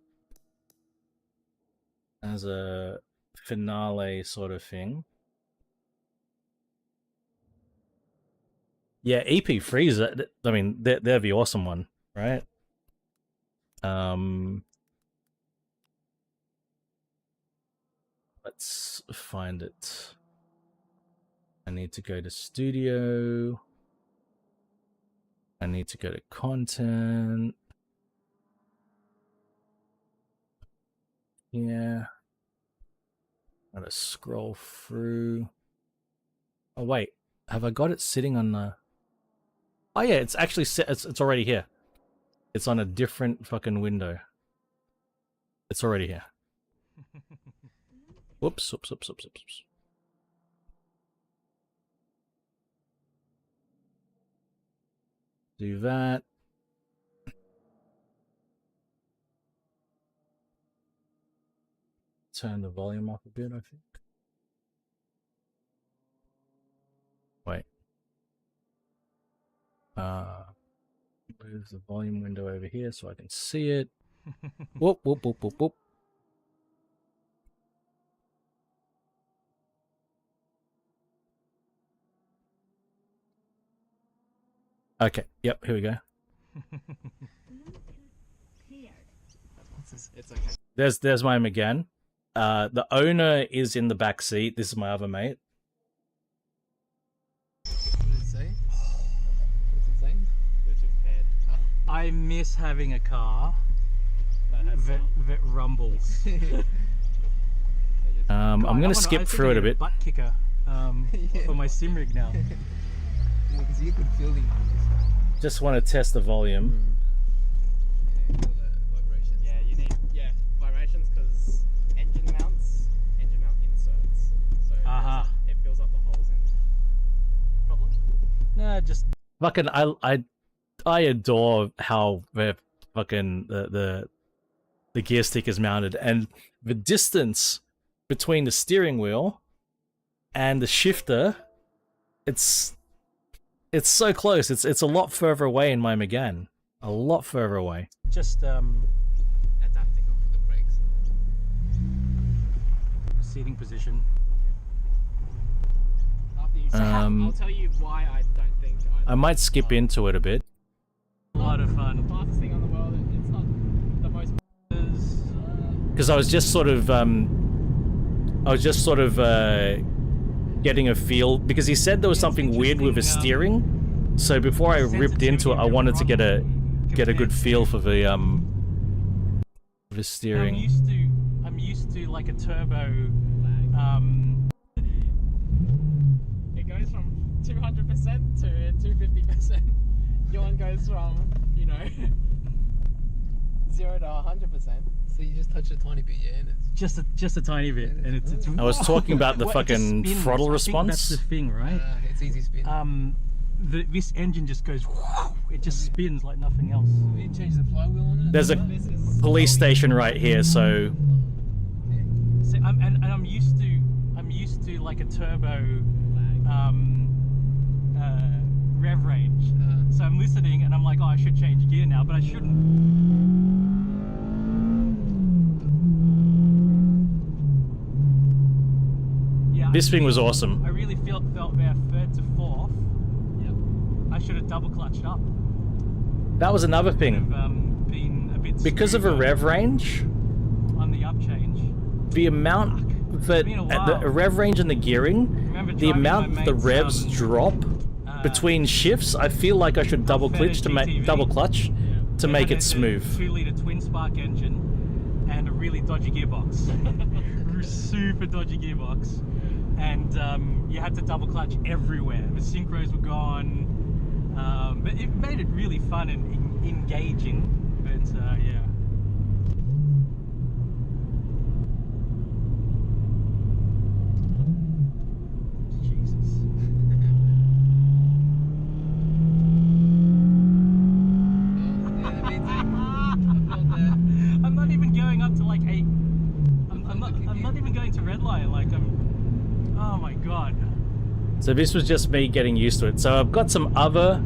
Speaker 2: as a finale sort of thing. Yeah, EP3s, I mean, they're the awesome one, right? Let's find it. I need to go to studio. I need to go to content. Yeah. Gotta scroll through. Oh wait, have I got it sitting on the... Oh yeah, it's actually set. It's already here. It's on a different fucking window. It's already here. Whoops. Do that. Turn the volume up a bit, I think. Wait. Move the volume window over here so I can see it. Whoop. Okay, yep, here we go.
Speaker 3: It's okay.
Speaker 2: There's my McGann. The owner is in the back seat. This is my other mate.
Speaker 3: What did it say? What's it saying?
Speaker 2: I miss having a car that rumbles. I'm gonna skip through it a bit.
Speaker 4: Butt kicker for my sim rig now.
Speaker 3: Because you could feel the
Speaker 2: Just want to test the volume.
Speaker 3: yeah, feel the vibrations.
Speaker 4: Yeah, you need vibrations because engine mount inserts. So it fills up the holes in. Problem?
Speaker 2: Nah, just fucking I adore how the fucking the gear stick is mounted, and the distance between the steering wheel and the shifter, it's so close. It's a lot further away in my Megane. A lot further away. Just
Speaker 3: Adapting for the brakes.
Speaker 2: seating position.
Speaker 4: After you I'll tell you why I don't think
Speaker 2: I might skip into it a bit. A lot of fun.
Speaker 4: the fastest thing on the world. It's not the most.
Speaker 2: Because I was just sort of getting a feel, because he said there was something weird with his steering. So before I ripped into it, I wanted to get a good feel for the steering. I'm used to like a turbo.
Speaker 4: It goes from 200% to 250%. Your one goes from 0 to 100%.
Speaker 3: So you just touch a tiny bit, yeah, and it's
Speaker 2: Just a tiny bit, and it's. I was
Speaker 3: wow.
Speaker 2: talking about the
Speaker 5: Well, it just
Speaker 2: fucking
Speaker 5: spins.
Speaker 2: throttle
Speaker 5: I think
Speaker 2: response.
Speaker 5: that's the thing, right?
Speaker 3: it's easy spin.
Speaker 5: This engine just goes. It just spins like nothing else.
Speaker 3: You change the flywheel on it.
Speaker 2: There's a
Speaker 4: This is
Speaker 2: police station right here, so
Speaker 5: So I'm used to like a turbo rev range. So I'm listening and I'm like, oh, I should change gear now, but I shouldn't. Yeah,
Speaker 2: this thing was awesome.
Speaker 5: I really felt there third to fourth.
Speaker 3: Yep.
Speaker 5: I should have double clutched up.
Speaker 2: That was another thing.
Speaker 5: Have been a bit
Speaker 2: Because of a
Speaker 5: smoother
Speaker 2: rev range,
Speaker 5: on the up change.
Speaker 2: the amount that
Speaker 5: been a
Speaker 2: the
Speaker 5: while.
Speaker 2: rev range and the gearing,
Speaker 5: Remember
Speaker 2: the
Speaker 5: driving
Speaker 2: amount
Speaker 5: my
Speaker 2: the
Speaker 5: mate's,
Speaker 2: revs drop between shifts, I feel like I should double clutch to make
Speaker 5: GT7.
Speaker 2: double clutch to make it smooth.
Speaker 5: 2-litre twin spark engine and a really dodgy gearbox. Super dodgy gearbox. And you had to double clutch everywhere. The synchros were gone. But it made it really fun and engaging. But yeah. Jesus. I'm not even going up to like 8. I'm not even going to red light. Like oh my god.
Speaker 2: So this was just me getting used to it. So I've got some other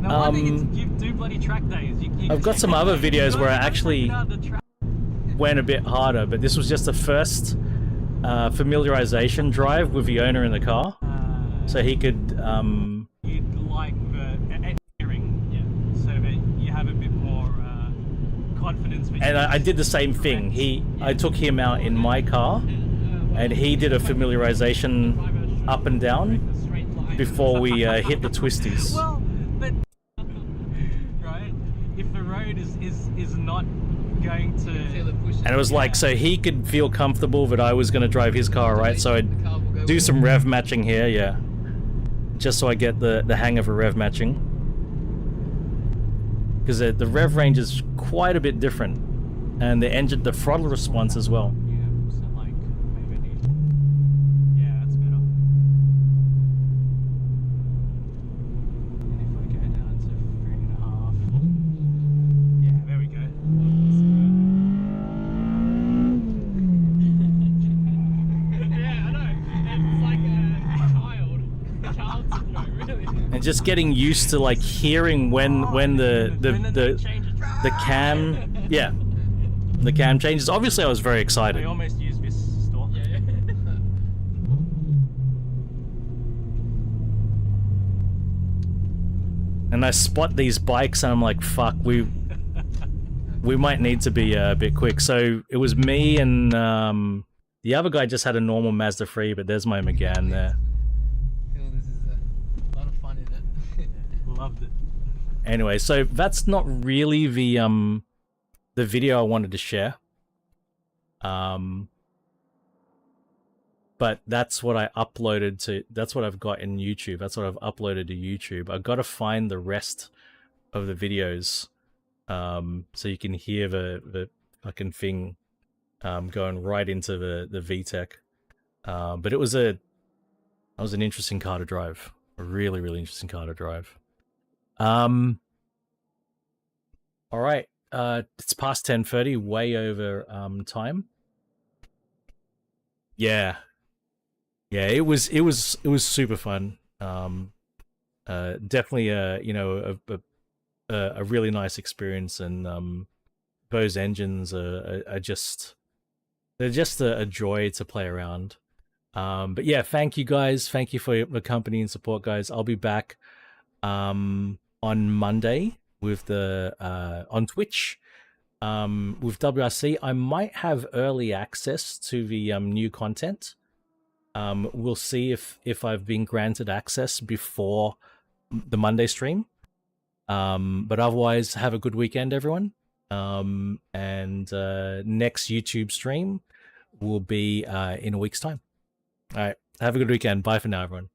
Speaker 5: No wonder you do bloody track days.
Speaker 2: I've got some other videos where I actually
Speaker 5: out the track.
Speaker 2: went a bit harder, but this was just the first familiarization drive with the owner in the car, so he could
Speaker 5: You'd like the engineering, yeah, so that you have a bit more confidence.
Speaker 2: and I did the same thing. I took him out in my car, and he did a familiarization up and down before we hit the twisties.
Speaker 5: Well, but right, if the road is not going to.
Speaker 2: And it was like, so he could feel comfortable that I was going to drive his car, right? So I'd do some rev matching here, yeah, just so I get the hang of a rev matching, because the rev range is quite a bit different, and the throttle response as well.
Speaker 5: Yeah, so like maybe I need. Yeah, that's better. And if I go down to 3.5. Yeah, there we go.
Speaker 4: yeah, I know. It's like a child syndrome, really.
Speaker 2: And just getting used to like hearing when the cam, yeah, the cam changes. Obviously, I was very
Speaker 5: I
Speaker 2: excited.
Speaker 5: almost used this store.
Speaker 4: Yeah.
Speaker 2: And I spot these bikes, and I'm like, fuck, we might need to be a bit quick. So it was me and the other guy just had a normal Mazda 3, but there's my Megane there.
Speaker 3: I feel this is a lot of fun in it.
Speaker 5: Loved it.
Speaker 2: Anyway, so that's not really the video I wanted to share. But that's what I uploaded to. That's what I've got in YouTube. That's what I've uploaded to YouTube. I've got to find the rest of the videos, so you can hear the fucking thing going right into the VTEC. But it was an interesting car to drive. A really, really interesting car to drive. All right. It's past 10:30, way over time.
Speaker 1: Yeah, yeah, it was super fun. Definitely a really nice experience, and those engines are just they're just a joy to play around. But yeah, thank you guys. Thank you for your company and support, guys. I'll be back on Monday with the on Twitch with WRC. I might have early access to the new content. We'll see if I've been granted access before the Monday stream. But otherwise, have a good weekend, everyone. And next YouTube stream will be in a week's time. All right. Have a good weekend. Bye for now, everyone.